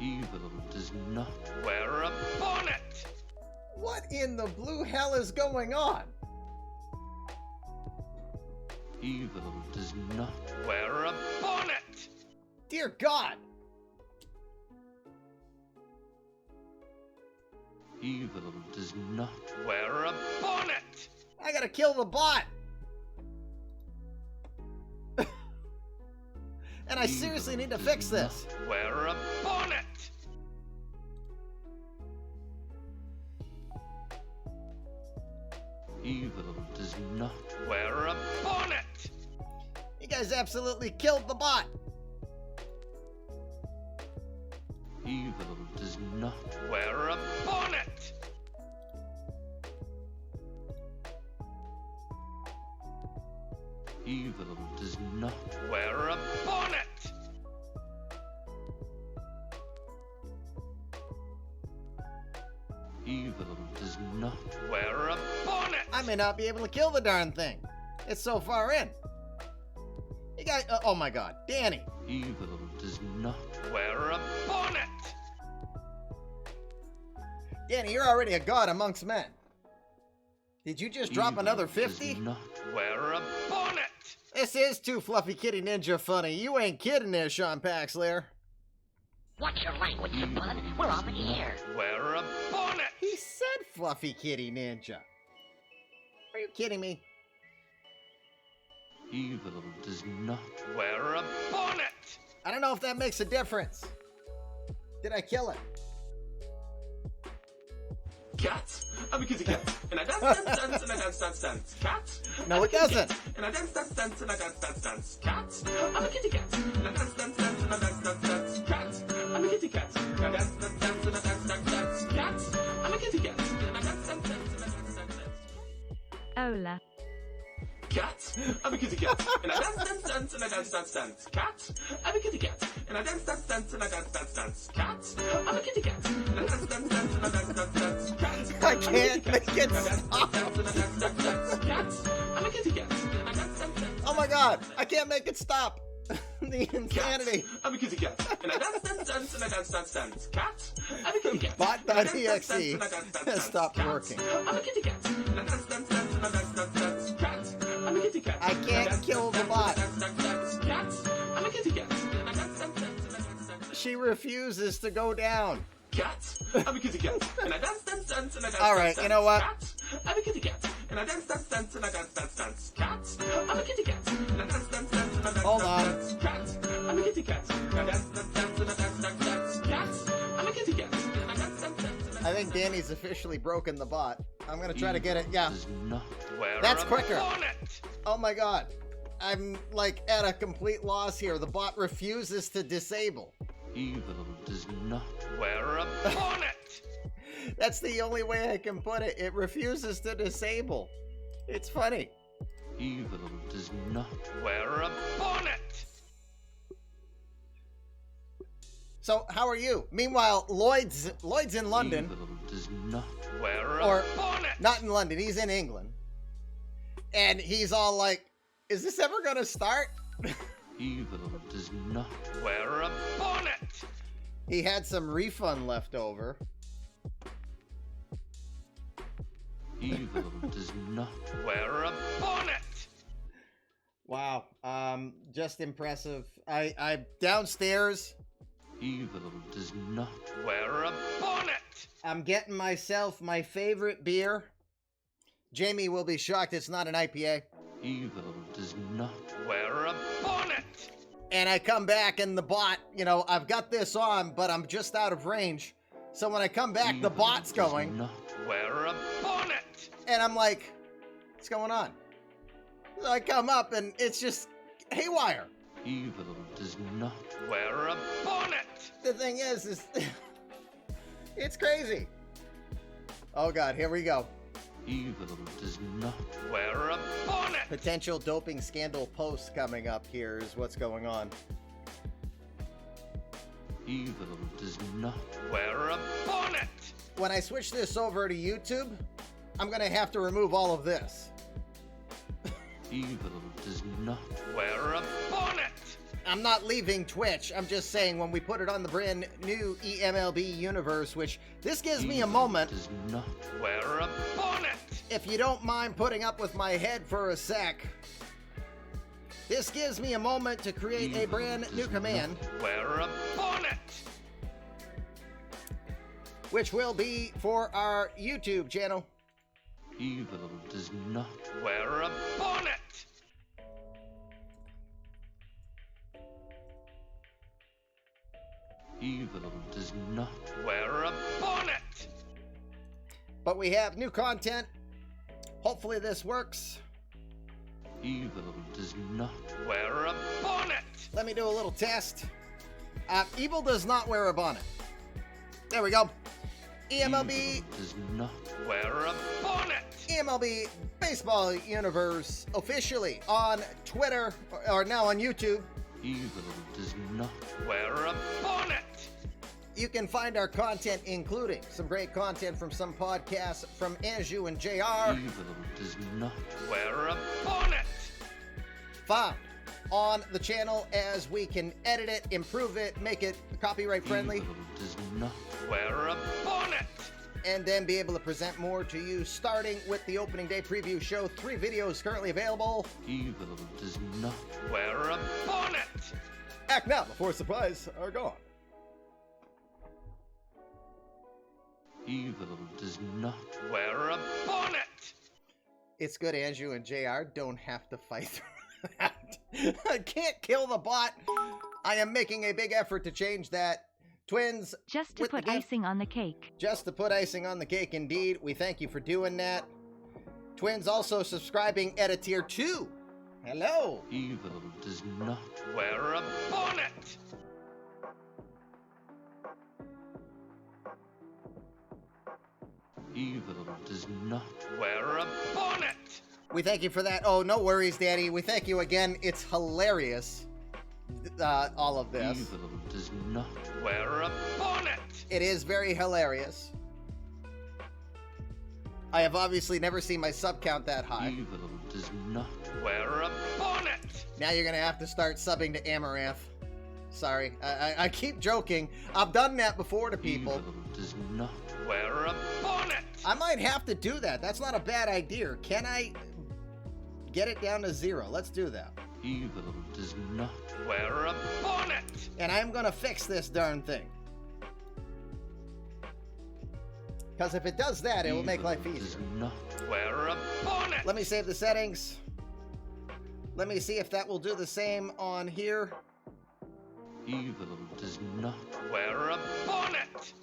Evil does not wear a bonnet. What in the blue hell is going on? Evil does not wear a bonnet. Dear God! Evil does not wear a bonnet. I gotta kill the bot! And I seriously need to fix this. Wear a bonnet. Evil does not wear a bonnet. You guys absolutely killed the bot. Evil does not wear a bonnet. Evil does not wear a bonnet. Evil does not wear a bonnet. I may not be able to kill the darn thing. It's so far in. You guys, oh my God, Danny. Evil does not wear a bonnet. Danny, you're already a god amongst men. Did you just drop another 50? Does not wear a bonnet. This is too Fluffy Kitty Ninja funny. You ain't kidding there, Sean Paxlayer. Watch your language, bud. We're on the air. Wear a bonnet. He said Fluffy Kitty Ninja. Are you kidding me? Evil does not wear a bonnet. I don't know if that makes a difference. Did I kill it? Cat. I'm a kitty cat. And I dance, and I dance. Cat. No, it doesn't. And I dance, and I dance. Cat. I'm a kitty cat. And I dance, and I dance. Cat. I'm a kitty cat. And I dance, and I dance. Cat. I'm a kitty cat. And I dance, and I dance. Hola. Cat. I'm a kitty cat. And I dance, and I dance. Cat. I'm a kitty cat. And I dance, and I dance. Cat. I'm a kitty cat. And I dance, and I dance. Cat. I can't make it stop. I'm a kitty cat. Oh my God, I can't make it stop. The insanity. I'm a kitty cat. And I dance, and I dance. Cat. I'm a kitty cat. Bot.exe has stopped working. I'm a kitty cat. And I dance, and I dance. Cat. I'm a kitty cat. I can't kill the bot. Cat. I'm a kitty cat. She refuses to go down. Cat. I'm a kitty cat. And I dance, and I dance. All right, you know what? Cat. I'm a kitty cat. And I dance, and I dance. Cat. I'm a kitty cat. And I dance, and I dance. Hold on. Cat. I'm a kitty cat. And I dance, and I dance. Cat. I'm a kitty cat. And I dance, I think Danny's officially broken the bot. I'm gonna try to get it. Yeah, Does not wear that's a quicker. bonnet. Oh my God. I'm like at a complete loss here. The bot refuses to disable. Evil does not wear a bonnet. That's the only way I can put it. It refuses to disable. It's funny. Evil does not wear a bonnet. So how are you? Meanwhile, Lloyd's in London. Evil does not wear a Or bonnet. not in London, he's in England. And he's all like, is this ever gonna start? Evil does not wear a bonnet. He had some refund left over. Evil does not wear a bonnet. Wow. Just impressive. I downstairs. Evil does not wear a bonnet. I'm getting myself my favorite beer. Jamie will be shocked it's not an IPA. Evil does not wear a bonnet. And I come back and the bot, you know, I've got this on, but I'm just out of range. So when I come back, the bot's going. Does not wear a bonnet. And I'm like, what's going on? So I come up and it's just haywire. Evil does not wear a bonnet. The thing is it's crazy. Oh God, here we go. Evil does not wear a bonnet. Potential doping scandal post coming up here is what's going on. Evil does not wear a bonnet. When I switch this over to YouTube, I'm gonna have to remove all of this. Evil does not wear a bonnet. I'm not leaving Twitch. I'm just saying when we put it on the brand new eMLB universe, which this gives me a moment. Does not wear a bonnet. If you don't mind putting up with my head for a sec, this gives me a moment to create a brand new command. Wear a bonnet. Which will be for our YouTube channel. Evil does not wear a bonnet. Evil does not wear a bonnet. But we have new content. Hopefully this works. Evil does not wear a bonnet. Let me do a little test. Evil does not wear a bonnet. There we go. eMLB Evil does not wear a bonnet. eMLB Baseball Universe officially on Twitter, or now on YouTube. Evil does not wear a bonnet. You can find our content, including some great content from some podcasts from Anju and JR. Evil does not wear a bonnet. Found on the channel as we can edit it, improve it, make it copyright friendly, Evil does not wear a bonnet. and then be able to present more to you, starting with the opening day preview show. 3 videos currently available. Evil does not wear a bonnet. Act now before supplies are gone. Evil does not wear a bonnet. It's good Anju and JR don't have to fight through that. I can't kill the bot. I am making a big effort to change that. Twins, Just to with the put gift. icing on the cake. Just to put icing on the cake, indeed. We thank you for doing that. Twins also subscribing at a tier 2. Hello. Evil does not wear a bonnet. Evil does not wear a bonnet. We thank you for that. Oh, no worries, Daddy. We thank you again. It's hilarious, all of this. Evil does not wear a bonnet. It is very hilarious. I have obviously never seen my sub count that high. Evil does not wear a bonnet. Now you're going to have to start subbing to Amaranth. Sorry. I keep joking. I've done that before to people. Evil does not wear a bonnet. I might have to do that. That's not a bad idea. Can I get it down to 0? Let's do that. Evil does not wear a bonnet. And I'm going to fix this darn thing. Because if it does that, it will make life Evil easier. does not wear a bonnet. Let me save the settings. Let me see if that will do the same on here. Evil does not wear a bonnet.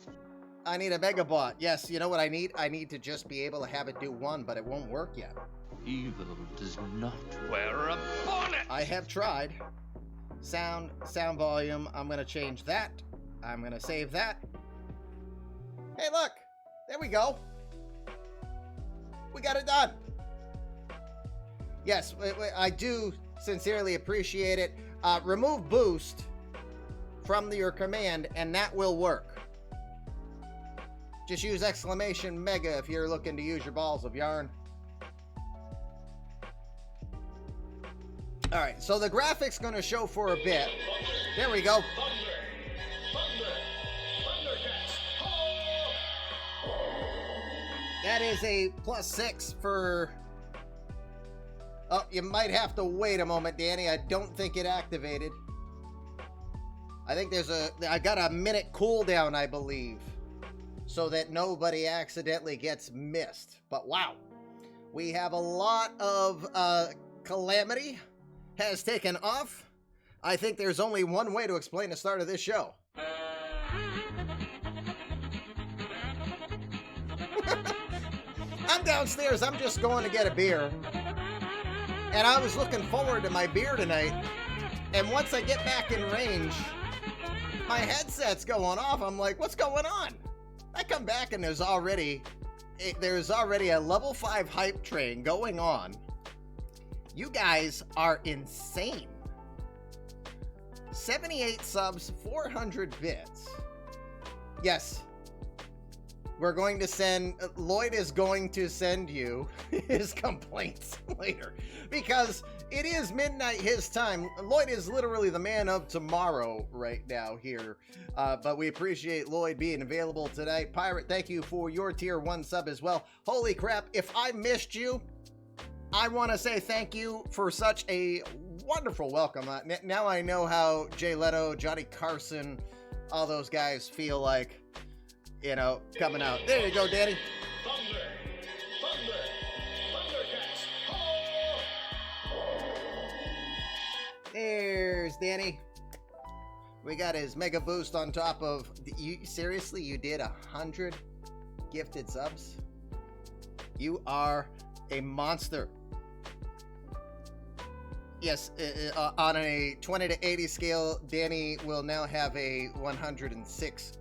I need a Megabot. Yes, you know what I need? I need to just be able to have it do 1, but it won't work yet. Evil does not wear a bonnet. I have tried. Sound volume. I'm going to change that. I'm going to save that. Hey, look. There we go. We got it done. Yes, I do sincerely appreciate it. Remove boost from your command, and that will work. Just use exclamation mega if you're looking to use your balls of yarn. All right, so the graphic's going to show for a bit. There we go. That is a +6 for... Oh, you might have to wait a moment, Danny. I don't think it activated. I think I got a minute cooldown, I believe, so that nobody accidentally gets missed. But wow, we have a lot of calamity has taken off. I think there's only one way to explain the start of this show. I'm downstairs. I'm just going to get a beer. And I was looking forward to my beer tonight. And once I get back in range, my headset's going off. I'm like, what's going on? I come back and there's already a level 5 hype train going on. You guys are insane. 78 subs, 400 bits. Yes. We're going to send, Lloyd is going to send you his complaints later because it is midnight his time. Lloyd is literally the man of tomorrow right now here. But we appreciate Lloyd being available tonight. Pirate, thank you for your tier 1 sub as well. Holy crap, if I missed you, I want to say thank you for such a wonderful welcome. Now I know how Jay Leto, Johnny Carson, all those guys feel like, you know, coming out. There you go, Danny. There's Danny. We got his mega boost on top of you. Seriously, you did 100 gifted subs? You are a monster. Yes, on a 20 to 80 scale, Danny will now have a 106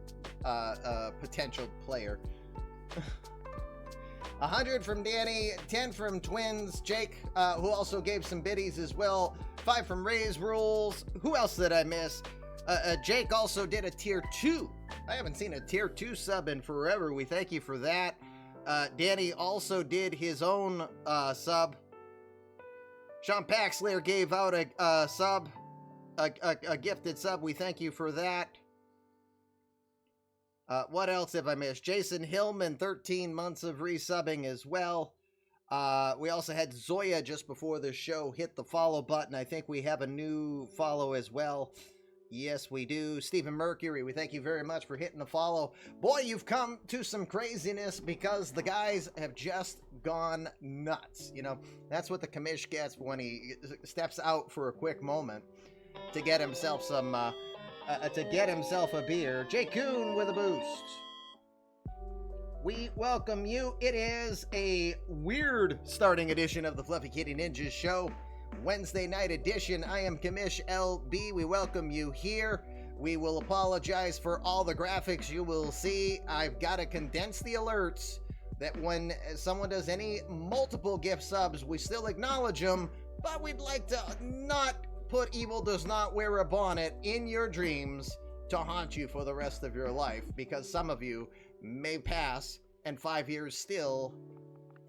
potential player. 100 from Danny, 10 from Twins, Jake, who also gave some biddies as well, 5 from Ray's Rules. Who else did I miss? Jake also did a tier 2. I haven't seen a tier 2 sub in forever. We thank you for that. Danny also did his own sub. Sean Paxler gave out a sub, a gifted sub. We thank you for that. What else have I missed? Jason Hillman, 13 months of resubbing as well. We also had Zoya just before the show hit the follow button. I think we have a new follow as well. Yes, we do. Stephen Mercury, we thank you very much for hitting the follow. Boy, you've come to some craziness because the guys have just gone nuts. You know, that's what the commish gets when he steps out for a quick moment to get himself some, a beer. Jay Kuhn with a boost. We welcome you. It is a weird starting edition of the Fluffy Kitty Ninjas show. Wednesday night edition. I am Commish LB. We welcome you here. We will apologize for all the graphics you will see. I've got to condense the alerts that when someone does any multiple gift subs, we still acknowledge them, but we'd like to not put Evil Does Not Wear a Bonnet in your dreams to haunt you for the rest of your life, because some of you may pass and 5 years still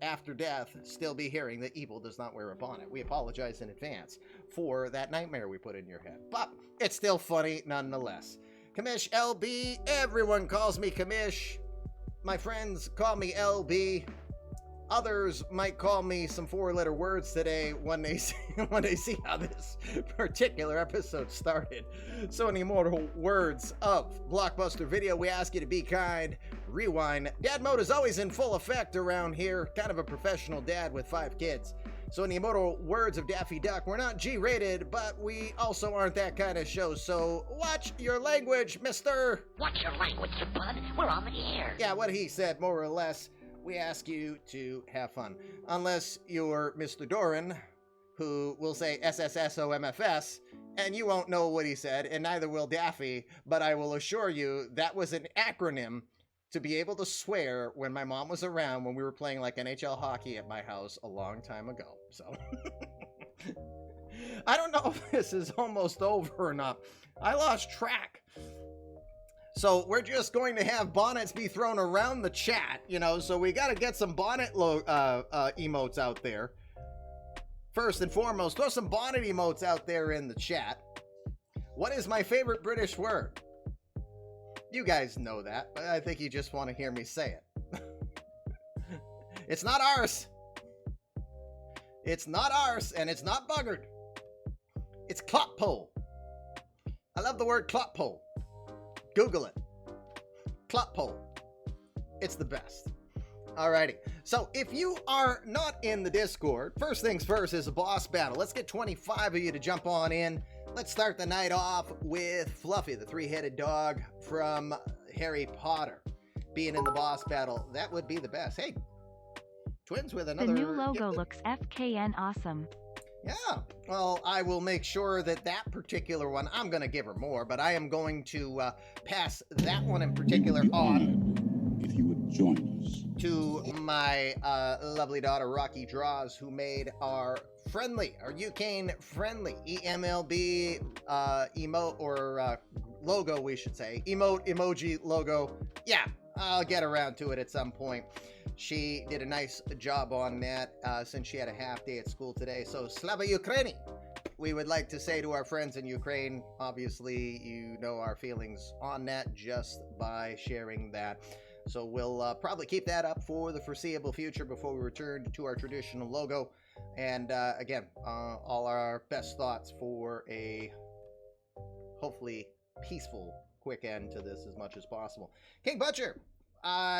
after death still be hearing that Evil does not wear a bonnet. We apologize in advance for that nightmare we put in your head, but it's still funny nonetheless. Commish LB, everyone calls me Commish. My friends call me LB. Others might call me some 4-letter words today when they see how this particular episode started. So any more words of Blockbuster Video, we ask you to be kind. Rewind. Dad mode is always in full effect around here. Kind of a professional dad with 5 kids. So any immortal words of Daffy Duck, we're not G-rated, but we also aren't that kind of show. So watch your language, mister. Watch your language, you bud. We're on the air. Yeah, what he said, more or less. We ask you to have fun. Unless you're Mr. Doran, who will say SSSOMFS, and you won't know what he said, and neither will Daffy, but I will assure you that was an acronym to be able to swear when my mom was around when we were playing like NHL hockey at my house a long time ago. So I don't know if this is almost over or not. I lost track. So we're just going to have bonnets be thrown around the chat, you know, so we got to get some bonnet emotes out there. First and foremost, throw some bonnet emotes out there in the chat. What is my favorite British word? You guys know that, but I think you just want to hear me say it. It's not arse. It's not arse, and it's not buggered. It's clotpole. I love the word clotpole. Google it. Clotpole. It's the best. Alrighty. So if you are not in the Discord, first things first is a boss battle. Let's get 25 of you to jump on in. Let's start the night off with Fluffy, the 3-headed dog from Harry Potter, being in the boss battle. That would be the best. Hey, Twins with another. The new logo looks FKN awesome. Yeah, well, I will make sure that that particular one, I'm going to give her more, but I am going to pass that one in particular on if you would join us to my lovely daughter, Rocky Draws, who made our friendly, our UCane friendly eMLB emote, or logo, we should say. Emote, emoji, logo. Yeah, I'll get around to it at some point. She did a nice job on that since she had a half day at school today. So, Slava Ukraini! We would like to say to our friends in Ukraine, obviously, you know our feelings on that just by sharing that. So we'll probably keep that up for the foreseeable future before we return to our traditional logo. And again, all our best thoughts for a hopefully peaceful, quick end to this as much as possible. King Butcher,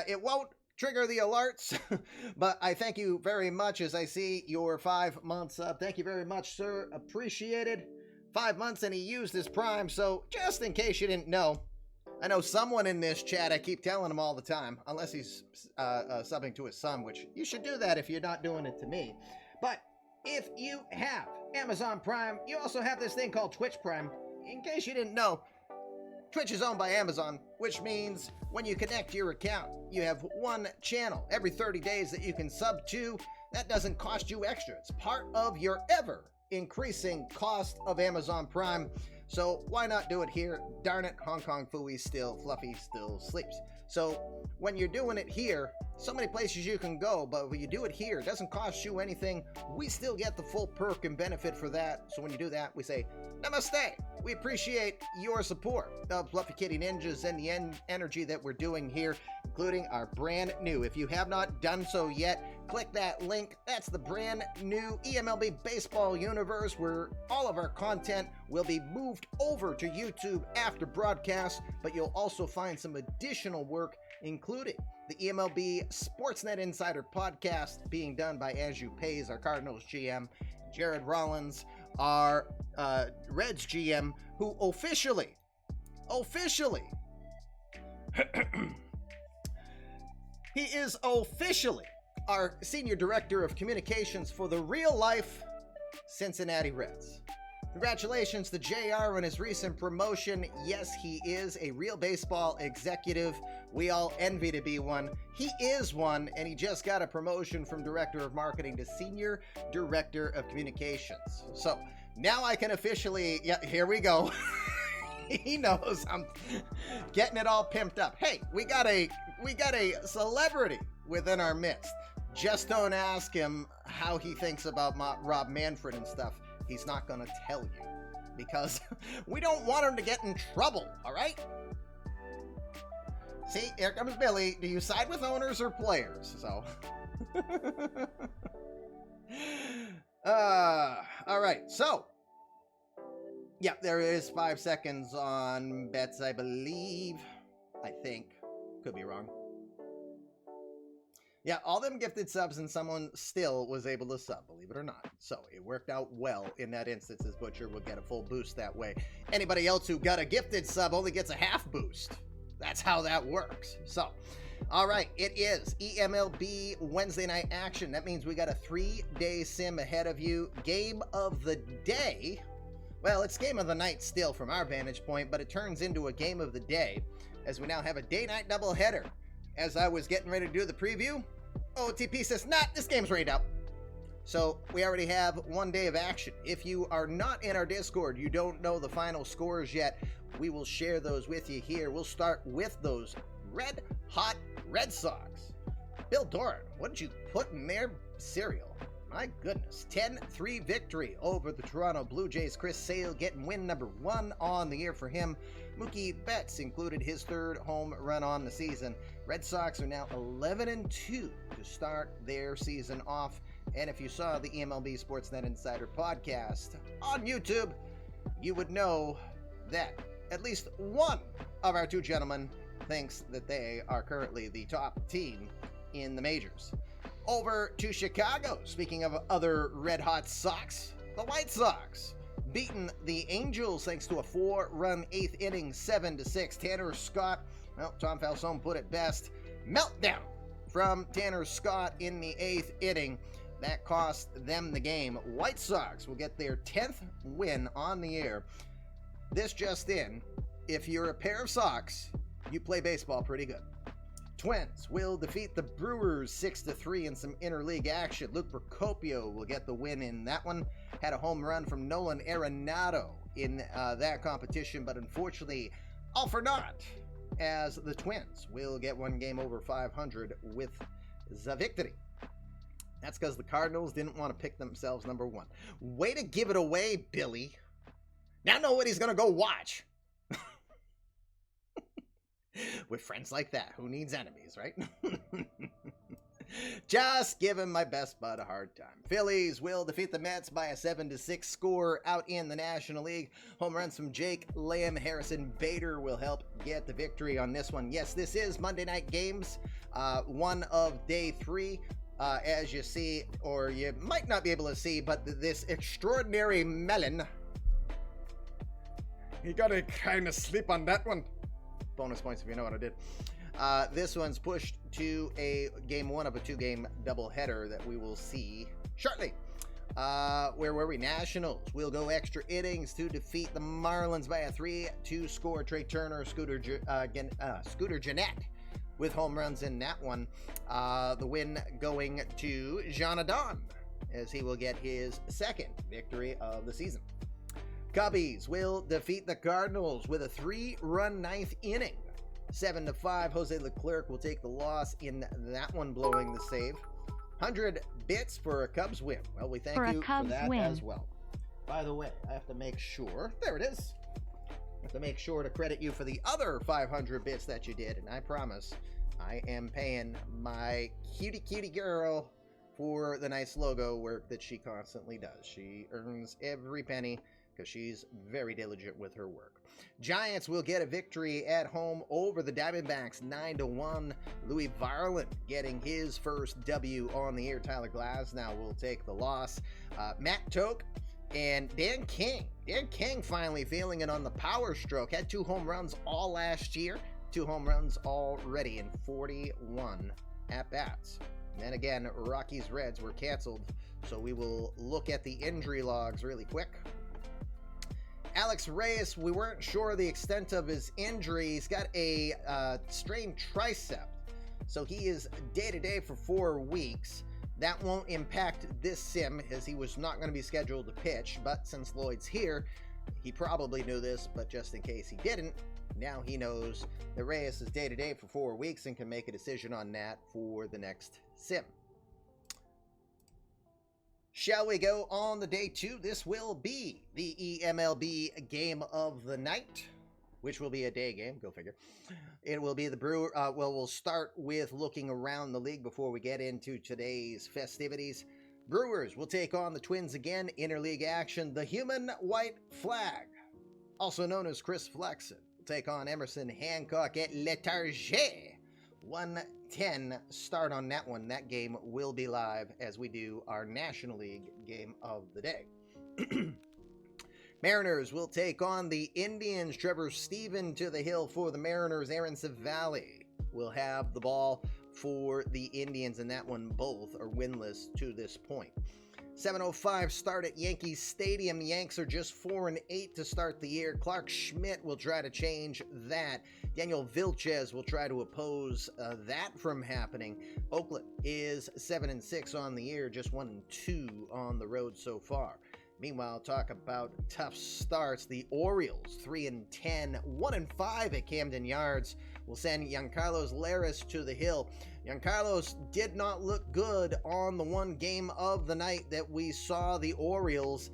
it won't trigger the alerts, but I thank you very much as I see your 5 months up. Thank you very much, sir. Appreciated. 5 months and he used his Prime, so just in case you didn't know, I know someone in this chat, I keep telling him all the time, unless he's subbing to his son, which you should do that if you're not doing it to me. But if you have Amazon Prime, you also have this thing called Twitch Prime. In case you didn't know, Twitch is owned by Amazon, which means when you connect your account, you have one channel every 30 days that you can sub to. That doesn't cost you extra. It's part of your ever-increasing cost of Amazon Prime. So why not do it here? Darn it, Hong Kong Fooey Fluffy still sleeps. So when you're doing it here, so many places you can go, but when you do it here, it doesn't cost you anything. We still get the full perk and benefit for that. So when you do that, we say, Namaste. We appreciate your support of Fluffy Kitty Ninjas and the energy that we're doing here, including our brand new. If you have not done so yet, click that link. That's the brand new eMLB Baseball Universe, where all of our content will be moved over to YouTube after broadcast, but you'll also find some additional work, including the eMLB Sportsnet Insider podcast being done by Andrew Pays, our Cardinals GM, Jared Rollins, our Reds GM, who officially, he is officially our Senior Director of Communications for the real-life Cincinnati Reds. Congratulations to JR on his recent promotion. Yes, he is a real baseball executive. We all envy to be one. He is one, and he just got a promotion from Director of Marketing to Senior Director of Communications. So now I can officially, yeah, here we go. He knows I'm getting it all pimped up. Hey, we got a celebrity within our midst. Just don't ask him how he thinks about Rob Manfred and stuff. He's not going to tell you because we don't want him to get in trouble, all right? See, here comes Billy. Do you side with owners or players? So, all right. So, yeah, there is 5 seconds on bets, I believe. I think. Could be wrong. Yeah, all them gifted subs and someone still was able to sub, believe it or not. So it worked out well in that instance, as Butcher will get a full boost that way. Anybody else who got a gifted sub only gets a half boost. That's how that works. So, all right, it is eMLB Wednesday night action. That means we got a 3-day sim ahead of you. Game of the day. Well, it's game of the night still from our vantage point, but it turns into a game of the day as we now have a day-night doubleheader. As I was getting ready to do the preview, OOTP says, nah, this game's rained out. So we already have 1 day of action. If you are not in our Discord, you don't know the final scores yet, we will share those with you here. We'll start with those red hot Red Sox. Bill Doran, what did you put in their cereal? My goodness. 10-3 victory over the Toronto Blue Jays. Chris Sale getting win number 1 on the year for him. Mookie Betts included his 3rd home run on the season. Red Sox are now 11-2 to start their season off. And if you saw the eMLB Sportsnet Insider podcast on YouTube, you would know that at least one of our 2 gentlemen thinks that they are currently the top team in the majors. Over to Chicago, speaking of other red-hot Sox, the White Sox beaten the Angels thanks to a 4-run 8th inning, 7-6. Tanner Scott, well, Tom Falsone put it best, meltdown from Tanner Scott in the 8th inning. That cost them the game. White Sox will get their 10th win on the year. This just in, if you're a pair of Sox, you play baseball pretty good. Twins will defeat the Brewers 6-3 in some interleague action. Luke Procopio will get the win in that one. Had a home run from Nolan Arenado in that competition, but unfortunately, all for naught, as the Twins will get one game over 500 with the victory. That's because the Cardinals didn't want to pick themselves number 1. Way to give it away, Billy. Now nobody's going to go watch. With friends like that, who needs enemies, right? Just giving my best bud a hard time. Phillies will defeat the Mets by a 7-6 score out in the National League. Home runs from Jake Lamb, Harrison Bader will help get the victory on this one. Yes, this is Monday Night Games, one of day 3. As you see, or you might not be able to see, but this extraordinary melon. You gotta kind of sleep on that one. Bonus points if you know what I did. This one's pushed to a game 1 of a 2-game doubleheader that we will see shortly. Where were we? Nationals will go extra innings to defeat the Marlins by a 3-2 score. Trey Turner, Scooter Gennett with home runs in that one. The win going to Jean Adon as he will get his second victory of the season. Cubbies will defeat the Cardinals with a 3-run 9th inning. 7-5. Jose Leclerc will take the loss in that one, blowing the save. 100 bits for a Cubs win. Well, we thank you for that as well. By the way, I have to make sure. There it is. I have to make sure to credit you for the other 500 bits that you did, and I promise I am paying my cutie girl for the nice logo work that she constantly does. She earns every penny because she's very diligent with her work. Giants will get a victory at home over the Diamondbacks 9-1. Louis Varland getting his first W on the year. Tyler Glasnow will take the loss. Matt Toke and Dan King. Dan King finally feeling it on the power stroke. Had 2 home runs all last year. 2 home runs already in 41 at-bats. And then again, Rockies Reds were canceled, so we will look at the injury logs really quick. Alex Reyes, we weren't sure the extent of his injury. He's got a strained tricep, so he is day-to-day for 4 weeks. That won't impact this sim, as he was not going to be scheduled to pitch, but since Lloyd's here, he probably knew this, but just in case he didn't, now he knows that Reyes is day-to-day for 4 weeks and can make a decision on that for the next sim. Shall we go on the day 2? This will be the eMLB game of the night, which will be a day game. Go figure. It will be the Brewer. Well, we'll start with looking around the league before we get into today's festivities. Brewers will take on the Twins again. Interleague action. The Human White Flag, also known as Chris Flexen, will take on Emerson Hancock at Letarget. 1:10 start on that one. That game will be live as we do our National League game of the day. Mariners will take on the Indians. Trevor Stephen to the hill for the Mariners. Aaron Savali will have the ball for the Indians, and that one both are winless to this point. 7:05 start at Yankee Stadium. The Yanks are just 4-8 to start the year. Clark Schmidt will try to change that. Daniel Vilches will try to oppose that from happening. Oakland is 7-6 on the year, just 1-2 on the road so far. Meanwhile, talk about tough starts. The Orioles 3-10, 1-5 at Camden Yards will send Giancarlos Laris to the hill. Giancarlos did not look good on the one game of the night that we saw the Orioles.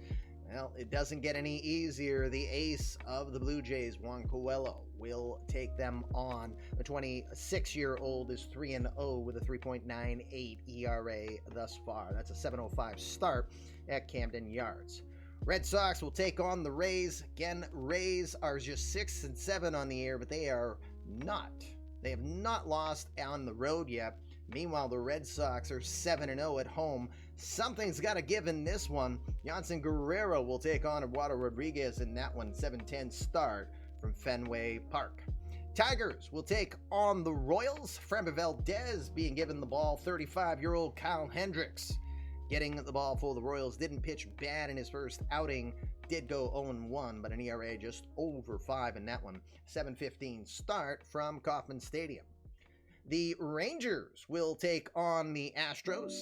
Well, it doesn't get any easier. The ace of the Blue Jays, Juan Coelho, will take them on. The 26-year-old is 3-0 with a 3.98 ERA thus far. That's a 7:05 start at Camden Yards. Red Sox will take on the Rays. Again, Rays are just 6-7 on the year, but they have not lost on the road yet. Meanwhile, the Red Sox are 7-0 at home. Something's got to give in this one. Yanson Guerrero will take on Eduardo Rodriguez in that one. 7:10 start from Fenway Park. Tigers will take on the Royals. Framber Valdez being given the ball. 35-year-old Kyle Hendricks getting the ball for the Royals. Didn't pitch bad in his first outing. Did go 0-1, but an ERA just over 5 in that one. 7:15 start from Kauffman Stadium. The Rangers will take on the Astros.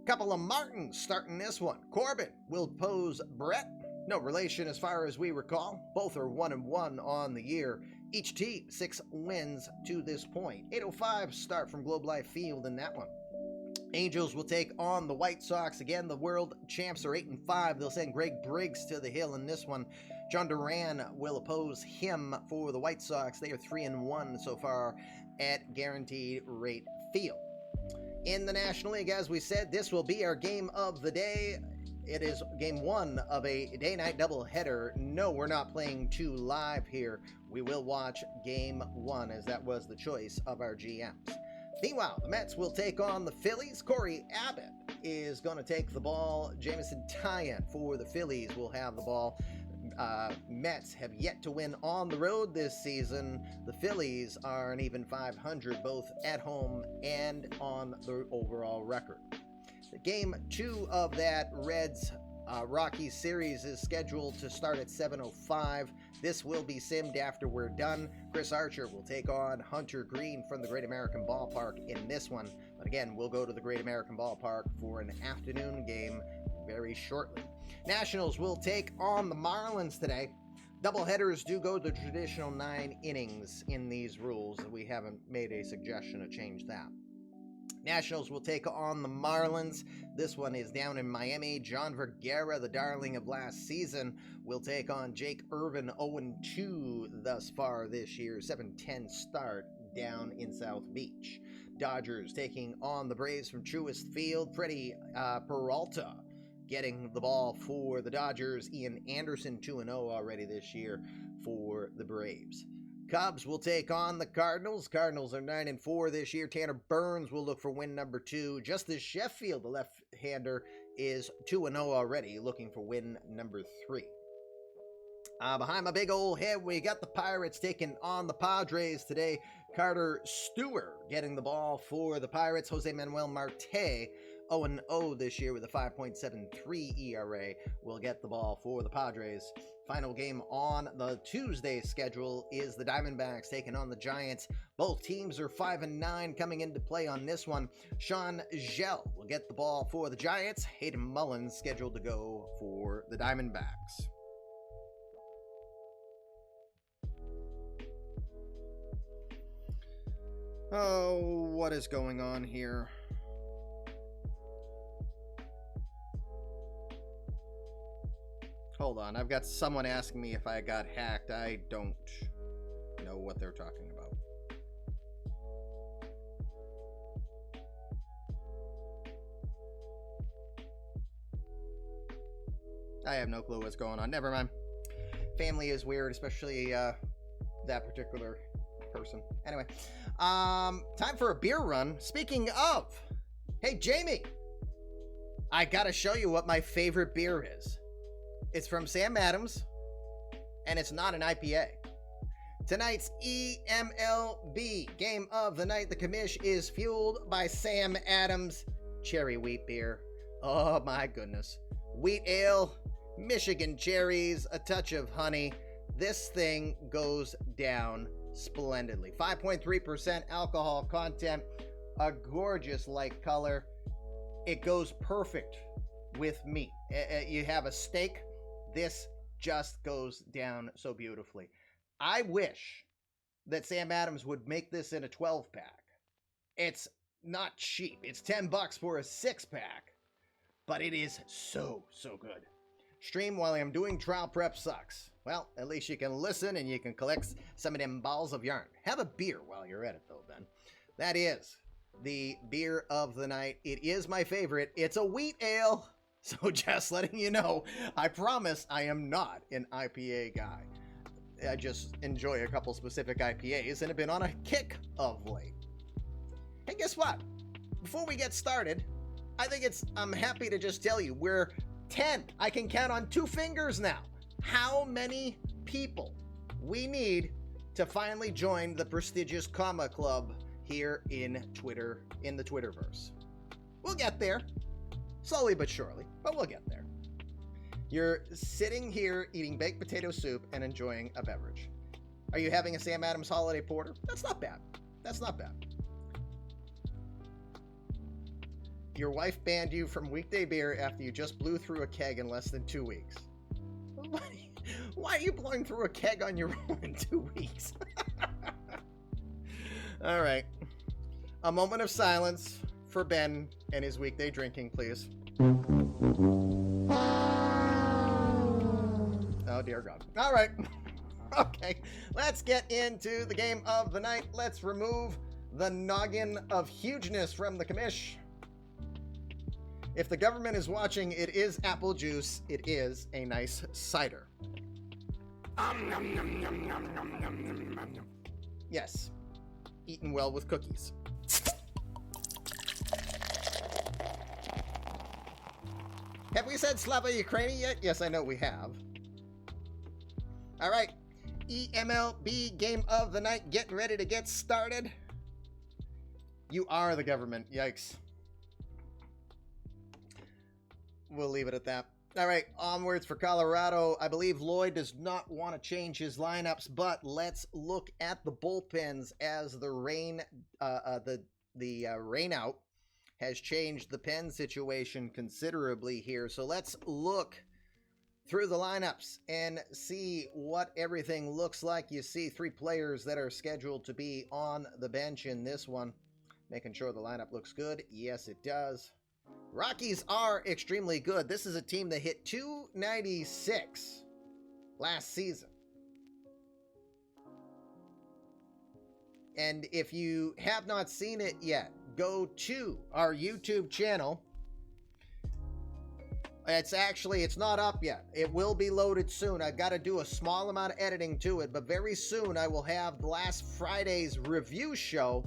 Couple of Martins starting this one. Corbin will pose Brett. No relation as far as we recall. Both are 1-1 on the year. Each team 6 wins to this point. 8:05 start from Globe Life Field in that one. Angels will take on the White Sox. Again, the world champs are 8-5. They'll send Greg Briggs to the hill in this one. John Duran will oppose him for the White Sox. They are 3-1 so far at Guaranteed Rate Field. In the National League, as we said, this will be our game of the day. It is game 1 of a day-night doubleheader. No, we're not playing 2 live here. We will watch game 1, as that was the choice of our GMs. Meanwhile, the Mets will take on the Phillies. Corey Abbott is going to take the ball. Jamison Tyant for the Phillies will have the ball. Mets have yet to win on the road this season. The Phillies are an even 500, both at home and on the overall record. The game 2 of that Reds Rockies series is scheduled to start at 7:05. This will be simmed after we're done. Chris Archer will take on Hunter Green from the Great American Ballpark in this one. But again, we'll go to the Great American Ballpark for an afternoon game very shortly. Nationals will take on the Marlins today. Doubleheaders do go the traditional 9 innings in these rules. We haven't made a suggestion to change that. Nationals will take on the Marlins. This one is down in Miami. John Vergara, the darling of last season, will take on Jake Irvin, 0-2 thus far this year. 7-10 start down in South Beach. Dodgers taking on the Braves from Truist Field. Freddie Peralta getting the ball for the Dodgers. Ian Anderson, 2-0 already this year for the Braves. Cubs will take on the Cardinals. Cardinals are 9-4 this year. Tanner Burns will look for win number 2. Justice Sheffield, the left-hander, is 2-0 already, looking for win number 3. Behind my big old head, we got the Pirates taking on the Padres today. Carter Stewart getting the ball for the Pirates. Jose Manuel Marte, 0-0 this year with a 5.73 ERA, will get the ball for the Padres. Final game on the Tuesday schedule is the Diamondbacks taking on the Giants. Both teams are 5-9 coming into play on this one. Sean Zhell will get the ball for the Giants. Hayden Mullins scheduled to go for the Diamondbacks. Oh, what is going on here? Hold on, I've got someone asking me if I got hacked. I don't know what they're talking about. I have no clue what's going on. Never mind. Family is weird, especially that particular person. Anyway, time for a beer run. Speaking of, hey Jamie, I gotta show you what my favorite beer is. It's from Sam Adams, and it's not an IPA. Tonight's eMLB game of the night, the commish, is fueled by Sam Adams cherry wheat beer. Oh my goodness. Wheat ale, Michigan cherries, a touch of honey. This thing goes down splendidly. 5.3% alcohol content, a gorgeous light color. It goes perfect with meat. You have a steak. This just goes down so beautifully. I wish that Sam Adams would make this in a 12-pack. It's not cheap. It's $10 for a 6-pack, but it is so good. Stream while I'm doing trial prep sucks. Well, at least you can listen and you can collect some of them balls of yarn. Have a beer while you're at it, though, Ben. That is the beer of the night. It is my favorite. It's a wheat ale. So just letting you know, I promise I am not an IPA guy. I just enjoy a couple specific IPAs and have been on a kick of late. Hey, guess what? Before we get started, I'm happy to just tell you, we're 10. I can count on 2 fingers now how many people we need to finally join the prestigious comma club here in Twitter, in the Twitterverse. We'll get there. Slowly but surely, but we'll get there. You're sitting here eating baked potato soup and enjoying a beverage. Are you having a Sam Adams Holiday Porter? That's not bad. That's not bad. Your wife banned you from weekday beer after you just blew through a keg in less than 2 weeks. Why are you blowing through a keg on your own in 2 weeks? All right. A moment of silence for Ben and his weekday drinking, please. Oh, dear God. All right. Okay. Let's get into the game of the night. Let's remove the noggin of hugeness from the commish. If the government is watching, it is apple juice. It is a nice cider. Yes. Eaten well with cookies. Have we said Slava Ukraini yet? Yes, I know we have. All right. eMLB game of the night. Getting ready to get started. You are the government. Yikes. We'll leave it at that. All right, onwards for Colorado. I believe Lloyd does not want to change his lineups, but let's look at the bullpens as the rain out has changed the pen situation considerably here. So let's look through the lineups and see what everything looks like. You see 3 players that are scheduled to be on the bench in this one. Making sure the lineup looks good. Yes, it does. Rockies are extremely good. This is a team that hit .296 last season. And if you have not seen it yet, go to our YouTube channel. It's not up yet. It will be loaded soon. I've got to do a small amount of editing to it, but very soon I will have last Friday's review show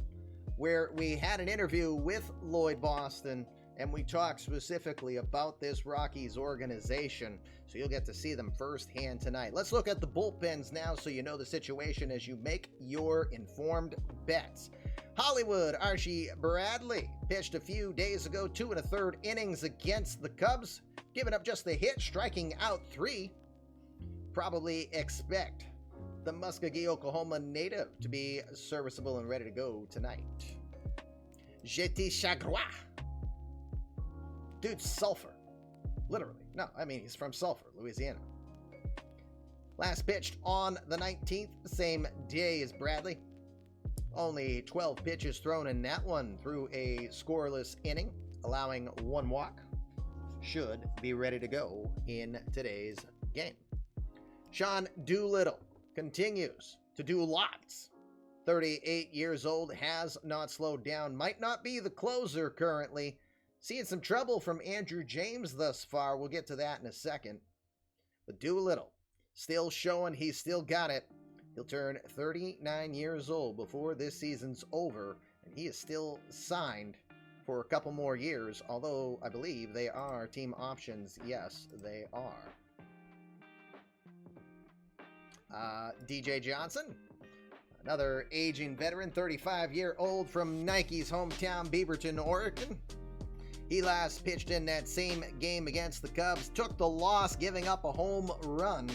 where we had an interview with Lloyd Boston and we talked specifically about this Rockies organization. So you'll get to see them firsthand tonight. Let's look at the bullpens now so you know the situation as you make your informed bets. Hollywood, Archie Bradley pitched a few days ago, 2 1/3 innings against the Cubs, giving up just the hit, striking out 3. Probably expect the Muskogee, Oklahoma native to be serviceable and ready to go tonight. JT Chagrois. Dude's Sulphur. Literally. No, I mean, he's from Sulphur, Louisiana. Last pitched on the 19th, same day as Bradley. Only 12 pitches thrown in that one through a scoreless inning, allowing 1 walk. Should be ready to go in today's game. Sean Doolittle continues to do lots. 38 years old, has not slowed down, might not be the closer currently. Seeing some trouble from Andrew James thus far. We'll get to that in a second. But Doolittle still showing he's still got it. He'll turn 39 years old before this season's over, and he is still signed for a couple more years, although I believe they are team options. Yes, they are. DJ Johnson, another aging veteran, 35-year-old from Nike's hometown, Beaverton, Oregon. He last pitched in that same game against the Cubs, took the loss, giving up a home run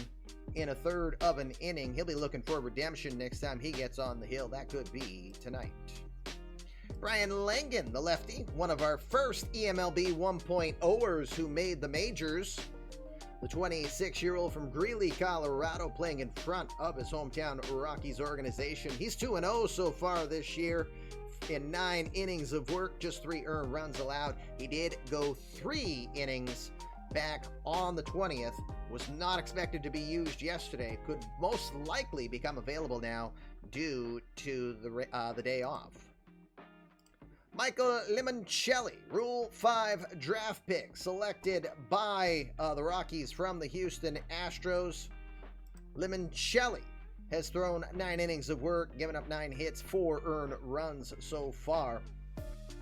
in a third of an inning. He'll be looking for redemption next time he gets on the hill. That could be tonight. Brian Langan, the lefty, one of our first eMLB 1.0ers who made the majors. The 26-year-old from Greeley, Colorado, playing in front of his hometown Rockies organization. He's 2-0 so far this year. In 9 innings of work, just 3 earned runs allowed. He did go 3 innings back on the 20th. Was not expected to be used yesterday. Could most likely become available now due to the day off. Michael Limoncelli, Rule 5 draft pick, selected by the Rockies from the Houston Astros. Limoncelli has thrown 9 innings of work, given up 9 hits, 4 earned runs so far.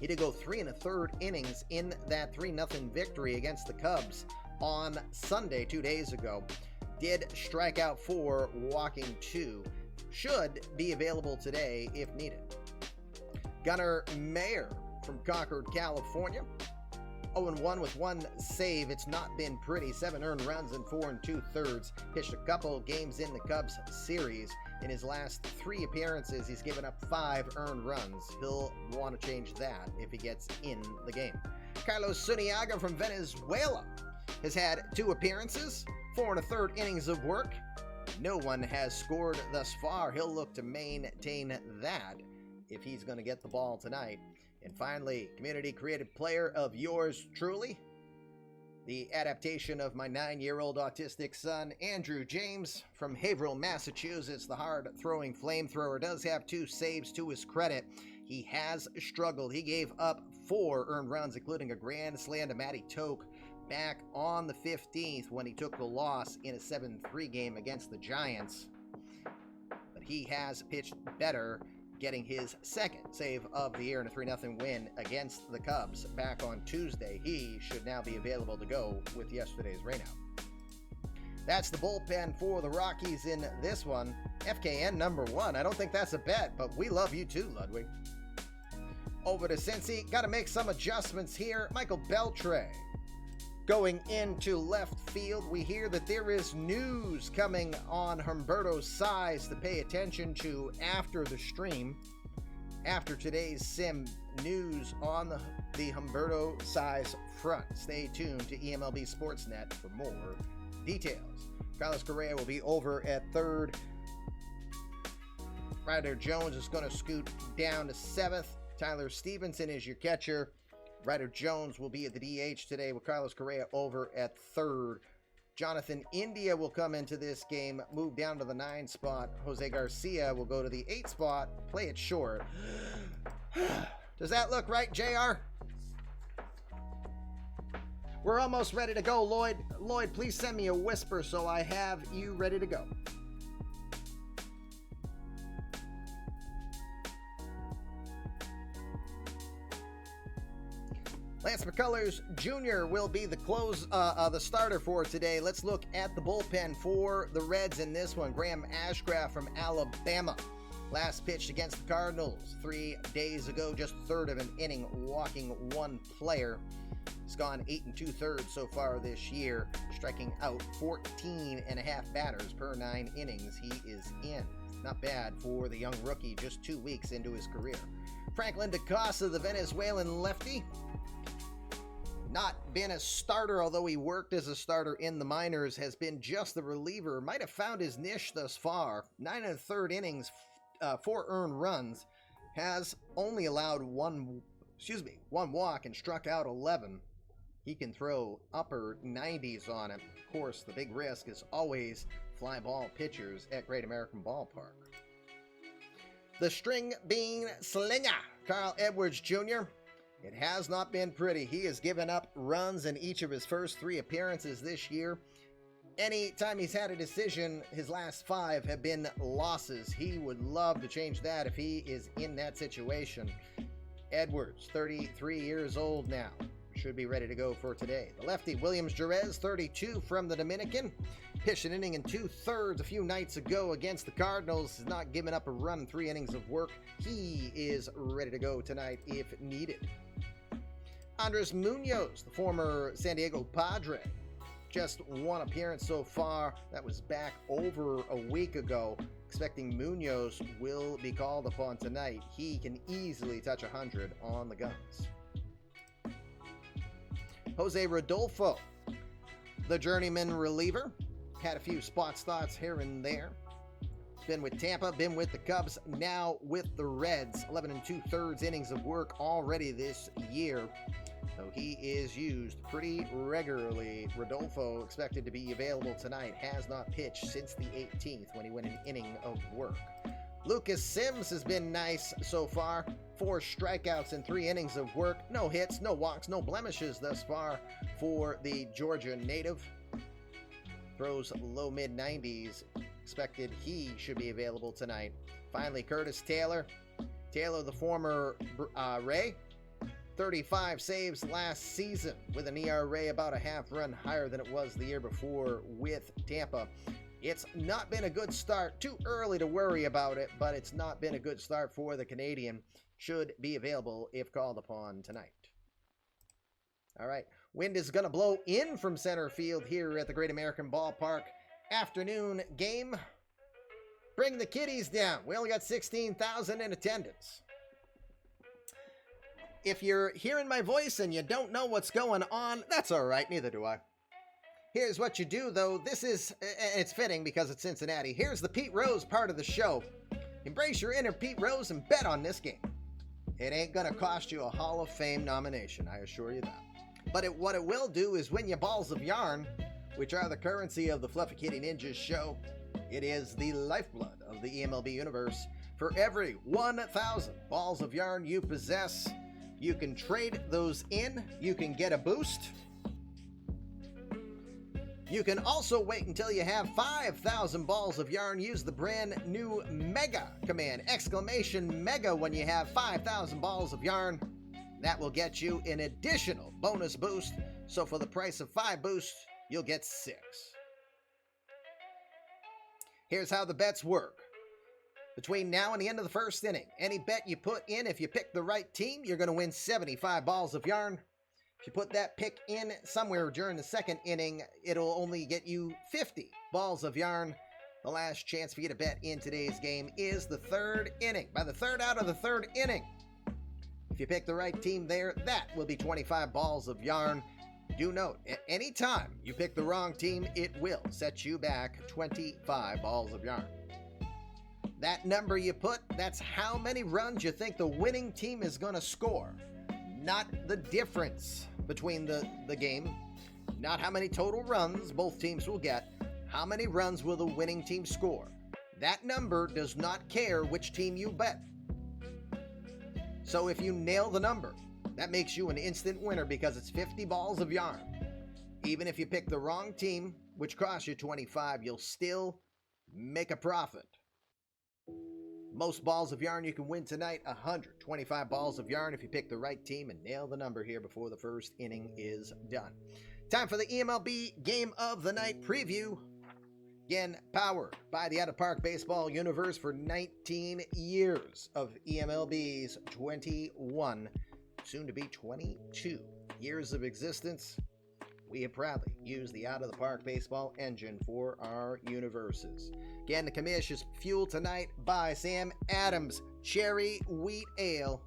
He did go 3 1/3 innings in that 3-0 victory against the Cubs on Sunday 2 days ago. Did strike out 4, walking 2. Should be available today if needed. Gunnar Mayer from Concord, California. 0-1 with 1 save. It's not been pretty. 7 earned runs in 4 2/3. Pitched a couple games in the Cubs series. In his last 3 appearances, he's given up 5 earned runs. He'll want to change that if he gets in the game. Carlos Zuniaga from Venezuela has had 2 appearances, 4 1/3 innings of work. No one has scored thus far. He'll look to maintain that if he's going to get the ball tonight. And finally, community created player of yours truly, the adaptation of my 9-year-old autistic son, Andrew James from Haverhill, Massachusetts. The hard-throwing flamethrower does have 2 saves to his credit. He has struggled. He gave up 4 earned runs, including a grand slam to Matty Toke back on the 15th when he took the loss in a 7-3 game against the Giants. But he has pitched better, getting his second save of the year in a 3-0 win against the Cubs back on Tuesday. He should now be available to go with yesterday's rainout. That's the bullpen for the Rockies in this one. FKN number 1. I don't think that's a bet, but we love you too, Ludwig. Over to Cincy. Got to make some adjustments here. Michael Beltray going into left field. We hear that there is news coming on Humberto's size to pay attention to after the stream. After today's sim news on the Humberto size front. Stay tuned to eMLB Sportsnet for more details. Carlos Correa will be over at third. Ryder Jones is going to scoot down to 7th. Tyler Stevenson is your catcher. Ryder Jones will be at the DH today with Carlos Correa over at third. Jonathan India will come into this game, move down to the 9 spot. Jose Garcia will go to the 8 spot, play it short. Does that look right, JR? We're almost ready to go, Lloyd. Lloyd, please send me a whisper so I have you ready to go. Lance Mccullars Jr. will be the the starter for today. Let's look at the bullpen for the Reds in this one. Graham Ashcraft from Alabama. Last pitched against the Cardinals 3 days ago, just a third of an inning, walking 1 player. He's gone 8 2/3 so far this year, striking out 14.5 batters per 9 innings. He is in. Not bad for the young rookie, just 2 weeks into his career. Franklin DeCosta, the Venezuelan lefty. Not been a starter, although he worked as a starter in the minors, has been just the reliever. Might have found his niche thus far. 9 1/3 innings, 4 earned runs, has only allowed one walk and struck out 11. He can throw upper 90s on it. Of course, the big risk is always fly ball pitchers at Great American Ballpark. The string being slinger, Carl Edwards Jr. It has not been pretty. He has given up runs in each of his first 3 appearances this year. Anytime he's had a decision, his last 5 have been losses. He would love to change that if he is in that situation. Edwards, 33 years old now. Should be ready to go for today. The lefty, Williams Jerez, 32 from the Dominican. Pitched an inning in 2/3 a few nights ago against the Cardinals. Has not given up a run in 3 innings of work. He is ready to go tonight if needed. Andres Munoz, the former San Diego Padre. Just 1 appearance so far. That was back over a week ago. Expecting Munoz will be called upon tonight. He can easily touch 100 on the guns. Jose Rodolfo, the journeyman reliever. Had a few spot starts here and there. Been with Tampa, been with the Cubs, now with the Reds. 11 2/3 innings of work already this year. So he is used pretty regularly. Rodolfo expected to be available tonight. Has not pitched since the 18th when he went an inning of work. Lucas Sims has been nice so far. 4 strikeouts in 3 innings of work. No hits, no walks, no blemishes thus far for the Georgia native. Throws low mid-90s. Expected he should be available tonight. Finally, Curtis Taylor. Taylor, the former Ray. 35 saves last season with an ERA about a half run higher than it was the year before with Tampa. It's not been a good start. Too early to worry about it, but it's not been a good start for the Canadian. Should be available if called upon tonight. All right. Wind is going to blow in from center field here at the Great American Ballpark. Afternoon game. Bring the kiddies down. We only got 16,000 in attendance. If you're hearing my voice and you don't know what's going on, that's all right. Neither do I. Here's what you do, though. It's fitting because it's Cincinnati. Here's the Pete Rose part of the show. Embrace your inner Pete Rose and bet on this game. It ain't gonna cost you a Hall of Fame nomination, I assure you that. But what it will do is win you balls of yarn, which are the currency of the Fluffy Kitty Ninjas show. It is the lifeblood of the eMLB universe. For every 1,000 balls of yarn you possess, you can trade those in. You can get a boost. You can also wait until you have 5,000 balls of yarn. Use the brand new Mega command, exclamation Mega, when you have 5,000 balls of yarn. That will get you an additional bonus boost. So for the price of 5 boosts, you'll get 6. Here's how the bets work. Between now and the end of the first inning, any bet you put in, if you pick the right team, you're going to win 75 balls of yarn. If you put that pick in somewhere during the second inning, it'll only get you 50 balls of yarn. The last chance for you to bet in today's game is the third inning. By the third out of the third inning, if you pick the right team there, that will be 25 balls of yarn. Do note, at any time you pick the wrong team, it will set you back 25 balls of yarn. That number you put, that's how many runs you think the winning team is going to score. Not the difference between the game, not how many total runs both teams will get. How many runs will the winning team score? That number does not care which team you bet. So if you nail the number, that makes you an instant winner because it's 50 balls of yarn. Even if you pick the wrong team, which costs you 25, you'll still make a profit. Most balls of yarn you can win tonight, 125 balls of yarn if you pick the right team and nail the number here before the first inning is done. Time for the eMLB Game of the Night preview. Again, powered by the out-of-park baseball universe for 19 years of eMLB's 21, soon to be 22 years of existence. We have proudly used the out-of-the-park baseball engine for our universes. Again, the commish is fueled tonight by Sam Adams Cherry Wheat Ale.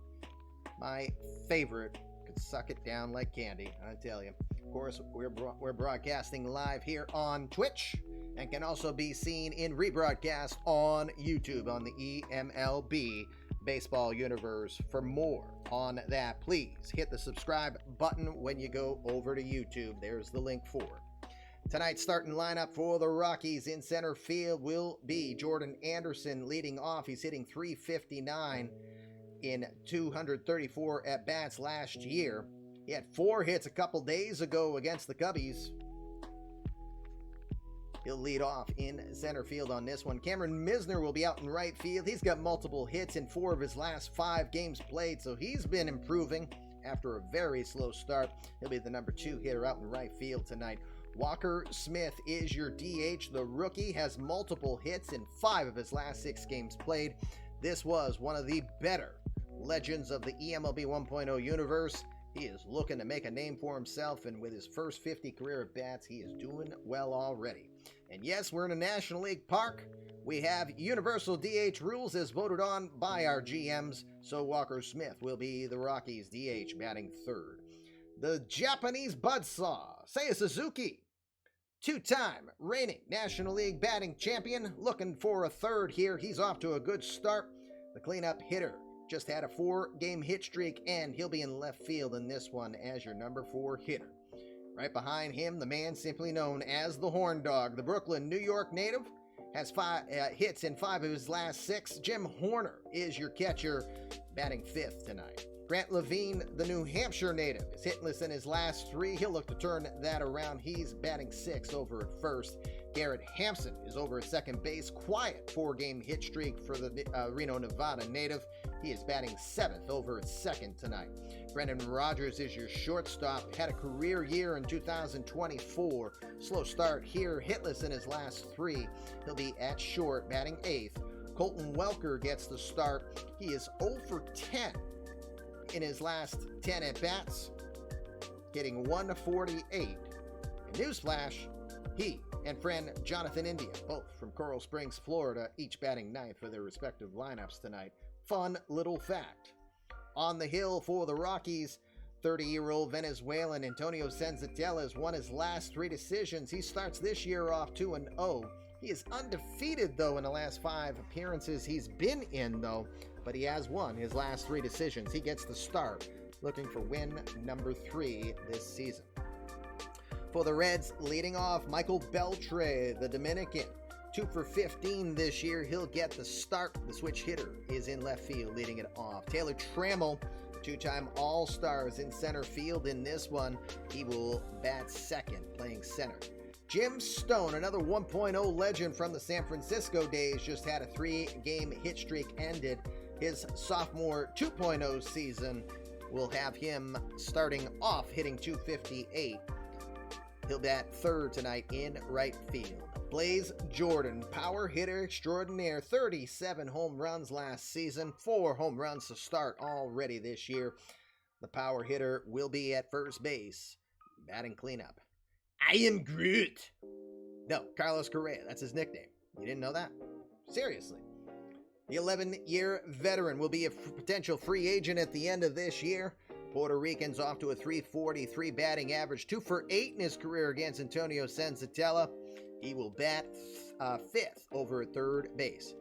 My favorite. Could suck it down like candy, I tell you. Of course, we're broadcasting live here on Twitch and can also be seen in rebroadcast on YouTube on the eMLB Baseball Universe. For more on that, please hit the subscribe button when you go over to YouTube. There's the link for it. Tonight's starting lineup for the Rockies in center field will be Jordan Anderson leading off. He's hitting .359 in 234 at-bats last year. He had 4 hits a couple days ago against the Cubbies. He'll lead off in center field on this one. Cameron Misner will be out in right field. He's got multiple hits in 4 of his last 5 games played, so he's been improving after a very slow start. He'll be the number 2 hitter out in right field tonight. Walker Smith is your DH. The rookie has multiple hits in 5 of his last 6 games played. This was one of the better legends of the eMLB 1.0 universe. He is looking to make a name for himself, and with his first 50 career at-bats, he is doing well already. And yes, we're in a National League park. We have universal DH rules as voted on by our GMs, so Walker Smith will be the Rockies' DH, batting 3rd. The Japanese buzzsaw, Seiya Suzuki, 2-time reigning National League batting champion, looking for a 3rd here. He's off to a good start. The cleanup hitter just had a 4-game hit streak, and he'll be in left field in this one as your number 4 hitter. Right behind him, the man simply known as the Horn Dog, the Brooklyn, New York native, has 5 hits in 5 of his last 6. Jim Horner is your catcher, batting 5th tonight. Grant Levine, the New Hampshire native, is hitless in his last 3. He'll look to turn that around. He's batting 6th over at first. Garrett Hampson is over at second base. Quiet 4-game hit streak for the Reno, Nevada native. He is batting 7th over at second tonight. Brendan Rodgers is your shortstop. Had a career year in 2024. Slow start here. Hitless in his last 3. He'll be at short, batting 8th. Colton Welker gets the start. He is 0 for 10 in his last 10 at-bats, getting 148. And newsflash, he and friend Jonathan India, both from Coral Springs, Florida, each batting 9th for their respective lineups tonight. Fun little fact. On the hill for the Rockies, 30-year-old Venezuelan Antonio Cenzatella has won his last 3 decisions. He starts this year off 2-0. He is undefeated, though, in the last 5 appearances he's been in, though, but he has won his last 3 decisions. He gets the start, looking for win number 3 this season. For the Reds, leading off, Michael Beltray, the Dominican. 2 for 15 this year. He'll get the start. The switch hitter is in left field, leading it off. Taylor Trammell, 2-time All-Stars in center field in this one. He will bat second, playing center. Jim Stone, another 1.0 legend from the San Francisco days, just had a 3-game hit streak ended. His sophomore 2.0 season will have him starting off hitting .258. He'll bat third tonight in right field. Blaze Jordan, power hitter extraordinaire, 37 home runs last season, 4 home runs to start already this year. The power hitter will be at first base, batting cleanup. I am Groot. No, Carlos Correa, that's his nickname. You didn't know that? Seriously. The 11-year veteran will be a potential free agent at the end of this year. Puerto Rican's off to a .343 batting average, 2 for 8 in his career against Antonio Cenzatella. He will bat 5th over at third base.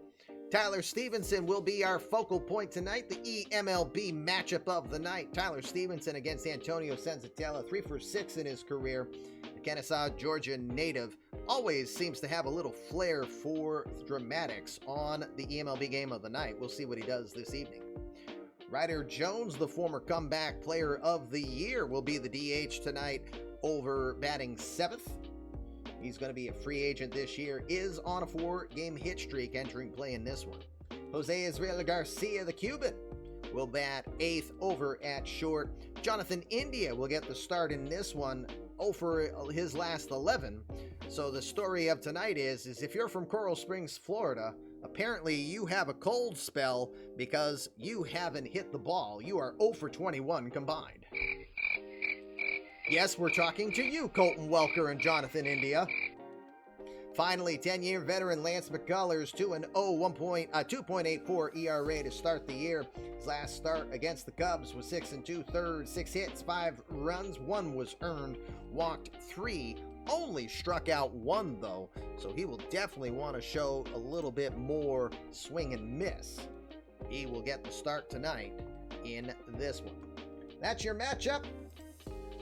Tyler Stevenson will be our focal point tonight, the eMLB matchup of the night. Tyler Stevenson against Antonio Cenzatella, 3 for 6 in his career. The Kennesaw, Georgia native always seems to have a little flair for dramatics on the eMLB game of the night. We'll see what he does this evening. Ryder Jones, the former comeback player of the year, will be the DH tonight over batting 7th. He's going to be a free agent this year, is on a 4-game hit streak entering play in this one. Jose Israel Garcia, the Cuban, will bat 8th over at short. Jonathan India will get the start in this one over his last 11. So the story of tonight is if you're from Coral Springs, Florida, apparently you have a cold spell because you haven't hit the ball. You are 0 for 21 combined. Yes, we're talking to you, Colton Welker and Jonathan India. Finally, 10-year veteran Lance Mccullars, 2-0, 2.84 ERA to start the year. His last start against the Cubs was 6 2/3, 6 hits, 5 runs, 1 was earned, walked 3, only struck out 1 though, so he will definitely want to show a little bit more swing and miss. He will get the start tonight in this one. That's your matchup.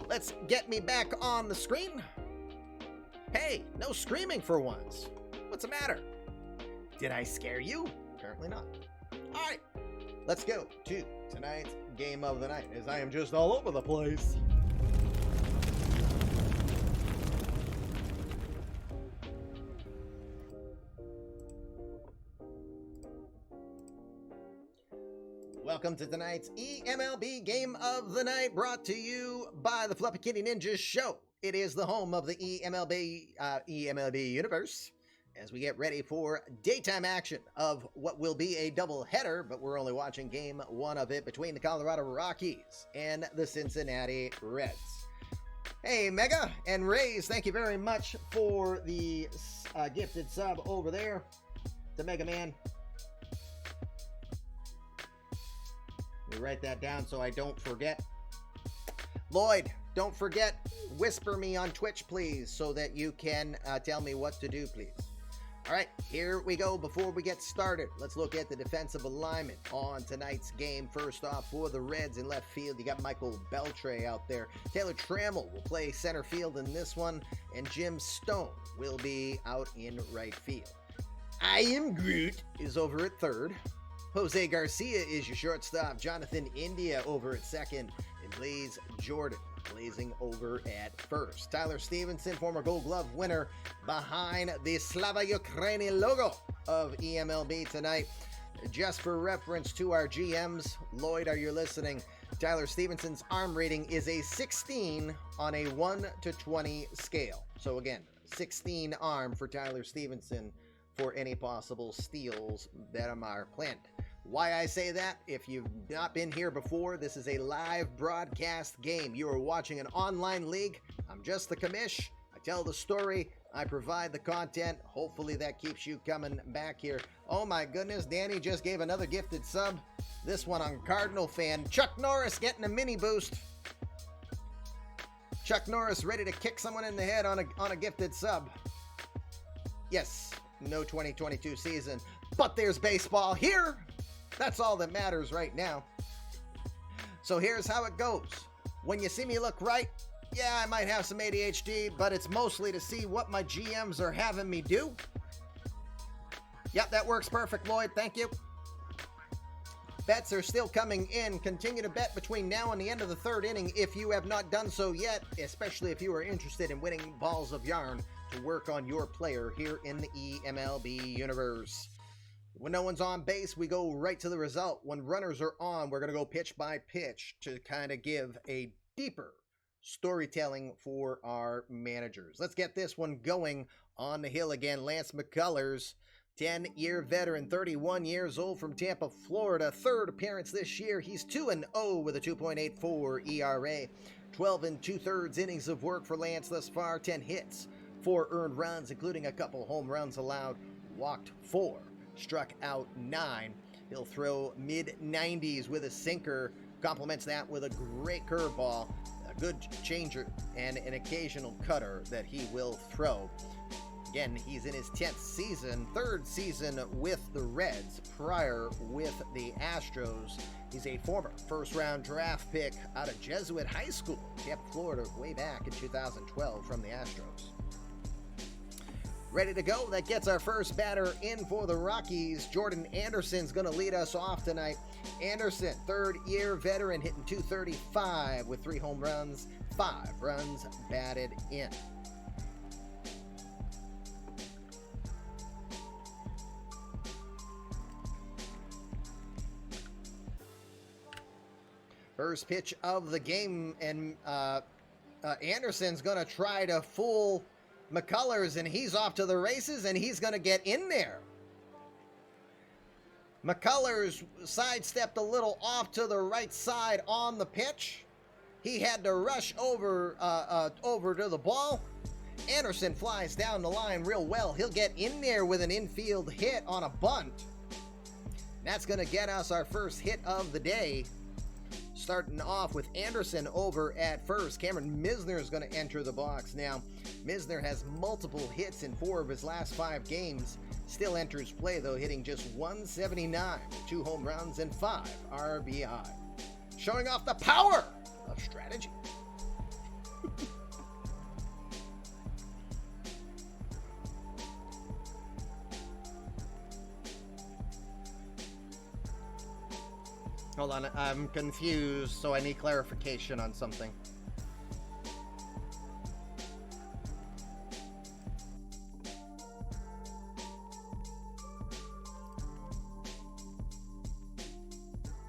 Let's get me back on the screen. Hey, no screaming for once. What's the matter? Did I scare you? Apparently not. All right, let's go to tonight's game of the night, as I am just all over the place. Welcome to tonight's eMLB Game of the Night, brought to you by the Fluffy Kitty Ninja Show. It is the home of the eMLB universe, as we get ready for daytime action of what will be a doubleheader, but we're only watching game 1 of it, between the Colorado Rockies and the Cincinnati Reds. Hey, Mega and Rays, thank you very much for the gifted sub over there to Mega Man. Let me write that down so I don't forget. Lloyd, don't forget, whisper me on Twitch, please, so that you can tell me what to do, please. All right, here we go. Before we get started, let's look at the defensive alignment on tonight's game. First off, for the Reds in left field, you got Michael Beltray out there. Taylor Trammell will play center field in this one, and Jim Stone will be out in right field. I Am Groot is over at third. Jose Garcia is your shortstop. Jonathan India over at second. And Blaze Jordan blazing over at first. Tyler Stevenson, former Gold Glove winner, behind the Slava Ukraini logo of eMLB tonight. Just for reference to our GMs, Lloyd, are you listening? Tyler Stevenson's arm rating is a 16 on a 1 to 20 scale. So again, 16 arm for Tyler Stevenson for any possible steals that are planned. Why I say that, if you've not been here before, this is a live broadcast game. You are watching an online league. I'm just the commish. I tell the story. I provide the content. Hopefully that keeps you coming back here. Oh my goodness, Danny just gave another gifted sub. This one on Cardinal fan. Chuck Norris getting a mini boost. Chuck Norris ready to kick someone in the head on a gifted sub. Yes, no 2022 season, but there's baseball here. That's all that matters right now. So here's how it goes. When you see me look right, yeah, I might have some ADHD, but it's mostly to see what my GMs are having me do. Yep, that works perfect, Lloyd. Thank you. Bets are still coming in. Continue to bet between now and the end of the third inning if you have not done so yet, especially if you are interested in winning balls of yarn to work on your player here in the eMLB universe. When no one's on base, we go right to the result. When runners are on, we're going to go pitch by pitch to kind of give a deeper storytelling for our managers. Let's get this one going on the hill again. Lance Mccullars, 10-year veteran, 31 years old from Tampa, Florida. Third appearance this year. He's 2-0 with a 2.84 ERA. 12 2/3 innings of work for Lance thus far. 10 hits, 4 earned runs, including a couple home runs allowed. Walked 4, struck out 9. He'll throw mid-90s with a sinker. Complements that with a great curveball, a good changer, and an occasional cutter that he will throw. Again, he's in his 10th season, third season with the Reds, prior with the Astros. He's a former first-round draft pick out of Jesuit High School, Tampa, Florida, way back in 2012 from the Astros. Ready to go. That gets our first batter in for the Rockies. Jordan Anderson's going to lead us off tonight. Anderson, third-year veteran, hitting .235 with 3 home runs, 5 runs batted in. First pitch of the game, and Anderson's going to try to fool Mccullars, and he's off to the races, and he's going to get in there. Mccullars sidestepped a little off to the right side on the pitch. He had to rush over to the ball. Anderson flies down the line real well. He'll get in there with an infield hit on a bunt. That's going to get us our first hit of the day. Starting off with Anderson over at first. Cameron Misner is going to enter the box now. Misner has multiple hits in 4 of his last 5 games. Still enters play, though, hitting just .179 with 2 home runs and 5 RBI. Showing off the power of strategy. Hold on, I'm confused, so I need clarification on something.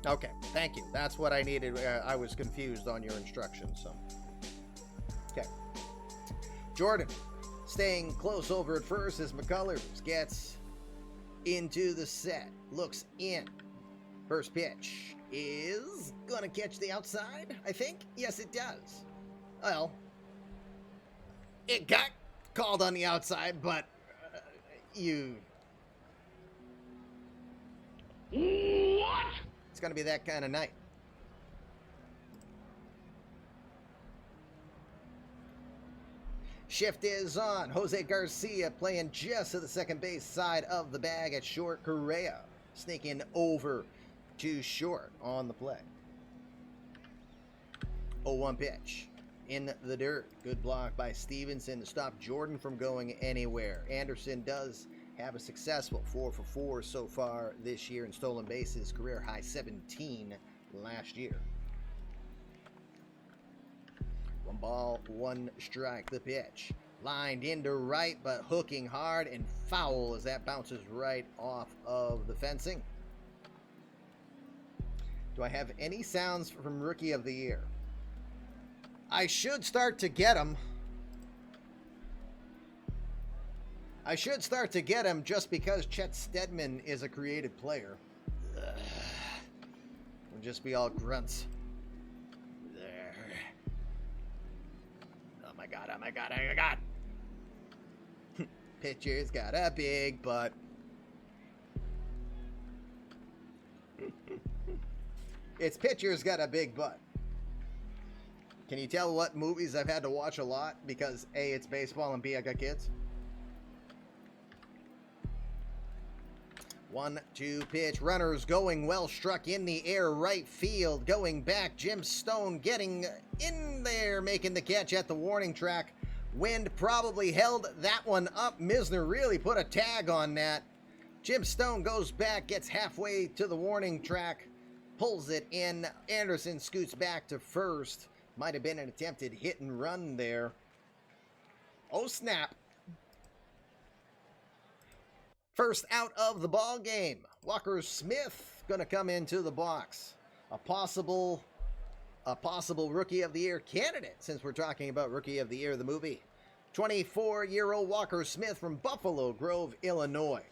Okay, thank you. That's what I needed. I was confused on your instructions, so. Okay. Jordan staying close over at first as Mccullars gets into the set. Looks in. First pitch is gonna catch the outside, I think. Yes, it does. Well, it got called on the outside, but What? It's gonna be that kind of night. Shift is on. Jose Garcia playing just to the second base side of the bag at short. Correa sneaking over to short on the play. 0-1 pitch in the dirt. Good block by Stevenson to stop Jordan from going anywhere. Anderson does have a successful 4 for 4 so far this year in stolen bases, career high 17 last year. 1 ball, 1 strike. The pitch lined into right, but hooking hard and foul as that bounces right off of the fencing. Do I have any sounds from Rookie of the Year? I should start to get them. I should start to get him just because Chet Steadman is a creative player. It'll just be all grunts. There. Oh my god, oh my god, oh my god. Pitcher's got a big butt. It's pitcher's got a big butt. Can you tell what movies I've had to watch a lot? Because A, it's baseball, and B, I got kids. 1-2 pitch. Runners going well, struck in the air, right field. Going back, Jim Stone getting in there, making the catch at the warning track. Wind probably held that one up. Misner really put a tag on that. Jim Stone goes back, gets halfway to the warning track, pulls it in. Anderson scoots back to first. Might have been an attempted hit and run there. Oh, snap. First out of the ball game. Walker Smith going to come into the box. A possible Rookie of the Year candidate, since we're talking about Rookie of the Year, the movie. 24-year-old Walker Smith from Buffalo Grove, Illinois.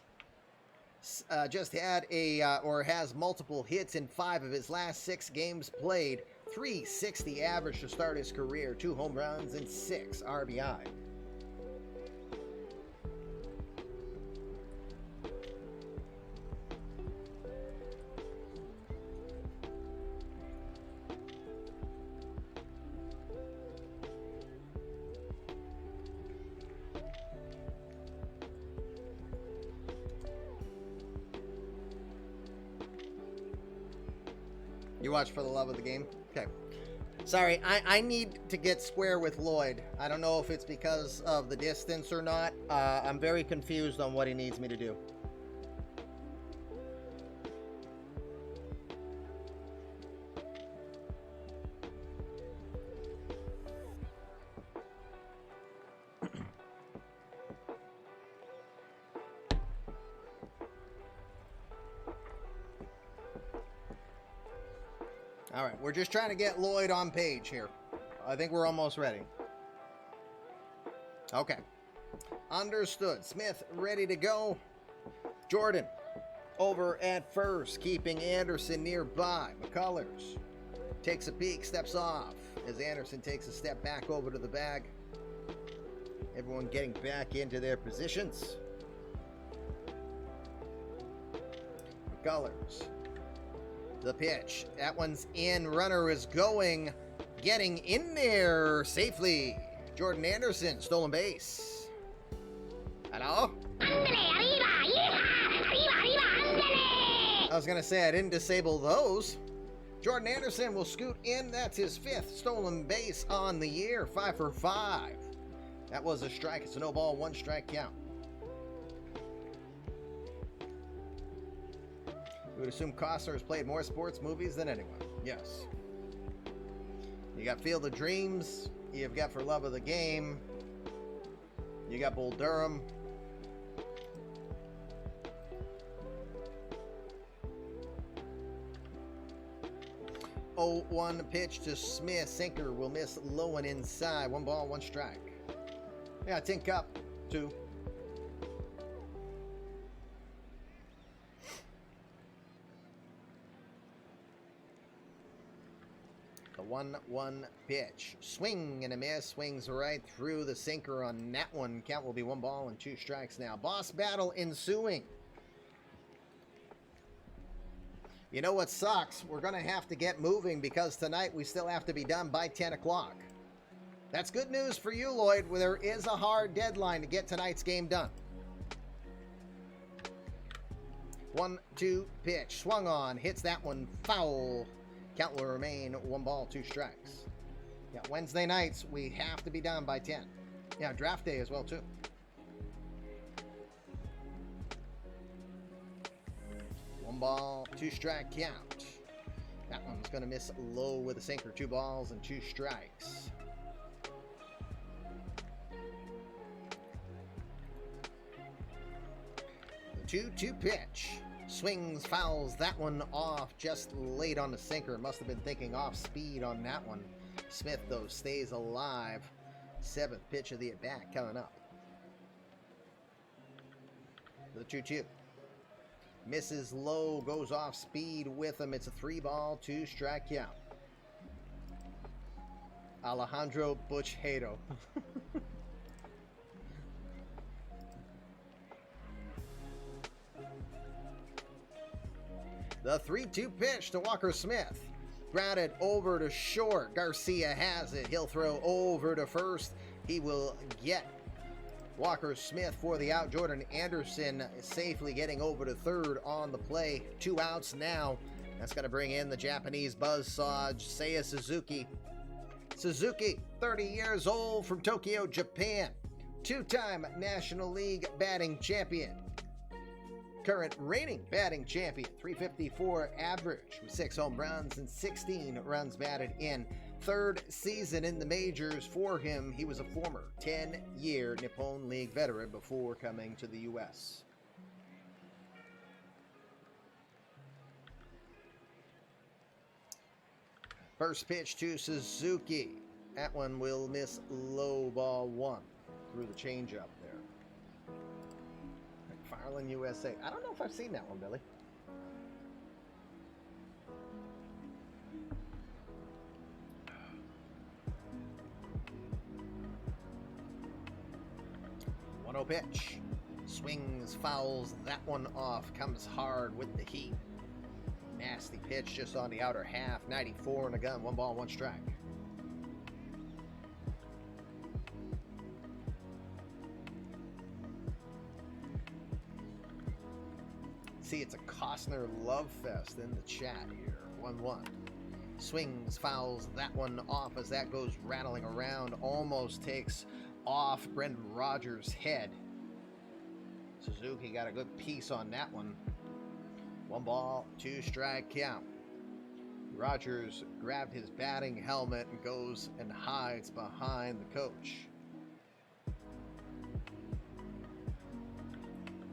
Just had has multiple hits in 5 of his last 6 games played. 360 average to start his career. 2 home runs and 6 RBI. You watch for the love of the game? Okay. Sorry, I need to get square with Lloyd. I don't know if it's because of the distance or not. I'm very confused on what he needs me to do. All right, we're just trying to get Lloyd on page here. I think we're almost ready. Okay. Understood. Smith ready to go. Jordan over at first, keeping Anderson nearby. McCullars takes a peek, steps off as Anderson takes a step back over to the bag. Everyone getting back into their positions. McCullars. The pitch. That one's in. Runner is going. Getting in there safely. Jordan Anderson, stolen base. Hello? I was going to say I didn't disable those. Jordan Anderson will scoot in. That's his 5th stolen base on the year. 5 for 5. That was a strike. It's a no ball, 1 strike count. We would assume Costner has played more sports movies than anyone. Yes. You got Field of Dreams. You've got For Love of the Game. You got Bull Durham. Oh, 1 pitch to Smith. Sinker will miss low and inside. 1 ball, 1 strike. Yeah, Tin Cup. 2. The 1-1 pitch. Swing and a miss. Swings right through the sinker on that one. Count will be 1 ball and 2 strikes now. Boss battle ensuing. You know what sucks? We're going to have to get moving because tonight we still have to be done by 10 o'clock. That's good news for you, Lloyd, where there is a hard deadline to get tonight's game done. 1-2 pitch. Swung on. Hits that one foul. Count will remain 1 ball, 2 strikes. Yeah, Wednesday nights, we have to be done by 10. Yeah, draft day as well, too. One ball, 2 strike count. That one's going to miss low with a sinker. 2 balls and 2 strikes. The 2-2 pitch. Swings, fouls that one off just late on the sinker. Must have been thinking off speed on that one. Smith, though, stays alive. 7th pitch of the at-bat coming up. The 2-2. Misses low, goes off speed with him. It's a 3 ball, 2 strike count. Alejandro Buchhedo. The 3-2 pitch to Walker Smith. Grounded over to short. Garcia has it. He'll throw over to first. He will get Walker Smith for the out. Jordan Anderson safely getting over to third on the play. 2 outs now. That's going to bring in the Japanese buzzsaw, Seiya Suzuki. Suzuki, 30 years old, from Tokyo, Japan. 2-time National League batting champion. Current reigning batting champion. .354 average with 6 home runs and 16 runs batted in. 3rd season in the majors for him. He was a former 10-year Nippon League veteran before coming to the U.S. First pitch to Suzuki. That one will miss low, ball 1 through the changeup there. McFarland, USA. I don't know if I've seen that one, Billy. One-oh pitch. Swings, fouls that one off. Comes hard with the heat. Nasty pitch just on the outer half. 94 and a gun. 1 ball, 1 strike. See, it's a Costner love fest in the chat here. 1-1. Swings, fouls that one off as that goes rattling around. Almost takes off Brendan Rodgers' head. Suzuki got a good piece on that one. 1 ball, 2 strike count. Rodgers grabbed his batting helmet and goes and hides behind the coach.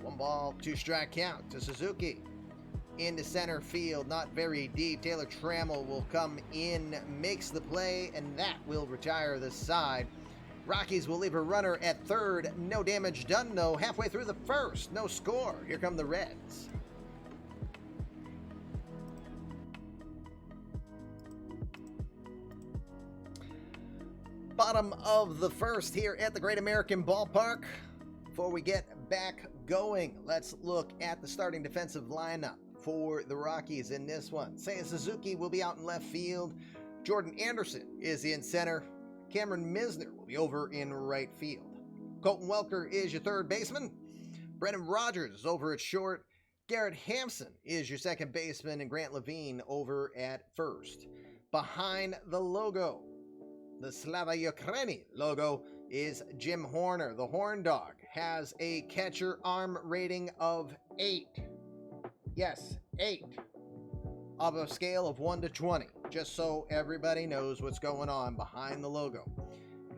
1 ball, 2 strike count to Suzuki. Into center field, not very deep. Taylor Trammell will come in, makes the play, and that will retire the side. Rockies will leave a runner at third. No damage done, though. Halfway through the first, no score. Here come the Reds. Bottom of the first here at the Great American Ballpark. Before we get back going, let's look at the starting defensive lineup for the Rockies in this one. Seiya Suzuki will be out in left field. Jordan Anderson is in center. Cameron Misner will be over in right field. Colton Welker is your third baseman. Brendan Rodgers is over at short. Garrett Hampson is your second baseman, and Grant Levine over at first. Behind the logo, the Slava Ukraini logo, is Jim Horner. The Horn Dog has a catcher arm rating of 8. Yes, 8. Of a scale of 1 to 20. Just so everybody knows what's going on behind the logo.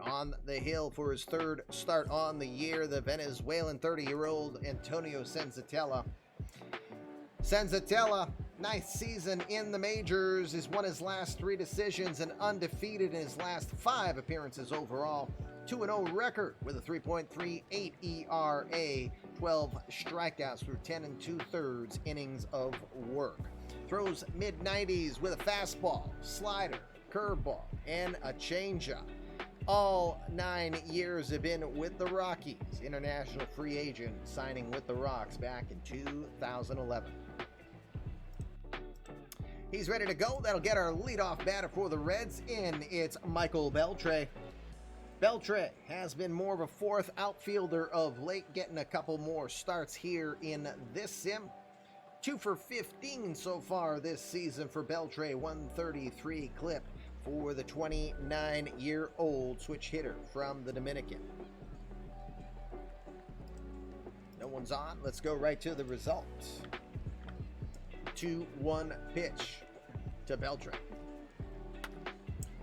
On the hill for his third start on the year, the Venezuelan 30-year-old Antonio Cenzatella. Cenzatella, ninth season in the majors, has won his last 3 decisions and undefeated in his last 5 appearances overall. 2-0 record with a 3.38 ERA, 12 strikeouts through 10 2/3 innings of work. Throws mid-90s with a fastball, slider, curveball, and a changeup. All 9 years have been with the Rockies. International free agent, signing with the Rocks back in 2011. He's ready to go. That'll get our leadoff batter for the Reds in. It's Michael Beltray. Beltray has been more of a fourth outfielder of late, getting a couple more starts here in this sim. 2 for 15 so far this season for Beltray. 133 clip for the 29-year-old switch hitter from the Dominican. No one's on. Let's go right to the results. 2-1 pitch to Beltray.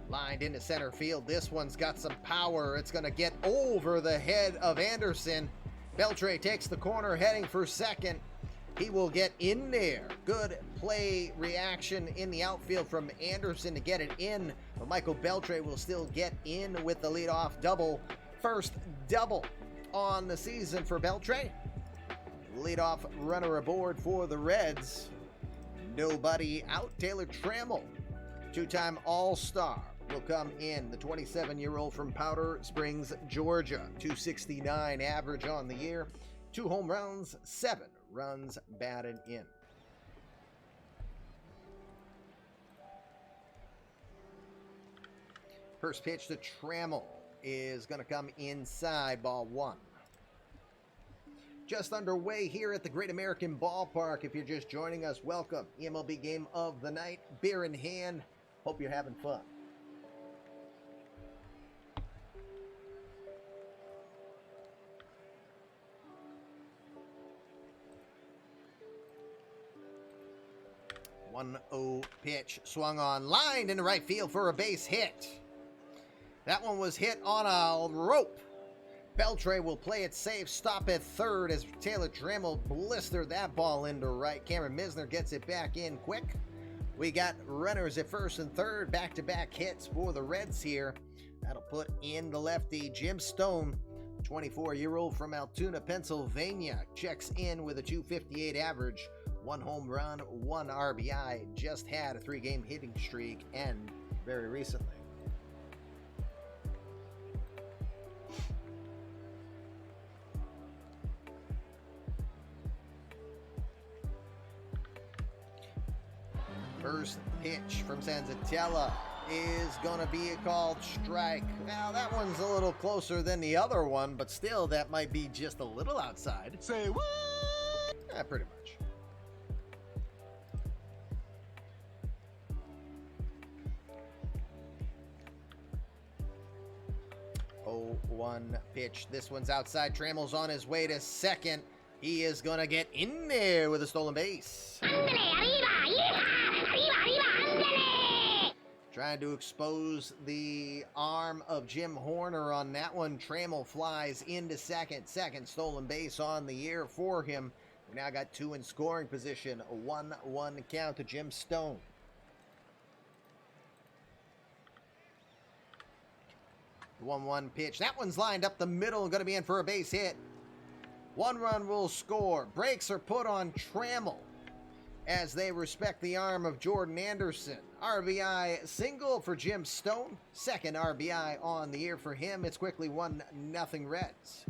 Lined into center field. This one's got some power. It's going to get over the head of Anderson. Beltray takes the corner, heading for second. He will get in there. Good play reaction in the outfield from Anderson to get it in. But Michael Beltray will still get in with the leadoff double. First double on the season for Beltray. Leadoff runner aboard for the Reds. Nobody out. Taylor Trammell, 2-time All-Star, will come in. The 27-year-old from Powder Springs, Georgia. 269 average on the year. 2 home runs, 7 runs batted in. First pitch to Trammell is going to come inside, ball 1. Just underway here at the Great American Ballpark. If you're just joining us, welcome. eMLB game of the night, beer in hand. Hope you're having fun. One 0 pitch swung on, lined into right field for a base hit. That one was hit on a rope. Beltray will play it safe, stop at third as Taylor Trammell blistered that ball into right. Cameron Misner gets it back in quick. We got runners at first and third, back-to-back hits for the Reds here. That'll put in the lefty Jim Stone, 24-year-old from Altoona, Pennsylvania, checks in with a .258 average. 1 home run, 1 RBI, just had a 3-game hitting streak, and very recently. First pitch from Cenzatella is going to be a called strike. Now, that one's a little closer than the other one, but still, that might be just a little outside. Say what? Pretty much. 0-1 pitch. This one's outside. Trammell's on his way to second. He is going to get in there with a stolen base. Trying to expose the arm of Jim Horner on that one. Trammell flies into second. Second stolen base on the year for him. We now got 2 in scoring position. A 1-1 count to Jim Stone. The 1-1 pitch. That one's lined up the middle and going to be in for a base hit. 1 run will score. Brakes are put on Trammell as they respect the arm of Jordan Anderson. RBI single for Jim Stone. Second RBI on the year for him. It's quickly 1-0 Reds.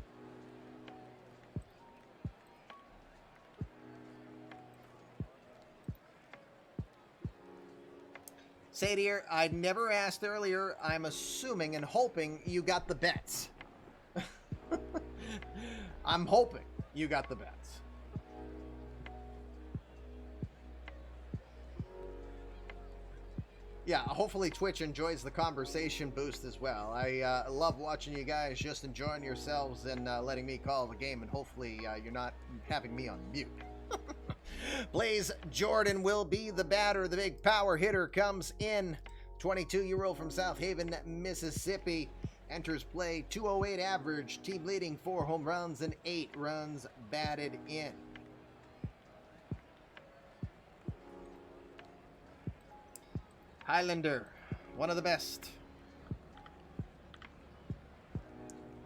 Sadier, I never asked earlier. I'm assuming and hoping you got the bets. I'm hoping you got the bets. Yeah, hopefully Twitch enjoys the conversation boost as well. I love watching you guys just enjoying yourselves and letting me call the game, and hopefully you're not having me on mute. Blaze Jordan will be the batter. The big power hitter comes in. 22-year-old from South Haven, Mississippi. Enters play, .208 average, team leading 4 home runs and 8 runs batted in. Highlander, one of the best.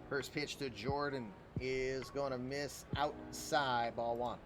First pitch to Jordan is going to miss outside, ball 1.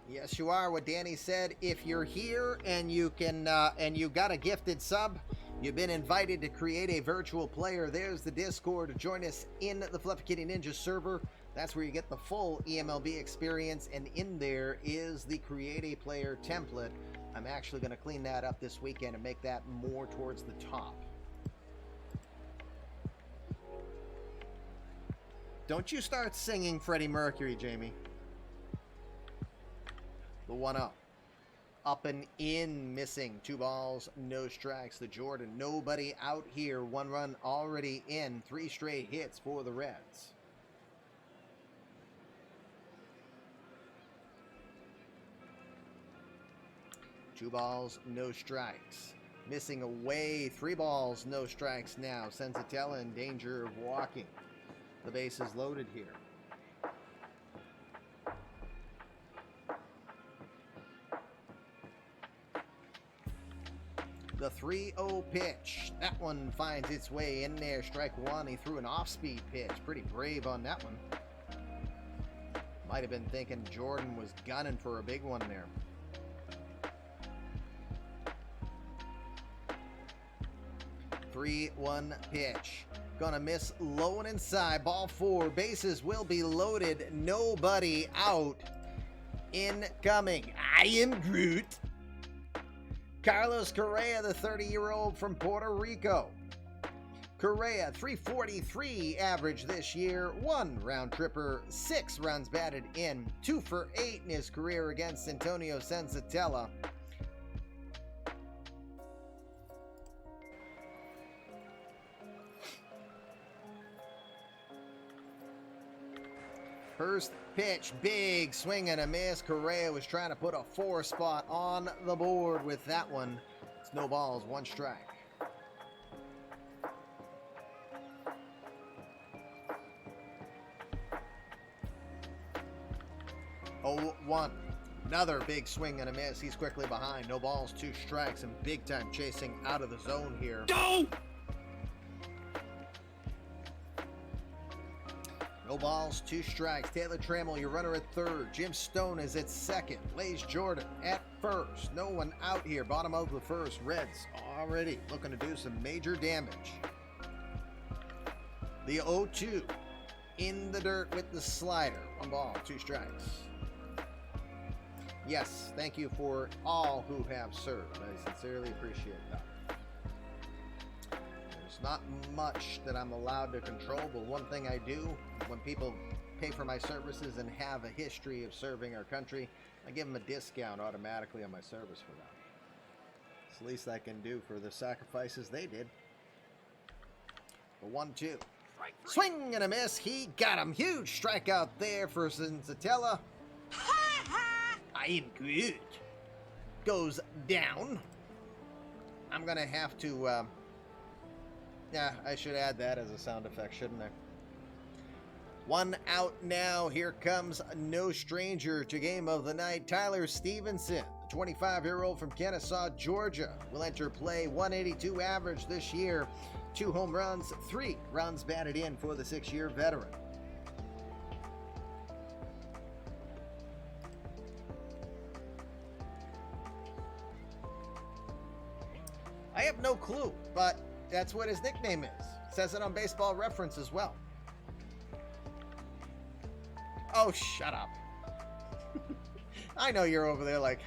Yes, you are. What Danny said, if you're here and you can, and you got a gifted sub, you've been invited to create a virtual player. There's the Discord to join us in the Fluffy Kitty Ninja server. That's where you get the full eMLB experience, and in there is the create a player template. I'm actually going to clean that up this weekend and make that more towards the top. Don't you start singing Freddie Mercury, Jamie. The 1-0. Up and in, missing. 2 balls, no strikes to Jordan. Nobody out here. 1 run already in. 3 straight hits for the Reds. Two balls, no strikes. Missing away. 3 balls, no strikes now. Cenzatella in danger of walking. The base is loaded here. The 3-0 pitch. That one finds its way in there. Strike 1. He threw an off-speed pitch. Pretty brave on that one. Might have been thinking Jordan was gunning for a big one there. The 3-1 pitch. Gonna miss low and inside. Ball 4. Bases will be loaded. Nobody out. incoming. I am Groot. Carlos Correa, the 30-year-old from Puerto Rico. Correa, 343 average this year, 1 round tripper, 6 runs batted in, 2 for 8 in his career against Antonio Cenzatella. First pitch, big swing and a miss. Correa was trying to put a 4 spot on the board with that one. It's no balls, 1 strike. 0-1. Another big swing and a miss. He's quickly behind. No balls, 2 strikes, and big time chasing out of the zone here. Go! No balls, 2 strikes. Taylor Trammell, your runner at third. Jim Stone is at second. Blaze Jordan at first. No one out here. Bottom of the first. Reds already looking to do some major damage. The 0-2 in the dirt with the slider. 1 ball, 2 strikes. Yes, thank you for all who have served. I sincerely appreciate that. There's not much that I'm allowed to control, but one thing I do, when people pay for my services and have a history of serving our country, I give them a discount automatically on my service for that. It's the least I can do for the sacrifices they did. The 1-2. Swing and a miss. He got him. Huge strikeout there for Cenzatella. I am good. Goes down. I'm going to have to... yeah, I should add that as a sound effect, shouldn't I? 1 out now. Here comes no stranger to game of the night. Tyler Stevenson, the 25-year-old from Kennesaw, Georgia, will enter play. 182 average this year. 2 home runs, 3 runs batted in for the 6-year veteran. I have no clue, but that's what his nickname is. It says it on Baseball Reference as well. Oh, shut up. I know you're over there like...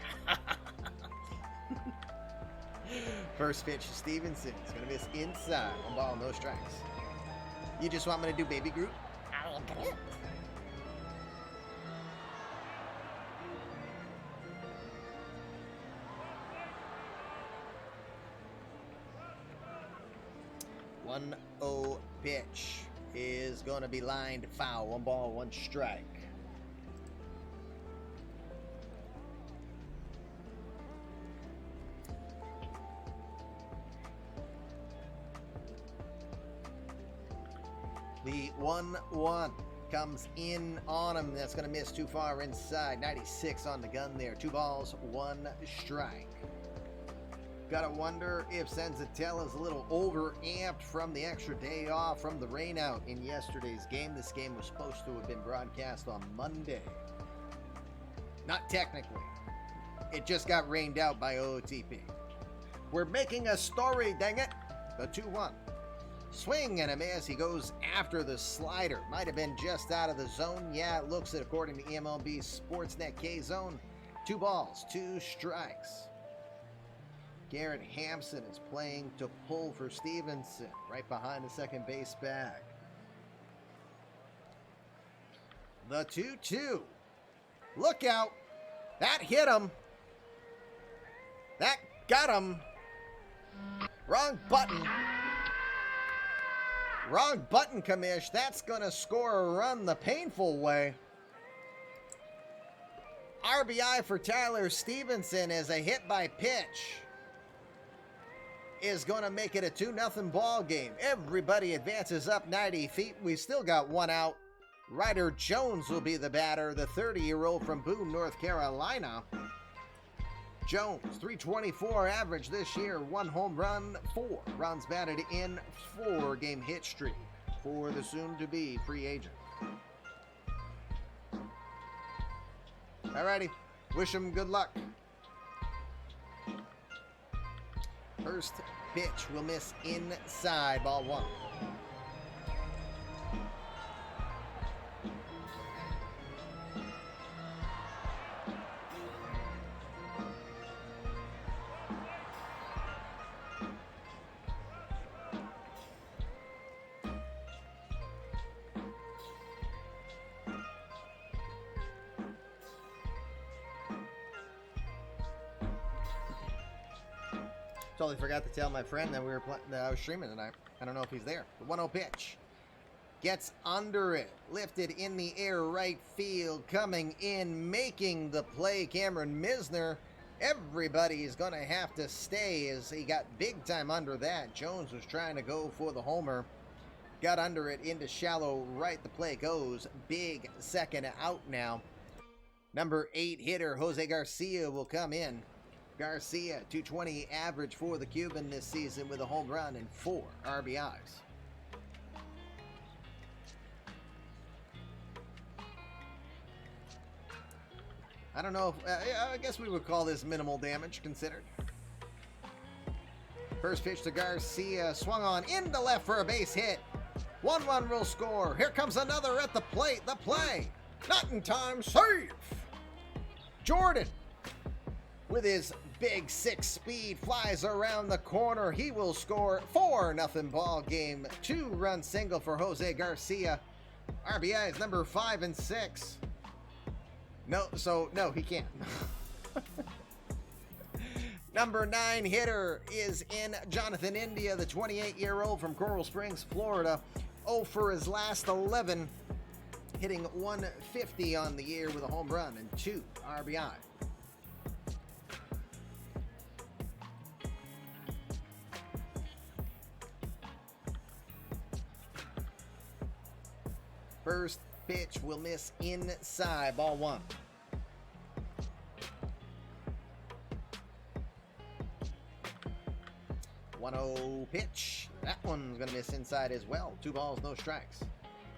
First pitch to Stevenson. It's going to miss inside. 1 ball, no strikes. You just want me to do Baby Groot? I am Groot. One 1-0 pitch is going to be lined foul. 1 ball, 1 strike. The 1-1 comes in on him. That's going to miss too far inside. 96 on the gun there. 2 balls, 1 strike. Gotta wonder if Cenzatella is a little overamped from the extra day off from the rainout in yesterday's game. This game was supposed to have been broadcast on Monday. Not technically. It just got rained out by OOTP. We're making a story, dang it. The 2-1. Swing and a miss. He goes after the slider. Might have been just out of the zone. Yeah, it looks it according to eMLB Sportsnet K-Zone. 2 balls, 2 strikes. Garrett Hampson is playing to pull for Stevenson, right behind the second base bag. The 2-2. Look out. That hit him. That got him. Wrong button. Wrong button, commish. That's going to score a run the painful way. RBI for Tyler Stevenson as a hit by pitch is going to make it a 2-0 ball game. Everybody advances up 90 feet. We still got 1 out. Ryder Jones will be the batter, the 30-year-old from Boone, North Carolina. Jones, 324 average this year, 1 home run, 4 runs batted in, 4-game hit streak for the soon-to-be free agent. Alrighty, wish him good luck. First pitch will miss inside, ball 1. Totally forgot to tell my friend that that I was streaming tonight. I don't know if he's there. The 1-0 pitch. Gets under it. Lifted in the air, right field. Coming in, making the play, Cameron Misner. Everybody's going to have to stay as he got big time under that. Jones was trying to go for the homer. Got under it into shallow right. The play goes. Big second out now. Number 8 hitter, Jose Garcia, will come in. Garcia, 220 average for the Cuban this season with a home run and 4 RBIs. I don't know if, I guess we would call this minimal damage considered. First pitch to Garcia, swung on into left for a base hit. 1-1 will score. Here comes another at the plate. The play, not in time, save. Jordan, with his big 6 speed, flies around the corner. He will score. 4-0 ball game. 2-run single for Jose Garcia. RBIs number 5 and 6. No, he can't. Number 9 hitter is in Jonathan India, the 28-year-old from Coral Springs, Florida. 0 for his last 11, hitting 150 on the year with a home run and 2 RBI. First pitch will miss inside, ball 1. 1-0 pitch. That one's going to miss inside as well. 2 balls, no strikes.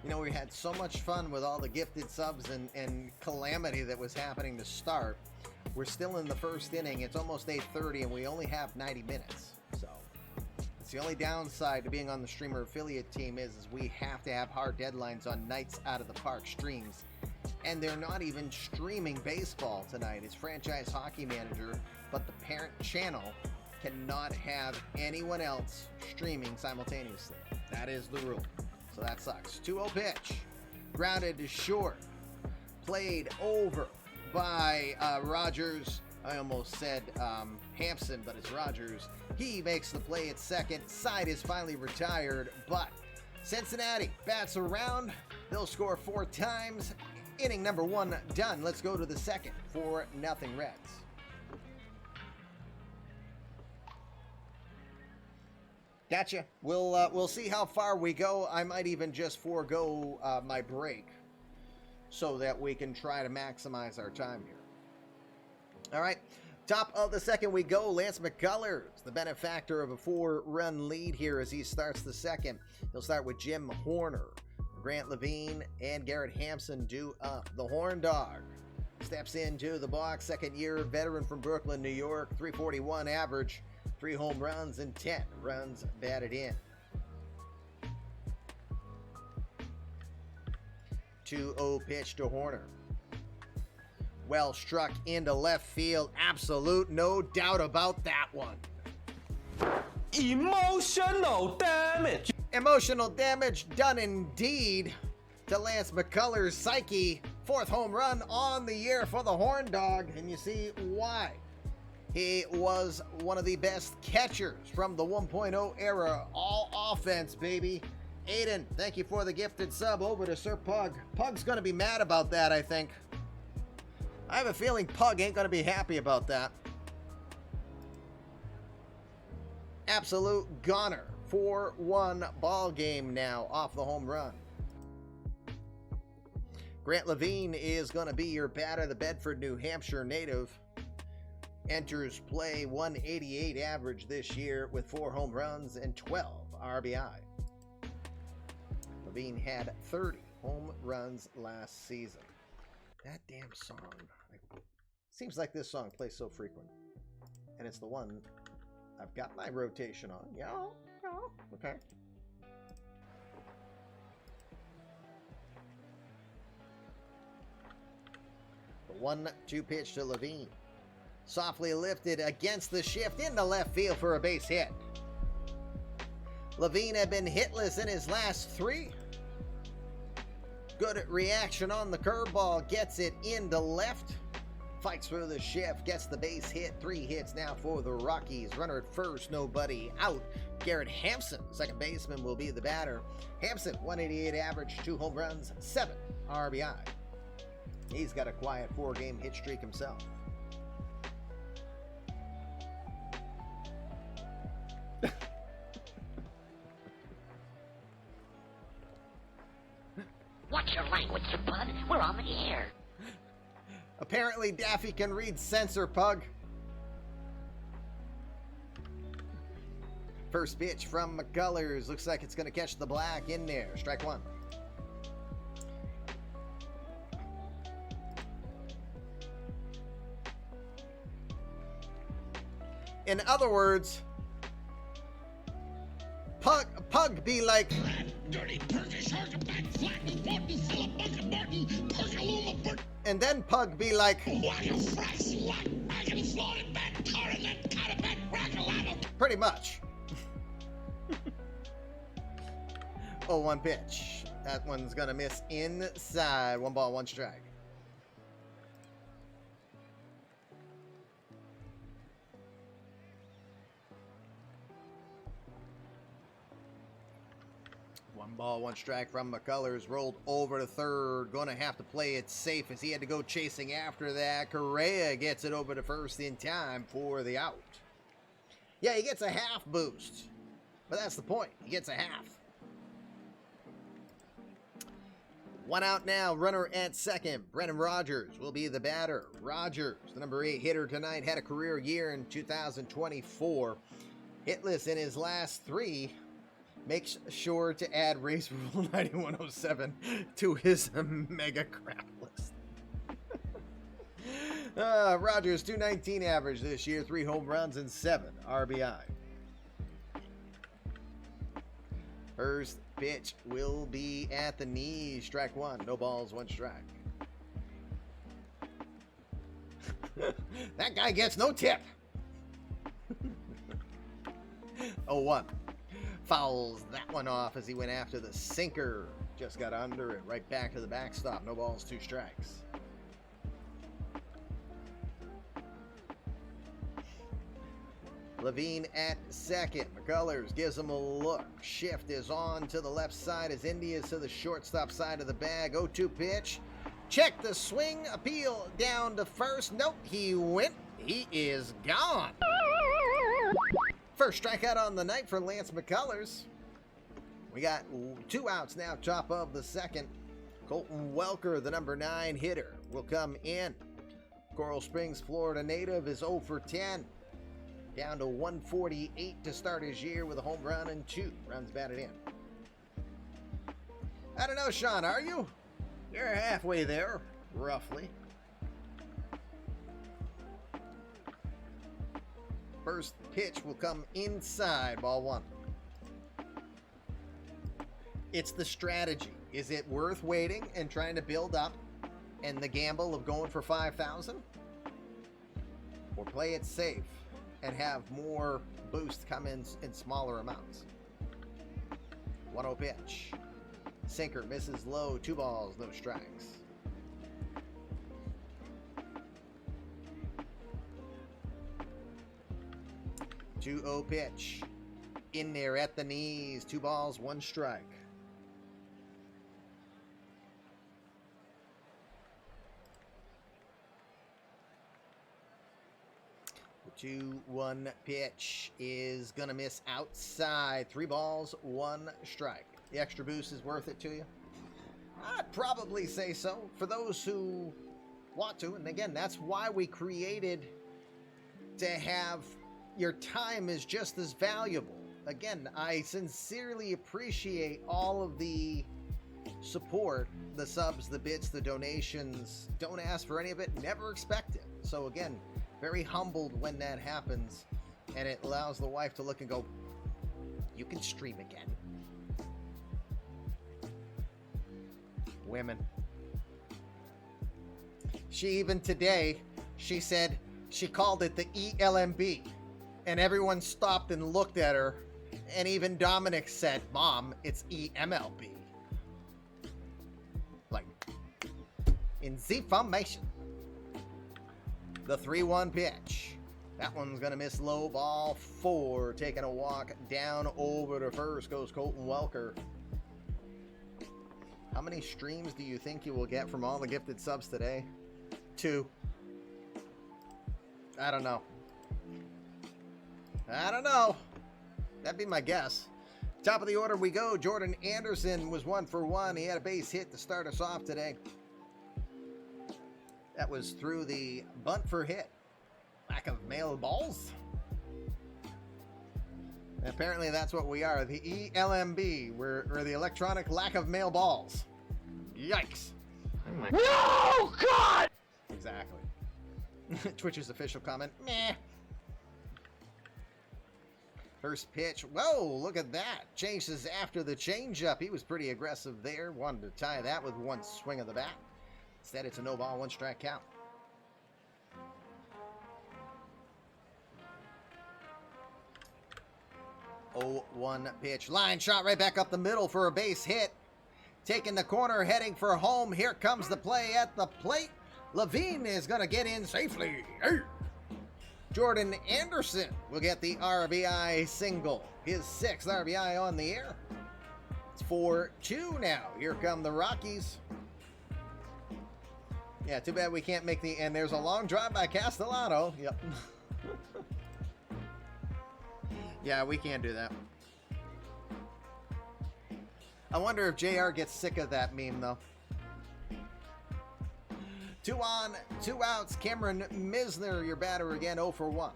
You know, we had so much fun with all the gifted subs and calamity that was happening to start. We're still in the first inning. It's almost 8:30 and we only have 90 minutes. So it's the only downside to being on the streamer affiliate team is we have to have hard deadlines on nights out of the park streams. And they're not even streaming baseball tonight. It's Franchise Hockey Manager, but the parent channel cannot have anyone else streaming simultaneously. That is the rule. So that sucks. 2-0 pitch. Grounded to short. Played over by Rogers. I almost said Hampson, but it's Rogers. He makes the play at second. Side is finally retired, but Cincinnati bats around. They'll score 4 times. Inning number 1 done. Let's go to the second. 4-0 Reds. Gotcha. We'll see how far we go. I might even just forego my break so that we can try to maximize our time here. All right. Top of the second we go. Lance Mccullars, the benefactor of a 4-run lead here as he starts the second. He'll start with Jim Horner. Grant Levine and Garrett Hampson do up. The Horn Dog steps into the box. Second-year veteran from Brooklyn, New York. 341 average. 3 home runs and 10 runs batted in. 2-0 pitch to Horner. Well struck into left field. Absolute no doubt about that one. Emotional damage. Emotional damage done indeed to Lance McCullers' psyche. 4th home run on the year for the Horn Dog, and you see why. He was one of the best catchers from the 1.0 era. All offense, baby. Aiden, thank you for the gifted sub over to Sir Pug. Pug's going to be mad about that, I think. I have a feeling Pug ain't going to be happy about that. Absolute goner. 4-1 ball game now off the home run. Grant Levine is going to be your batter, the Bedford, New Hampshire native. Enters play 188 average this year with 4 home runs and 12 RBI. Levine had 30 home runs last season. That damn song. Seems like this song plays so frequent. And it's the one I've got my rotation on. Yeah, okay. The 1-2 pitch to Levine. Softly lifted against the shift into left field for a base hit. Levine had been hitless in his last 3. Good reaction on the curveball. Gets it into left. Fights for the shift, gets the base hit. 3 hits now for the Rockies. Runner at first, nobody out. Garrett Hampson, second baseman, will be the batter. Hampson, 188 average, 2 home runs, 7 RBI. He's got a quiet 4-game hit streak himself. Watch your language, you bud. We're on the air. Apparently, Daffy can read censor, Pug. First pitch from Mccullars. Looks like it's going to catch the black in there. Strike 1. In other words, Pug be like, and then Pug be like, pretty much. 0-1 pitch. That one's gonna miss inside. 1 ball, 1 strike. Ball, 1 strike from Mccullars. Rolled over to third. Gonna have to play it safe as he had to go chasing after that. Correa gets it over to first in time for the out. Yeah, he gets a half boost. But that's the point. He gets a half. 1 out now. Runner at second. Brennan Rogers will be the batter. Rogers, the number 8 hitter tonight, had a career year in 2024. Hitless in his last 3. Makes sure to add Race Rule 9107 to his mega crap list. Rogers, 219 average this year, 3 home runs and 7 RBI. First pitch will be at the knees. Strike 1. No balls, 1 strike. That guy gets no tip. 0-1. Fouls that one off as he went after the sinker. Just got under it. Right back to the backstop. No balls, 2 strikes. Levine at second. Mccullars gives him a look. Shift is on to the left side as India's to the shortstop side of the bag. 0-2 pitch. Check the swing. Appeal down to first. Nope, he went. He is gone. First strikeout on the night for Lance Mccullars. We got 2 outs now, top of the second. Colton Welker, the number 9 hitter, will come in. Coral Springs, Florida native, is 0 for 10. Down to 148 to start his year with a home run and 2 runs batted in. I don't know, Sean, are you? You're halfway there, roughly. First pitch will come inside, ball 1. It's the strategy. Is it worth waiting and trying to build up and the gamble of going for 5,000? Or play it safe and have more boost come in smaller amounts? 1-0 pitch. Sinker misses low, 2 balls, no strikes. 2-0 pitch. In there at the knees. 2 balls, 1 strike. The 2-1 pitch is going to miss outside. 3 balls, 1 strike. The extra boost is worth it to you? I'd probably say so for those who want to. And again, that's why we created to have your time is just as valuable. Again, I sincerely appreciate all of the support, the subs, the bits, the donations. Don't ask for any of it, never expect it. So again, very humbled when that happens, and it allows the wife to look and go, you can stream again. Women. She even today, she said, she called it the eMLB. And everyone stopped and looked at her. And even Dominic said, Mom, it's eMLB. Like, in the formation. The 3-1 pitch. That one's going to miss low, ball 4. Taking a walk down over to first goes Colton Welker. How many streams do you think you will get from all the gifted subs today? 2. I don't know. That'd be my guess. Top of the order we go. Jordan Anderson was 1 for 1. He had a base hit to start us off today. That was through the bunt for hit. Lack of mail balls. Apparently that's what we are. The eMLB. We're the electronic lack of mail balls. Yikes. No, God! Exactly. Twitch's official comment. Meh. First pitch. Whoa, look at that. Chases after the changeup. He was pretty aggressive there. Wanted to tie that with one swing of the bat. Instead, it's a no ball, 1 strike count. Oh, 1 pitch. Line shot right back up the middle for a base hit. Taking the corner, heading for home. Here comes the play at the plate. Levine is going to get in safely. Hey! Jordan Anderson will get the RBI single. His 6th RBI on the year. It's 4-2 now. Here come the Rockies. Yeah, too bad we can't make the... And there's a long drive by Castellano. Yep. Yeah, we can't do that. I wonder if JR gets sick of that meme, though. 2 on, 2 outs. Cameron Misner, your batter again, 0 for 1.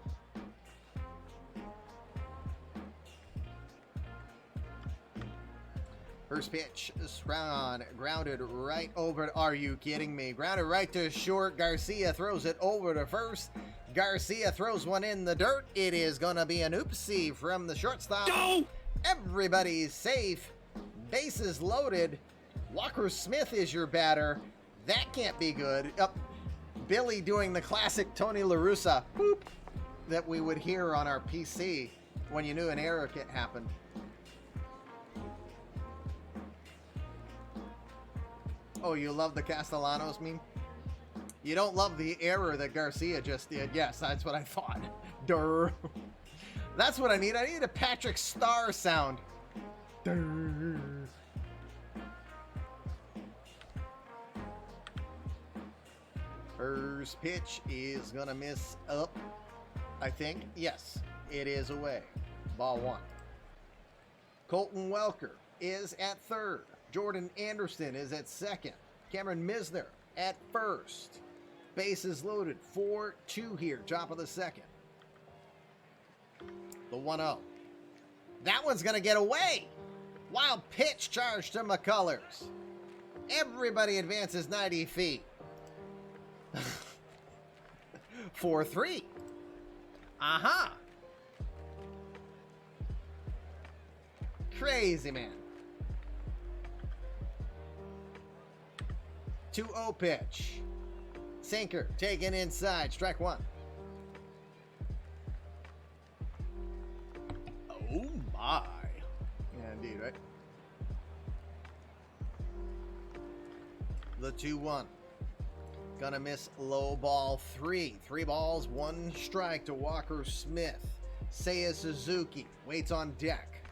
First pitch, grounded right over. Are you kidding me? Grounded right to short. Garcia throws it over to first. Garcia throws one in the dirt. It is going to be an oopsie from the shortstop. Go! Everybody's safe. Bases loaded. Walker Smith is your batter. That can't be good. Billy doing the classic Tony La Russa boop that we would hear on our PC when you knew an error had happened. Oh, you love the Castellanos meme? You don't love the error that Garcia just did. Yes, that's what I thought. Durr. That's what I need. I need a Patrick Star sound. Durr. First pitch is going to miss up, I think. Yes, it is away. Ball 1. Colton Welker is at third. Jordan Anderson is at second. Cameron Misner at first. Bases loaded. 4-2 here. Top of the second. The 1-0. That one's going to get away. Wild pitch charge to Mccullars. Everybody advances 90 feet. 4-3. Aha. Crazy man. 2-0 pitch. Sinker taken inside. Strike 1. Oh my. Yeah, indeed, right? The 2-1. Gonna miss low, ball 3. 3 balls, 1 strike to Walker Smith. Seiya Suzuki waits on deck.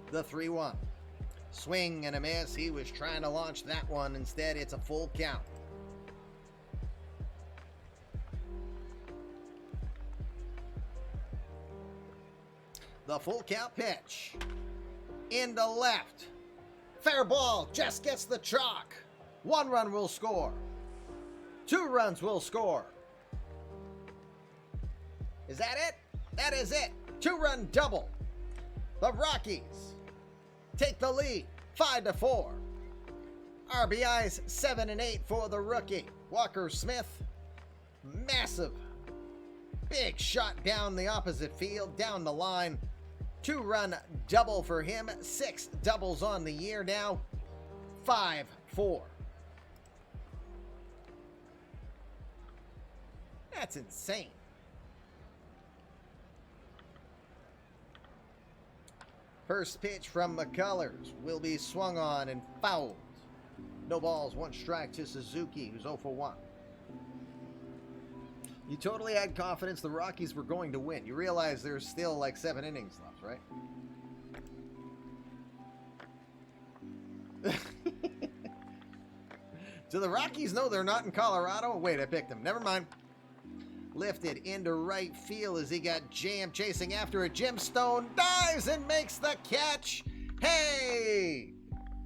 The 3-1. Swing and a miss. He was trying to launch that one. Instead, it's a full count. The full count pitch. Into left. Fair ball. Just gets the chalk. 1 run will score. 2 runs will score. Is that it? That is it. 2-run double. The Rockies take the lead, 5-4. RBIs 7 and 8 for the rookie. Walker Smith, massive, big shot down the opposite field, down the line. 2-run double for him. 6 doubles on the year now. 5-4. That's insane. First pitch from Mccullars will be swung on and fouled. No balls, 1 strike to Suzuki, who's 0 for 1. You totally had confidence the Rockies were going to win. You realize there's still like 7 innings left, right? Do the Rockies know they're not in Colorado? Wait, I picked them. Never mind. Lifted into right field as he got jammed, chasing after it. Jim Stone dives and makes the catch. Hey!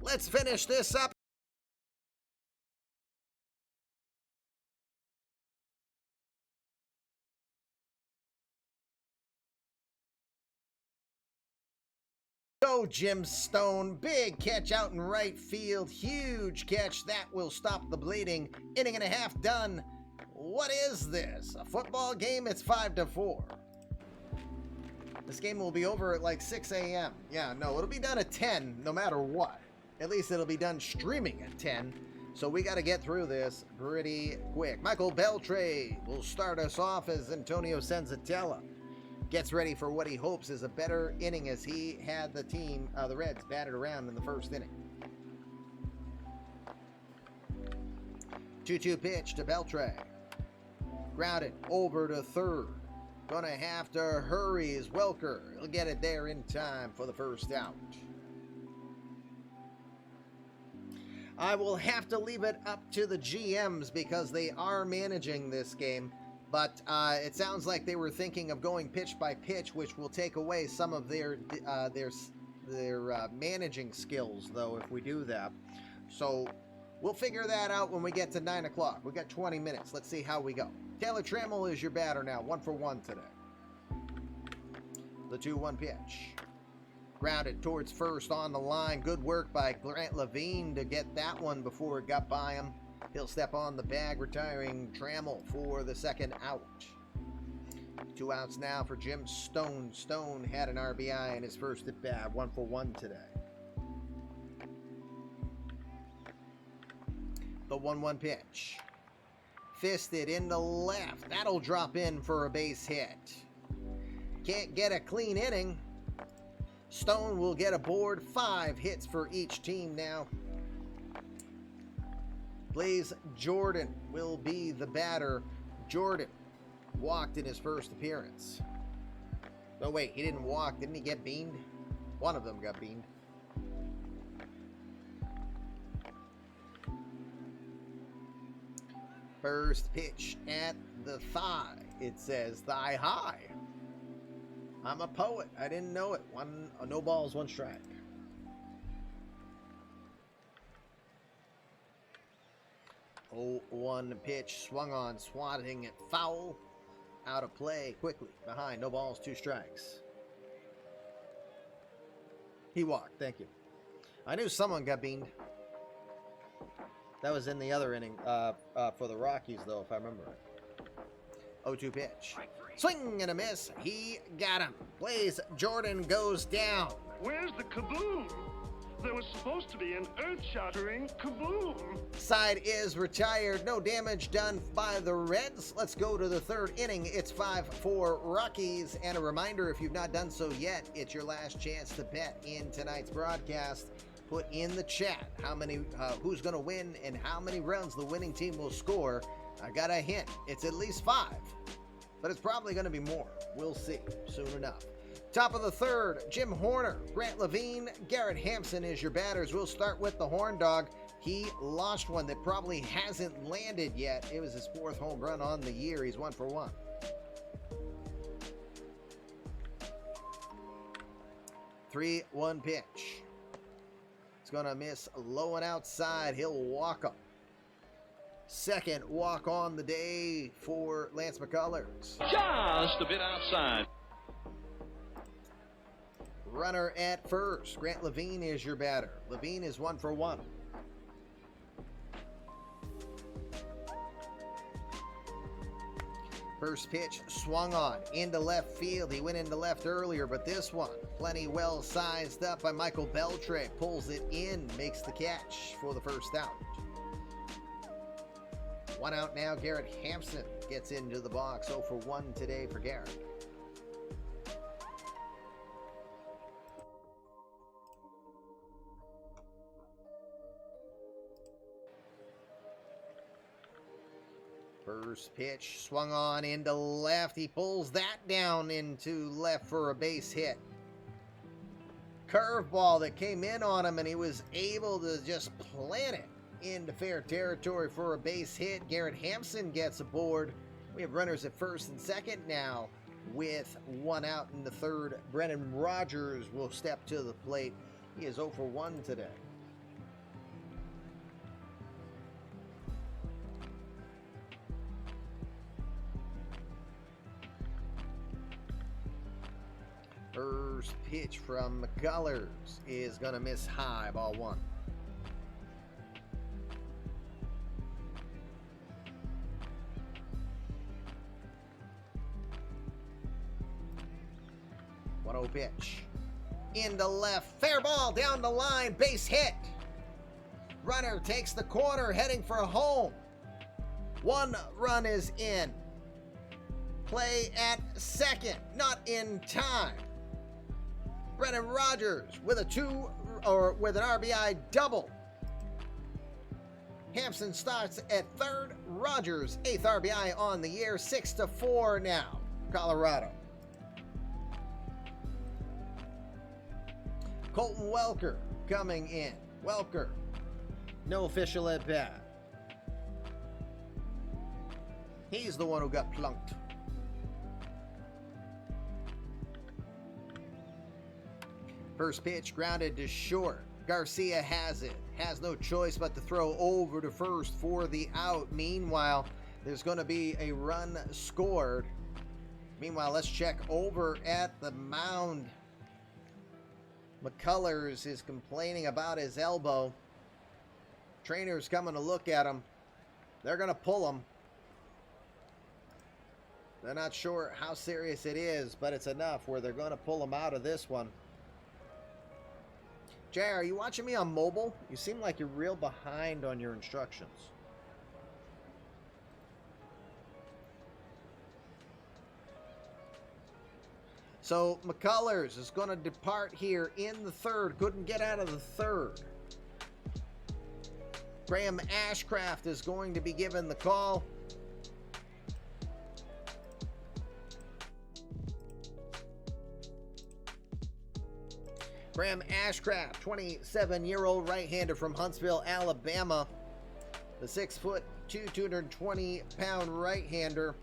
Let's finish this up. Go Jim Stone, big catch out in right field, huge catch, that will stop the bleeding. Inning and a half done. What is this? A football game? It's 5-4. This game will be over at like 6 a.m. Yeah, no, it'll be done at 10 no matter what. At least it'll be done streaming at 10. So we got to get through this pretty quick. Michael Beltray will start us off as Antonio Cenzatella gets ready for what he hopes is a better inning as he had the team, the Reds, batted around in the first inning. 2-2 pitch to Beltray. Grounded over to third. Gonna have to hurry as Welker. He'll get it there in time for the first out. I will have to leave it up to the GMs because they are managing this game. But it sounds like they were thinking of going pitch by pitch, which will take away some of their managing skills, though, if we do that. So we'll figure that out when we get to 9 o'clock. We've got 20 minutes. Let's see how we go. Taylor Trammell is your batter now, 1 for 1 today. The 2-1 pitch. Grounded towards first on the line. Good work by Grant Levine to get that one before it got by him. He'll step on the bag, retiring Trammell for the second out. 2 outs now for Jim Stone. Stone had an RBI in his first at bat, 1 for 1 today. The 1-1 pitch. Fisted into left. That'll drop in for a base hit. Can't get a clean inning. Stone will get aboard. 5 hits for each team now. Blaze Jordan will be the batter. Jordan walked in his first appearance. No, wait, he didn't walk. Didn't he get beamed? One of them got beamed. First pitch at the thigh. It says thigh high. I'm a poet. I didn't know it. No balls, 1 strike. Oh, 1 pitch swung on, swatting it foul. Out of play quickly. Behind, no balls, 2 strikes. He walked, thank you. I knew someone got beamed. That was in the other inning for the Rockies, though, if I remember right. 0-2 pitch. Swing and a miss. He got him. Blaze Jordan goes down. Where's the kaboom? There was supposed to be an earth-shattering kaboom. Side is retired. No damage done by the Reds. Let's go to the 3rd inning. It's 5-4 Rockies. And a reminder, if you've not done so yet, it's your last chance to bet in tonight's broadcast. Put in the chat who's going to win and how many runs the winning team will score. I got a hint. It's at least 5, but it's probably going to be more. We'll see soon enough. Top of the 3rd, Jim Horner, Grant Levine, Garrett Hampson is your batters. We'll start with the Horn Dog. He lost one that probably hasn't landed yet. It was his 4th home run on the year. He's 1 for 1. Three, 1 pitch. It's going to miss low and outside. He'll walk up. Second walk on the day for Lance McCullars. Just a bit outside. Runner at first. Grant Levine is your batter. Levine is 1 for 1. First pitch swung on into left field. He went into left earlier, but this one plenty well sized up by Michael Beltray. Pulls it in, makes the catch for the first out. 1 out now. Garrett Hampson gets into the box. 0 for 1 today for Garrett. First pitch swung on into left. He pulls that down into left for a base hit. Curveball that came in on him, and he was able to just plant it into fair territory for a base hit. Garrett Hampson gets aboard. We have runners at first and second now with one out in the third. Brennan Rogers will step to the plate. He is 0 for 1 today. First pitch from Mccullars is going to miss high, ball 1. Pitch into left, fair ball down the line, base hit. Runner takes the corner, heading for home. 1 run is in. Play at second, not in time. Brennan Rogers with an RBI double. Hampson starts at third. Rogers 8th RBI on the year. 6-4 now, Colorado. Colton Welker coming in. Welker, no official at bat. He's the one who got plunked. First pitch grounded to short. Garcia has it. Has no choice but to throw over to first for the out. Meanwhile, there's going to be a run scored. Meanwhile, let's check over at the mound. Mccullars is complaining about his elbow. Trainer's coming to look at him. They're going to pull him. They're not sure how serious it is, but it's enough where they're going to pull him out of this one. Jay, are you watching me on mobile? You seem like you're real behind on your instructions. So Mccullars is going to depart here in the third. Couldn't get out of the third. Graham Ashcraft is going to be given the call. Graham Ashcraft, 27-year-old right-hander from Huntsville, Alabama. The 6'2", 220-pound right-hander.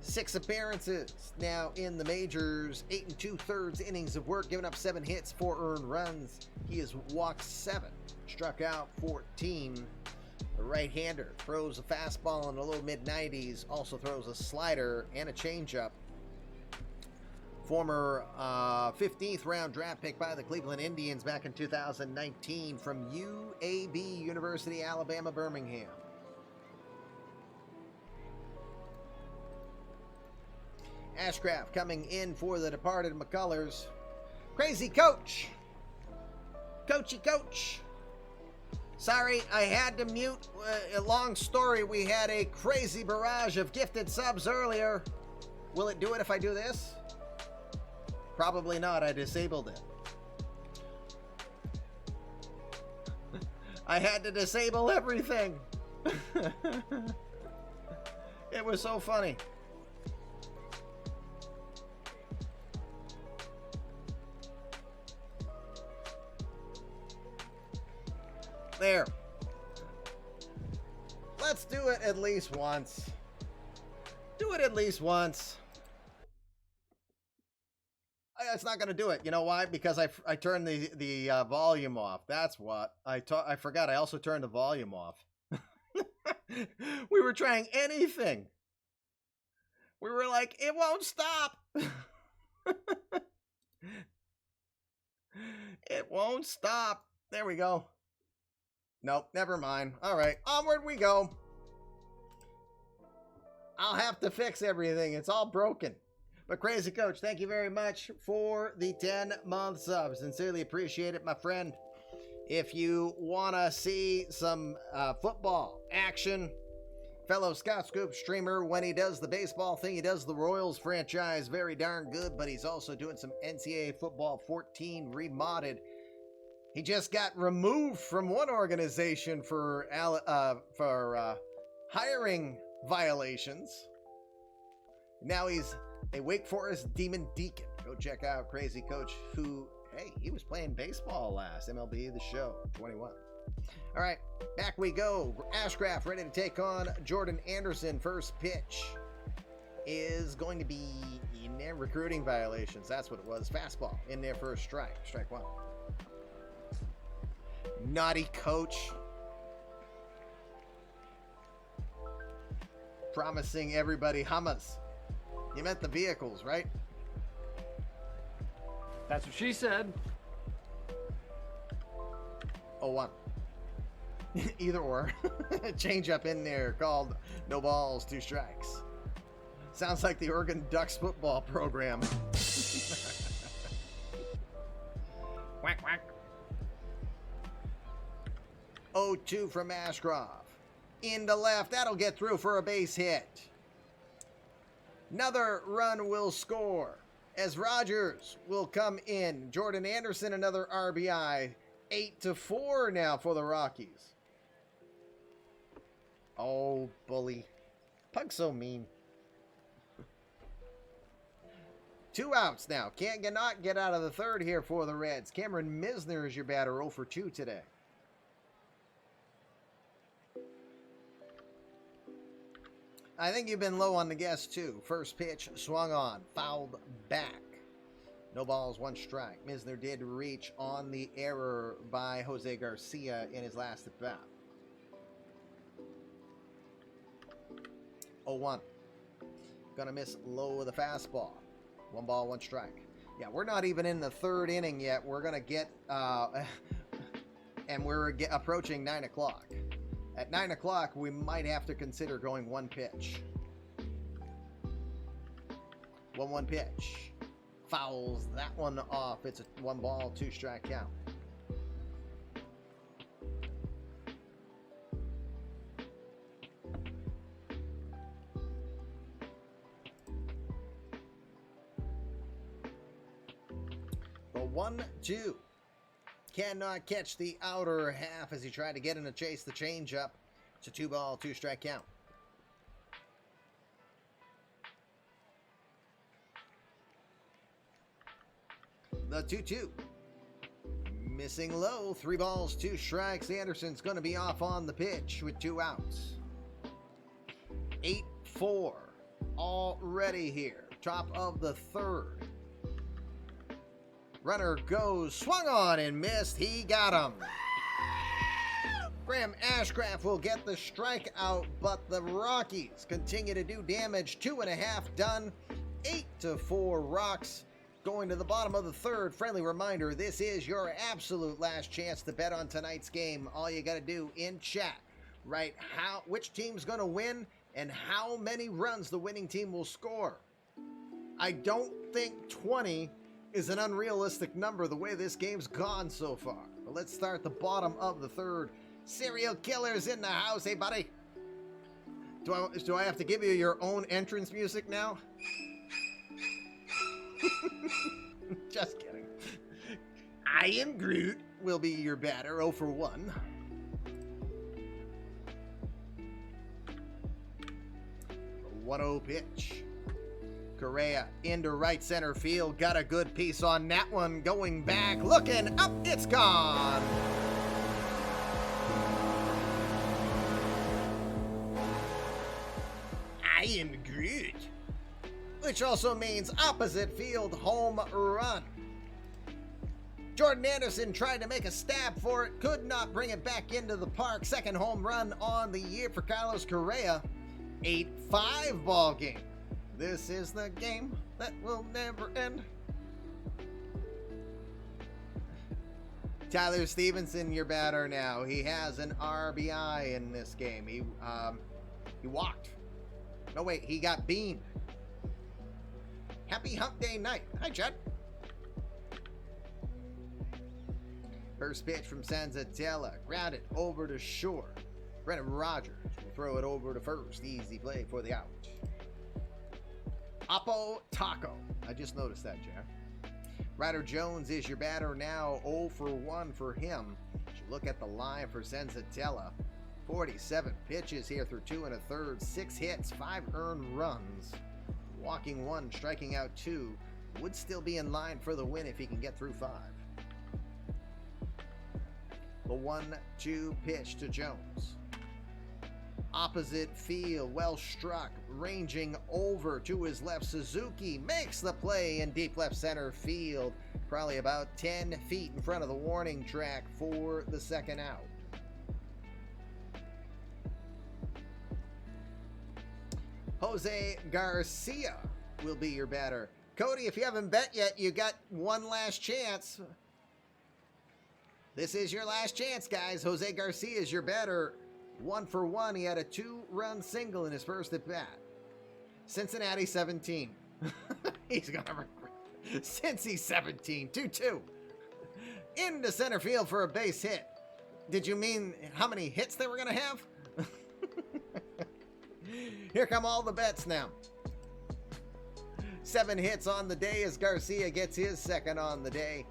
6 appearances now in the majors. 8 2/3 innings of work, giving up 7 hits, 4 earned runs. He has walked 7, struck out 14. The right-hander throws a fastball in the low mid-90s, also throws a slider and a changeup. Former 15th round draft pick by the Cleveland Indians back in 2019 from UAB, University, Alabama, Birmingham. Ashcraft coming in for the departed Mccullars. Crazy coach. Coachy coach. Sorry, I had to mute. A long story. We had a crazy barrage of gifted subs earlier. Will it do it if I do this? Probably not. I disabled it. I had to disable everything. It was so funny. There. Let's do it at least once. Do it at least once. It's not going to do it. You know why? Because I turned the volume off. That's what. I forgot. I also turned the volume off. We were trying anything. We were like, it won't stop. It won't stop. There we go. Nope, never mind. All right, onward we go. I'll have to fix everything. It's all broken. But Crazy Coach, thank you very much for the 10-month sub. Sincerely appreciate it, my friend. If you want to see some football action, fellow Scott Scoop streamer, when he does the baseball thing, he does the Royals franchise very darn good, but he's also doing some NCAA Football 14 remodded. He just got removed from one organization for hiring violations. Now he's a Wake Forest Demon Deacon. Go check out Crazy Coach, who, hey, he was playing baseball last. MLB The Show 21. All right, back we go. Ashcraft ready to take on Jordan Anderson. First pitch is going to be in their recruiting violations. That's what it was. Fastball in there for a strike. Strike one. Naughty coach. Promising everybody hummus. You meant the vehicles, right? That's what she said. 0-1. Either or. Change up in there called no balls, 2 strikes. Sounds like the Oregon Ducks football program. Whack, whack. 0-2 from Ashcraft. Into left. That'll get through for a base hit. Another run will score as Rogers will come in. Jordan Anderson, another RBI. 8-4 now for the Rockies. Oh, bully. Pug's so mean. 2 outs now. Cannot get out of the third here for the Reds. Cameron Misner is your batter, 0 for 2 today. I think you've been low on the guess, too. First pitch swung on, fouled back. No balls, 1 strike. Misner did reach on the error by Jose Garcia in his last at bat. 0-1. Gonna miss low with a fastball. 1 ball, 1 strike. Yeah, we're not even in the third inning yet. We're gonna get, and we're approaching 9 o'clock. At 9 o'clock, we might have to consider going 1 pitch. 1-1 pitch. Fouls that one off. It's a 1 ball, 2 strike count. The 1-2. Cannot catch the outer half as he tried to get in to chase the changeup. It's a 2 ball, 2 strike count. The 2-2. Missing low. 3 balls, 2 strikes. Anderson's going to be off on the pitch with 2 outs. 8-4 already here. Top of the third. Runner goes, swung on and missed. He got him. Graham Ashcraft will get the strikeout, but the Rockies continue to do damage. 2.5 done. 8-4 Rocks. Going to the bottom of the third. Friendly reminder, this is your absolute last chance to bet on tonight's game. All you got to do in chat, write which team's going to win and how many runs the winning team will score. I don't think 20 is an unrealistic number the way this game's gone so far. But let's start the bottom of the third. Serial killers in the house. Hey, buddy. Do I have to give you your own entrance music now? Just kidding. I am Groot will be your batter, 0 for 1. A 1-0 pitch. Correa into right center field. Got a good piece on that one. Going back, looking up, it's gone. I am Groot. Which also means opposite field home run. Jordan Anderson tried to make a stab for it, could not bring it back into the park. Second home run on the year for Carlos Correa. 8-5 ball game. This is the game that will never end. Tyler Stevenson, your batter now. He has an RBI in this game. He walked. No, wait, he got beamed. Happy hump day night. Hi, Chad. First pitch from Cenzatella. Grounded over to short. Brennan Rogers will throw it over to first. Easy play for the out. Oppo Taco. I just noticed that, Jack. Ryder Jones is your batter now. 0 for 1 for him. As you look at the line for Cenzatella. 47 pitches here through 2 1/3, 6 hits, 5 earned runs, walking 1, striking out 2. Would still be in line for the win if he can get through 5. The 1-2 pitch to Jones. Opposite field, well struck, ranging over to his left. Suzuki makes the play in deep left center field, probably about 10 feet in front of the warning track for the second out. Jose Garcia will be your batter. Cody, if you haven't bet yet, you got one last chance. This is your last chance, guys. Jose Garcia is your batter. 1 for 1. He had a 2-run single in his first at bat. Cincinnati 17. He's going to regret. Since he's 17. 2-2. Into center field for a base hit. Did you mean how many hits they were going to have? Here come all the bets now. 7 hits on the day as Garcia gets his second on the day.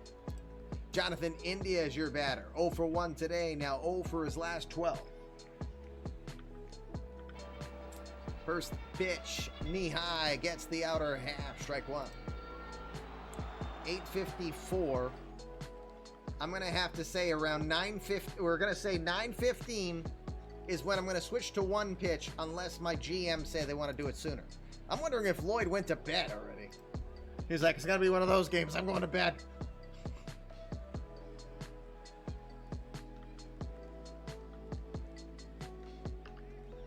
Jonathan India is your batter. 0 for 1 today. Now 0 for his last 12. First pitch, knee high, gets the outer half, strike 1. 8:54. I'm going to have to say around 9:50. We're going to say 9:15 is when I'm going to switch to 1 pitch unless my GM say they want to do it sooner. I'm wondering if Lloyd went to bed already. He's like, it's going to be one of those games. I'm going to bed.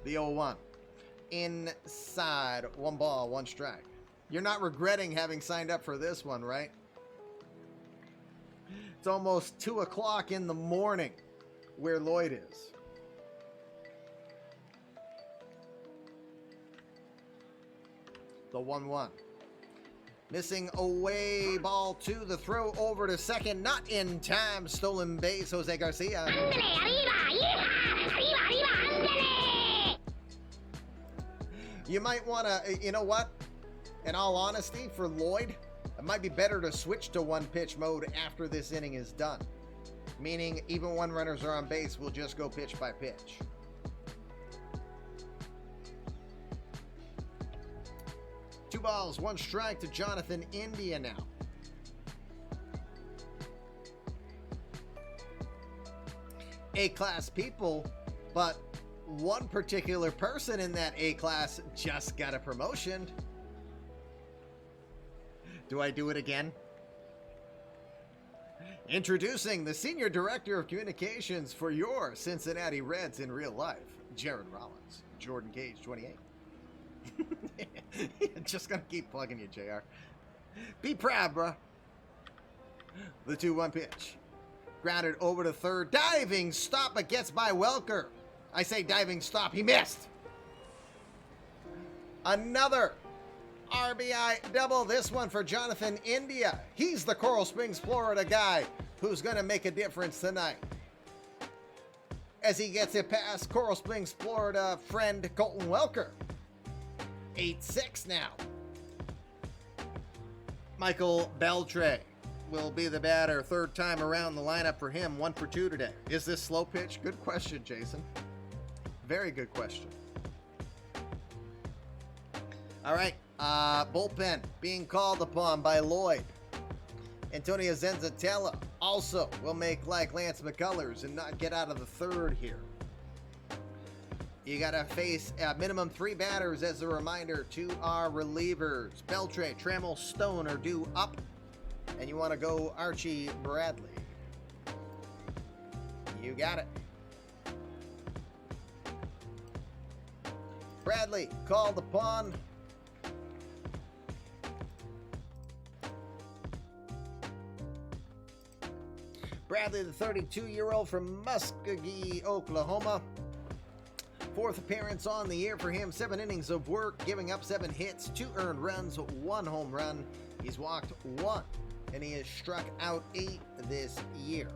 The 0-1. Inside, 1 ball, 1 strike. You're not regretting having signed up for this one, right? It's almost 2 o'clock in the morning where Lloyd is. The 1-1. Missing away, ball 2. The throw over to second, not in time. Stolen base, Jose Garcia. You might want to, you know what? In all honesty, for Lloyd, it might be better to switch to 1 pitch mode after this inning is done. Meaning, even when runners are on base, we'll just go pitch by pitch. Two balls, 1 strike to Jonathan India now. A-class people, but one particular person in that A-class just got a promotion. Do I do it again? Introducing the Senior Director of Communications for your Cincinnati Reds in real life, Jared Rollins, Jordan Cage, 28. Just gonna keep plugging you, JR. Be proud, bruh. The 2-1 pitch. Grounded over to third. Diving stop, but gets by Welker. I say diving stop. He missed. Another RBI double. This one for Jonathan India. He's the Coral Springs, Florida guy who's going to make a difference tonight. As he gets it past Coral Springs, Florida friend Colton Welker. 8-6 now. Michael Beltray will be the batter. 3rd time around the lineup for him. 1 for 2 today. Is this slow pitch? Good question, Jason. Very good question. All right. Bullpen being called upon by Lloyd. Antonio Cenzatella also will make like Lance McCullars and not get out of the 3rd here. You got to face minimum 3 batters as a reminder to our relievers. Beltray, Trammell, Stone are due up. And you want to go Archie Bradley. You got it. Bradley called upon. Bradley, the 32-year-old from Muskogee, Oklahoma. 4th appearance on the year for him. 7 innings of work, giving up 7 hits, 2 earned runs, 1 home run. He's walked 1, and he has struck out 8 this year.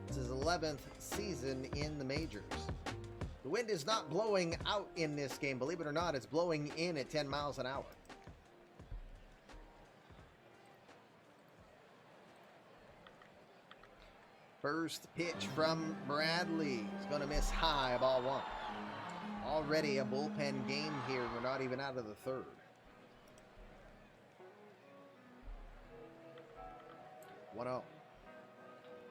It's his 11th season in the majors. The wind is not blowing out in this game. Believe it or not, it's blowing in at 10 miles an hour. First pitch from Bradley. He's going to miss high, ball 1. Already a bullpen game here. We're not even out of the third. 1-0.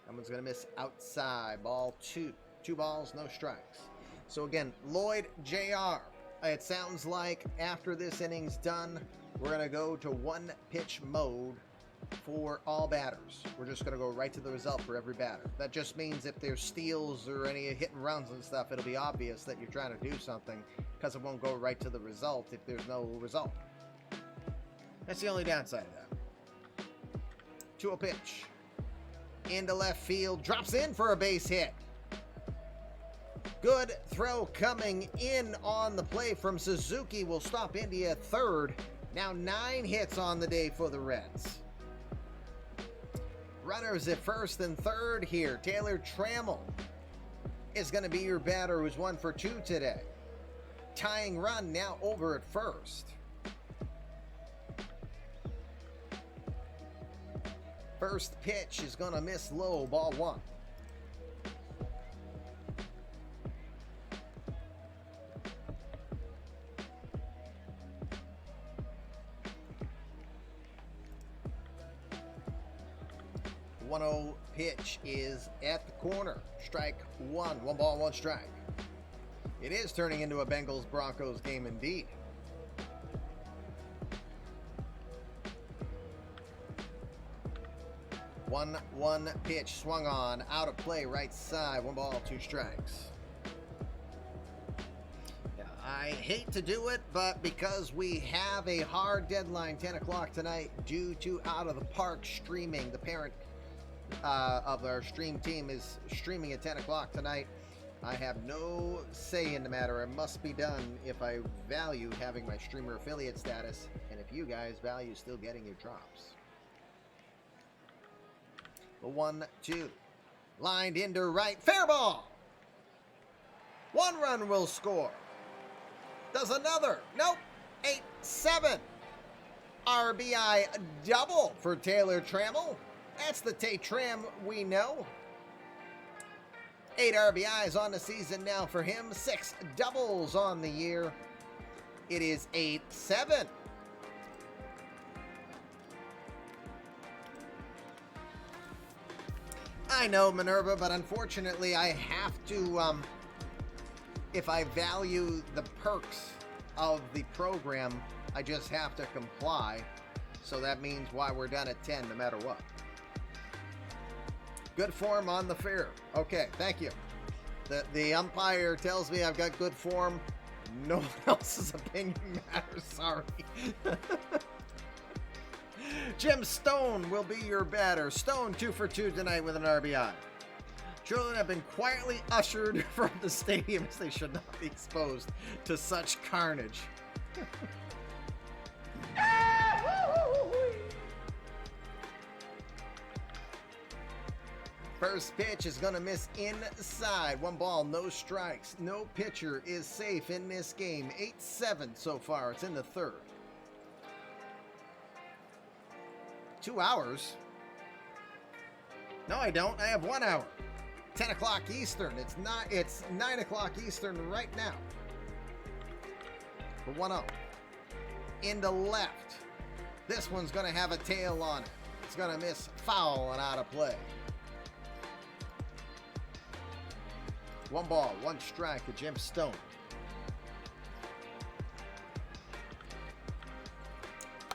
That one's going to miss outside, ball 2. 2 balls, no strikes. So again, Lloyd Jr. It sounds like after this inning's done, we're going to go to one pitch mode for all batters. We're just going to go right to the result for every batter. That just means if there's steals or any hit and runs and stuff, it'll be obvious that you're trying to do something because it won't go right to the result if there's no result. That's the only downside of that. 2-0 pitch. Into left field. Drops in for a base hit. Good throw coming in on the play from Suzuki. Will stop India third. Now 9 hits on the day for the Reds. Runners at first and third here. Taylor Trammell is going to be your batter who's 1 for 2 today. Tying run now over at first. First pitch is going to miss low, ball 1. .10 pitch is at the corner. Strike 1. 1 ball, 1 strike. It is turning into a Bengals-Broncos game indeed. One pitch swung on, out of play, right side. 1 ball, 2 strikes. I hate to do it, but because we have a hard deadline, 10 o'clock tonight, due to Out of the Park streaming, the parent of our stream team is streaming at 10 o'clock tonight. I have no say in the matter. It must be done if I value having my streamer affiliate status, and if you guys value still getting your drops. The 1-2. Lined into right. Fair ball. 1 run will score. Does another. Nope. 8-7. RBI double for Taylor Trammell. That's the Tay-Tram we know. 8 RBIs on the season now for him. 6 doubles on the year. It is 8-7. I know, Minerva, but unfortunately I have to, if I value the perks of the program, I just have to comply. So that means why we're done at 10 no matter what. Good form on the fair. Okay, thank you. The umpire tells me I've got good form. No one else's opinion matters. Sorry. Jim Stone will be your batter. Stone 2 for 2 tonight with an RBI. Children have been quietly ushered from the stadium as they should not be exposed to such carnage. First pitch is going to miss inside. 1 ball, no strikes. No pitcher is safe in this game. 8-7 so far. It's in the third. 2 hours? No, I don't. I have 1 hour. 10 o'clock Eastern. It's 9 o'clock Eastern right now. For 1-0. Into left. This one's going to have a tail on it. It's going to miss foul and out of play. 1 ball, 1 strike to Jim Stone.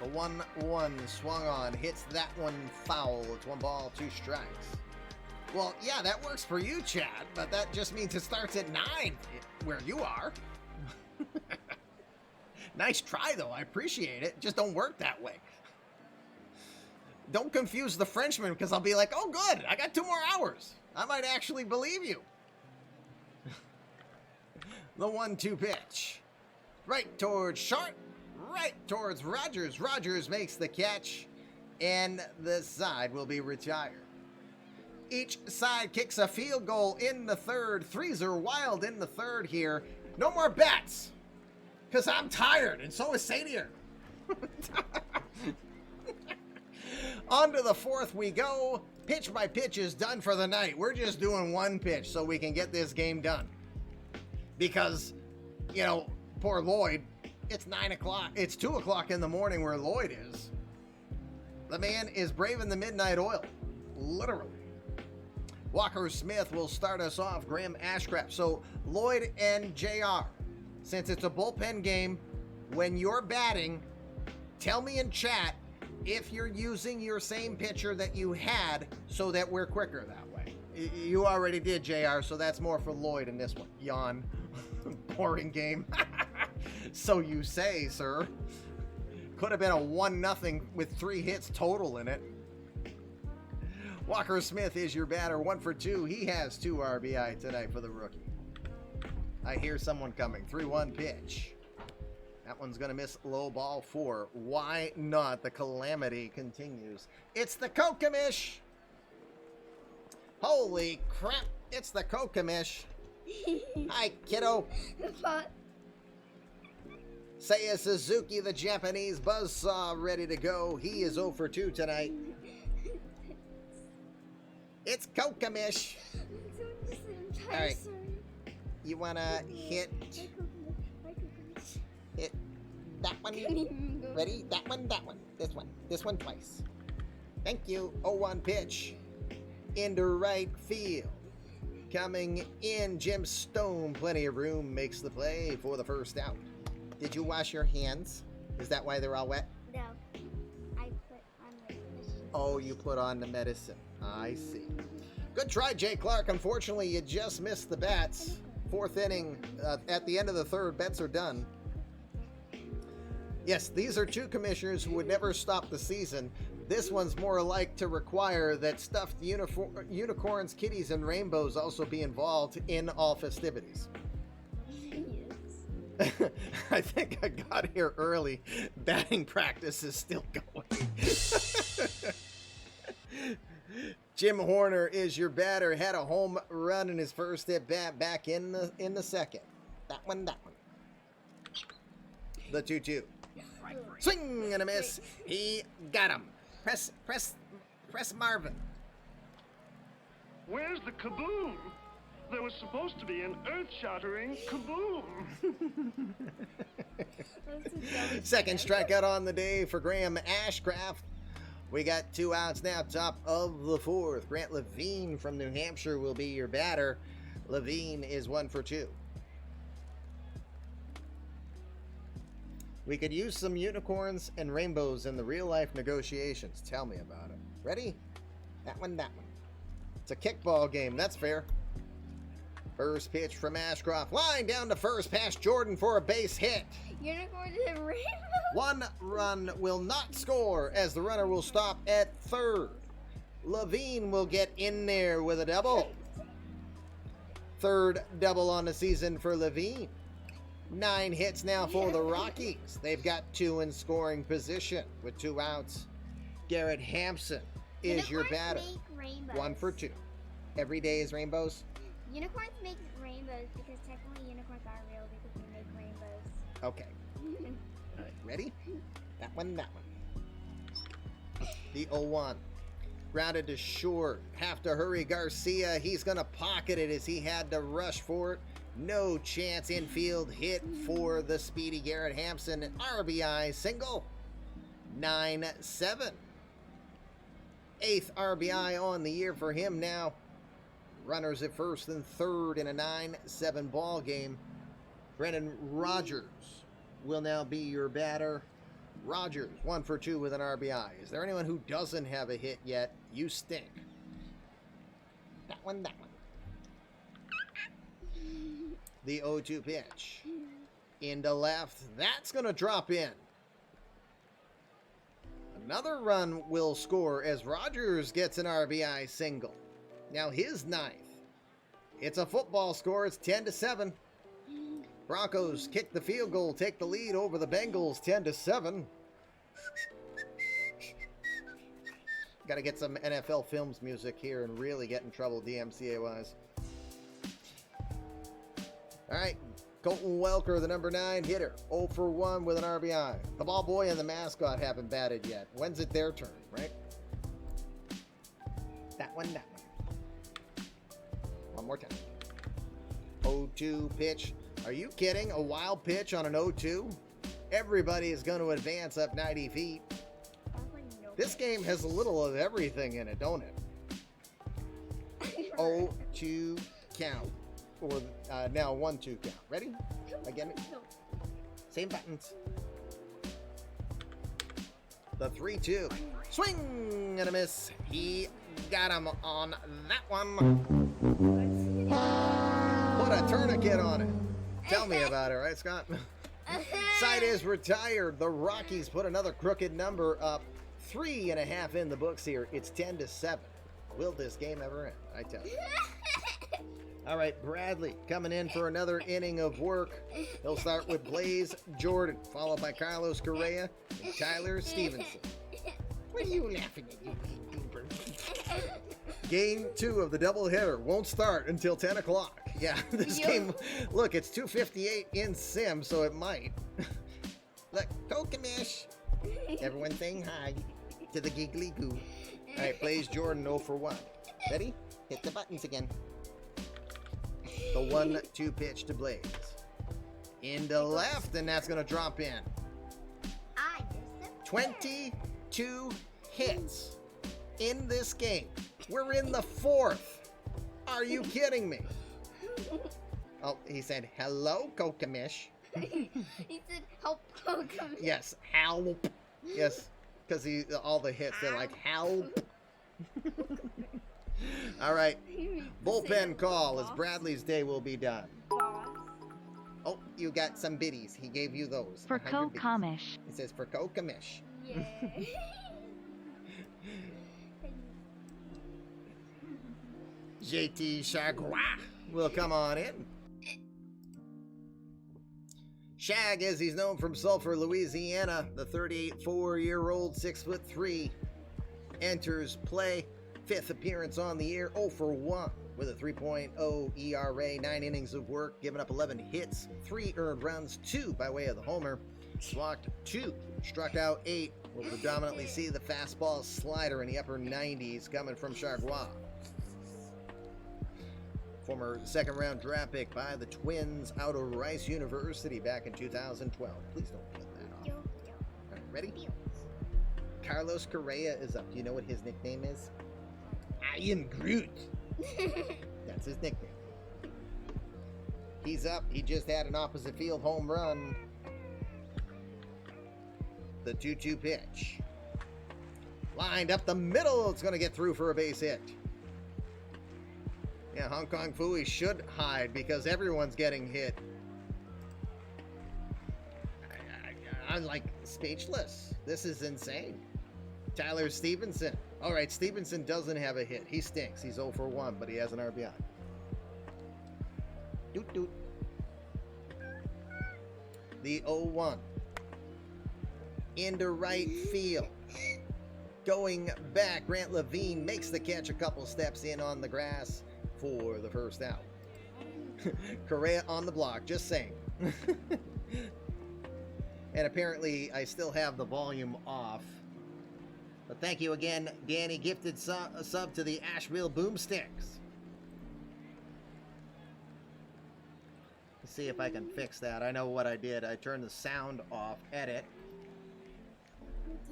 The 1-1 swung on, hits that one foul. It's 1 ball, 2 strikes. Well, yeah, that works for you, Chad, but that just means it starts at 9 where you are. Nice try, though. I appreciate it. Just don't work that way. Don't confuse the Frenchman, because I'll be like, oh, good, I got 2 more hours. I might actually believe you. The 1-2 pitch. Right towards Sharp. Right towards Rogers. Rogers makes the catch. And the side will be retired. Each side kicks a field goal in the third. 3s are wild in the third here. No more bets. Because I'm tired. And so is Sadier. On to the fourth we go. Pitch by pitch is done for the night. We're just doing one pitch so we can get this game done. Because, you know, poor Lloyd, it's 9 o'clock. It's 2 o'clock in the morning where Lloyd is. The man is braving the midnight oil. Literally. Walker Smith will start us off. Graham Ashcraft. So Lloyd and JR, since it's a bullpen game, when you're batting, tell me in chat if you're using your same pitcher that you had so that we're quicker that way. You already did, JR, so that's more for Lloyd in this one. Yawn. Boring game. So you say, sir. Could have been a 1-0 with 3 hits total in it. Walker Smith is your batter, 1 for 2. He has 2 RBI tonight for the rookie. I hear someone coming. 3-1 pitch. That one's going to miss low ball 4. Why not? The calamity continues. It's the Kokamish. Holy crap. It's the Kokamish. Hi, kiddo. Seiya Suzuki, the Japanese buzzsaw, ready to go. He is 0 for 2 tonight. It's Kokamish. All right. You want to hit that one? Ready? That one, that one. This one twice. Thank you. 0-1 pitch into right field. Coming in, Jim Stone, plenty of room, makes the play for the first out. Did you wash your hands? Is that why they're all wet? No. I put on the medicine. Oh, you put on the medicine. I see. Good try, Jay Clark. Unfortunately, you just missed the bats. 4th inning. At the end of the 3rd, bets are done. Yes, these are 2 commissioners who would never stop the season. This one's more like to require that stuffed unicorns, kitties, and rainbows also be involved in all festivities. I think I got here early. Batting practice is still going. Jim Horner is your batter. Had a home run in his first at bat back in the second. That one. The 2-2. Swing and a miss. He got him. Press Marvin. Where's the kaboom? There was supposed to be an earth-shattering kaboom. Second strikeout on the day for Graham Ashcraft. We got 2 outs now, top of the 4th. Grant Levine from New Hampshire will be your batter. Levine is 1 for 2. We could use some unicorns and rainbows in the real-life negotiations. Tell me about it. Ready? That one. It's a kickball game. That's fair. First pitch from Ashcraft. Line down to first, past Jordan for a base hit. Unicorns and rainbows. 1 run will not score as the runner will stop at 3rd. Levine will get in there with a double. 3rd double on the season for Levine. 9 hits now for the Rockies. They've got 2 in scoring position with 2 outs. Garrett Hampson is your batter. 1 for 2. Every day is rainbows. Unicorns make rainbows because technically unicorns are real because they make rainbows. Okay. All right, ready? That one. The 0-1. Grounded to short. Have to hurry Garcia. He's going to pocket it as he had to rush for it. No chance. Infield hit for the speedy Garrett Hampson. An RBI single. 9-7. 8th RBI on the year for him now. Runners at 1st and 3rd in a 9-7 ball game. Brendan Rogers will now be your batter. Rogers, 1 for 2 with an RBI. Is there anyone who doesn't have a hit yet? You stink. That one. The 0-2 pitch. Into left. That's going to drop in. Another run will score as Rogers gets an RBI single. Now his 9th. It's a football score. It's 10-7. Broncos kick the field goal, take the lead over the Bengals, 10-7. Got to get some NFL Films music here and really get in trouble DMCA-wise. All right, Colton Welker, the number 9 hitter, 0 for 1 with an RBI. The ball boy and the mascot haven't batted yet. When's it their turn, right? one, that one. One more time. 0-2 pitch. Are you kidding? A wild pitch on an 0-2? Everybody is going to advance up 90 feet. This game has a little of everything in it, don't it? 0-2 count. Or now 1-2 count. Ready? Again. Same buttons. The 3-2. Swing and a miss. He got him on that one. Put a tourniquet on it. Tell me about it, right, Scott? Side is retired. The Rockies put another crooked number up. 3.5 in the books here. It's 10-7. Will this game ever end? I tell you. All right, Bradley coming in for another inning of work. He'll start with Blaze Jordan, followed by Carlos Correa and Tyler Stevenson. What are you laughing at, you goober? Game 2 of the doubleheader won't start until 10 o'clock. Yeah, this game, look, it's 2:58 in Sim, so it might. Look, Kokamish. Everyone saying hi to the giggly goo. All right, Blaze Jordan 0 for 1. Ready? Hit the buttons again. The 1-2 pitch to Blaze. Into left, and that's going to drop in. 22 hits in this game. We're in the 4th. Are you kidding me? Oh, he said, hello, Kokamish. He said, help, Kokamish. Yes, help. Yes, because all the hits, they're like, help. All right, bullpen call as Bradley's day will be done. Oh, you got some biddies. He gave you those. For Kokamish. It says for Kokamish. Yeah. JT Chagua will come on in. Shag, as he's known from Sulphur, Louisiana, the 34-year-old 6'3", enters play. 5th appearance on the year, 0 for 1 with a 3.0 ERA, 9 innings of work, giving up 11 hits, 3 earned runs, 2 by way of the homer, walked 2, struck out 8. We'll predominantly see the fastball slider in the upper 90s coming from Chargois. Former second-round draft pick by the Twins out of Rice University back in 2012. Please don't put that off. All right, ready? Carlos Correa is up. Do you know what his nickname is? I am Groot. That's his nickname. He's up. He just had an opposite field home run. The 2-2 pitch. Lined up the middle. It's going to get through for a base hit. Yeah, Hong Kong Phooey should hide because everyone's getting hit. I'm like speechless. This is insane. Tyler Stevenson. All right, Stevenson doesn't have a hit. He stinks. He's 0 for 1, but he has an RBI. Doot doot. The 0-1. Into right field. Going back, Grant Levine makes the catch a couple steps in on the grass for the first out. Correa on the block, just saying. And apparently I still have the volume off. But thank you again, Danny. Gifted sub to the Asheville Boomsticks. Let's see if I can fix that. I know what I did. I turned the sound off. Edit.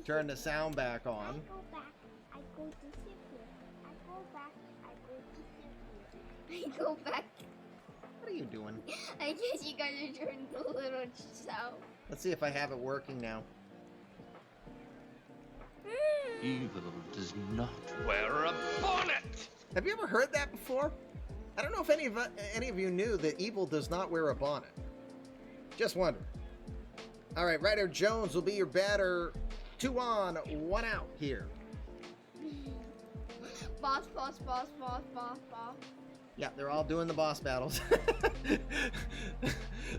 Turn the sound back on. I go back. I go to Cynthia. I go back. I go to Cynthia. I go back. What are you doing? I guess you guys are turning the little sound. Let's see if I have it working now. Evil does not wear a bonnet. Have you ever heard that before? I don't know if any of you knew that evil does not wear a bonnet. Just wondering. All right, Ryder Jones will be your batter. 2 on, 1 out here. Boss, boss, boss, boss, boss, boss. Yeah, they're all doing the boss battles.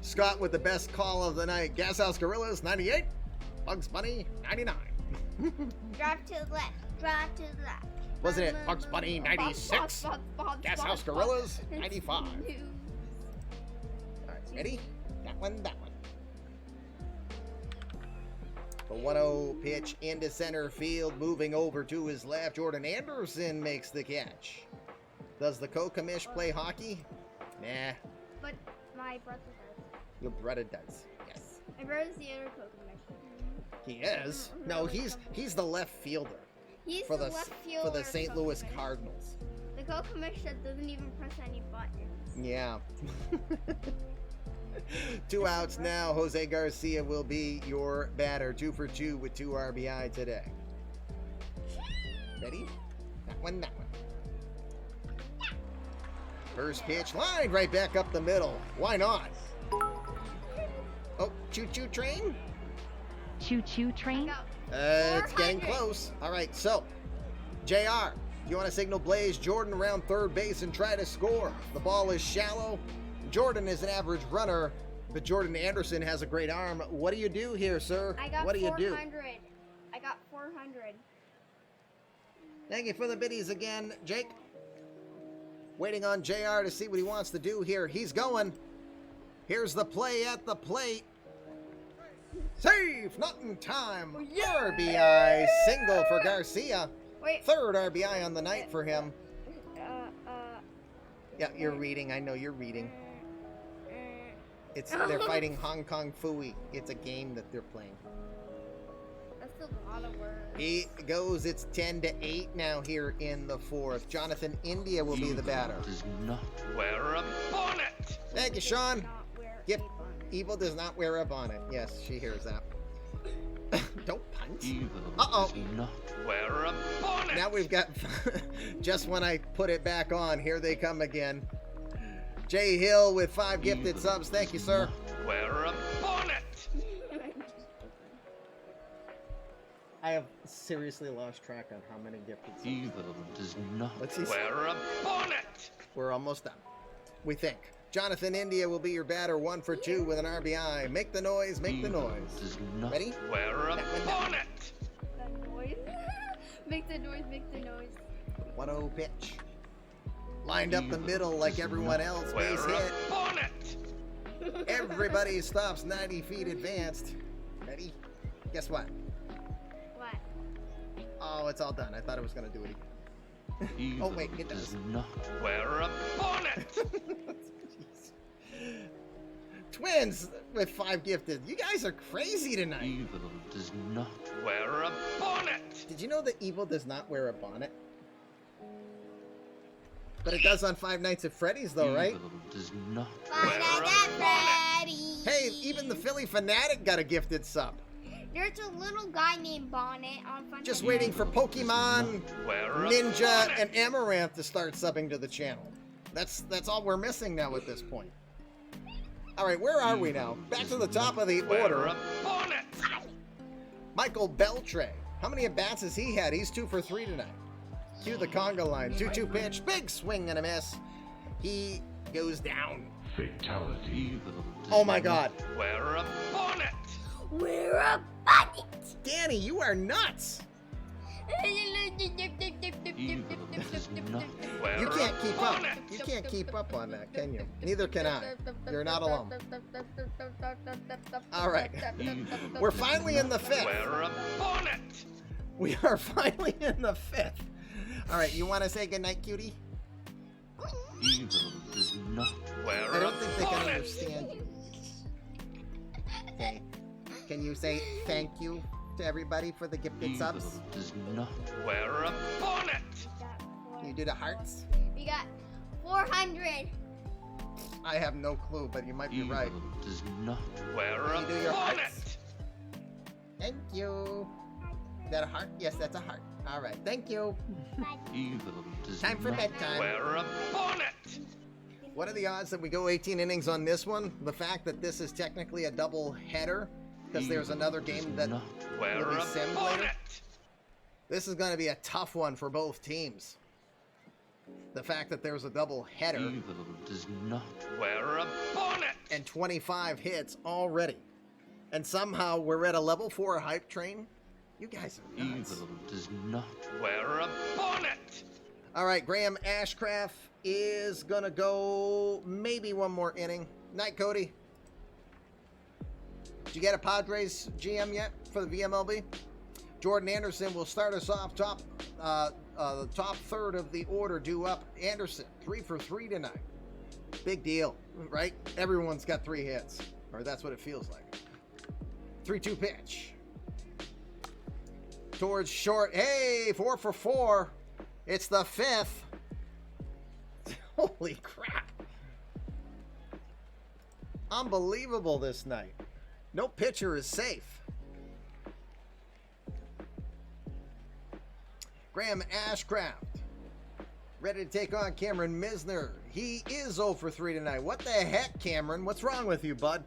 Scott with the best call of the night. Gashouse Gorillas, 98. Bugs Bunny, 99. Drive to the left. Drive to the left. Wasn't it Bugs Bunny, 96? Gashouse Gorillas, 95. All right, ready? That one, that one. The 1-0 pitch into center field, moving over to his left. Jordan Anderson makes the catch. Does the co-commish play hockey? Nah. But my brother does. Your brother does. Yes. My brother's the other co-commissioner. He is? No, he's the left fielder. He's for the the left fielder for the St. Louis co-commissioner. Cardinals. The co-commissioner doesn't even press any buttons. Yeah. 2 outs now. Jose Garcia will be your batter. 2 for 2 with 2 RBI today. Ready? That one. First pitch lined right back up the middle. Why not? Oh, choo-choo train? Choo-choo train? It's getting close. All right, so, JR, you want to signal Blaze Jordan around third base and try to score. The ball is shallow. Jordan is an average runner, but Jordan Anderson has a great arm. What do you do here, sir? I got what do you 400. do? I got 400. Thank you for the biddies again, Jake. Waiting on JR to see what he wants to do here. He's going. Here's the play at the plate. Save! Not in time. RBI single for Garcia. Wait. Third RBI on the night for him. Yeah, you're reading. I know you're reading. They're fighting Hong Kong Phooey. It's a game that they're playing. That's a lot of words. He goes. It's 10-8 now here in the fourth. Jonathan India will be the batter. Does not wear a bonnet. Thank you, Sean. Not wear Yep. a bonnet. Evil does not wear a bonnet. Yes, she hears that. Don't punt. Evil Uh-oh. does not wear a bonnet. Now we've got, just when I put it back on, here they come again. Jay Hill with 5 gifted subs. Thank you, sir. Not wear a bonnet. I have seriously lost track on how many gifted subs. Evil does not Let's see. wear a bonnet. We're almost done. We think. Jonathan India will be your batter, 1 for 2 with an RBI. Make the noise, make the Evil noise. does not Ready? wear a bonnet. The noise. Make the noise, make the noise. 1-0 pitch. Lined up the middle like everyone else. Base Wear hit. a bonnet. Everybody stops 90 feet advanced. Ready? Guess what? What? Oh, it's all done. I thought it was going to do it again. Evil wait, it does. does not wear a bonnet. Jeez. Twins with 5 gifted. You guys are crazy tonight. Evil does not wear a bonnet. Did you know that Evil does not wear a bonnet? But it does on Five Nights at Freddy's, though, right? Evil does not Five wear Nights a at bonnet. Freddy's. Hey, even the Philly Fanatic got a gifted sub. There's a little guy named Bonnet on Fun Just Nights. waiting for Pokemon, Wear a Ninja, bonnet. and Amaranth to start subbing to the channel. That's all we're missing now at this point. All right, where are we now? Back to the top of the Wear order. a bonnet. Michael Beltray. How many at-bats has he had? He's 2 for 3 tonight. Cue the conga line. 2-2 pitch. Big swing and a miss. He goes down. Fatality. Evil does Oh my God. not wear a bonnet. We're a bunny. Danny, you are nuts. Evil does not wear You can't a keep up. bonnet. You can't keep up on that, can you? Neither can I. You're not alone. All right. Evil We're does finally in the not 5th. Wear a bonnet. We are finally in the 5th. All right, you want to say goodnight, cutie? Evil does not wear I a don't think they can bonnet. understand you. Okay. Can you say thank you to everybody for the gifted Evil subs? does not wear a bonnet. Can you do the hearts? We got 400. I have no clue, but you might be Evil right. does not wear Can a you do your bonnet. hearts? Thank you. Is that a heart? Yes, that's a heart. All right, thank you. Evil does Time for not bedtime. wear a bonnet. What are the odds that we go 18 innings on this one? The fact that this is technically a double header, because there's Evil another does game that not wear will be a simmed later. bonnet. This is going to be a tough one for both teams. The fact that there's a double header Evil does not wear a bonnet. and 25 hits already. And somehow we're at a level 4 hype train. You guys are nuts. Evil does not wear a bonnet. All right, Graham Ashcraft is going to go maybe one more inning. Night, Cody. Did you get a Padres GM yet for the VMLB? Jordan Anderson will start us off the top third of the order due up. Anderson, 3 for 3 tonight. Big deal, right? Everyone's got 3 hits, or that's what it feels like. 3-2 pitch. Towards short. Hey, 4 for 4. It's the 5th. Holy crap. Unbelievable this night. No pitcher is safe. Graham Ashcraft, ready to take on Cameron Misner. He is 0 for 3 tonight. What the heck, Cameron? What's wrong with you, bud?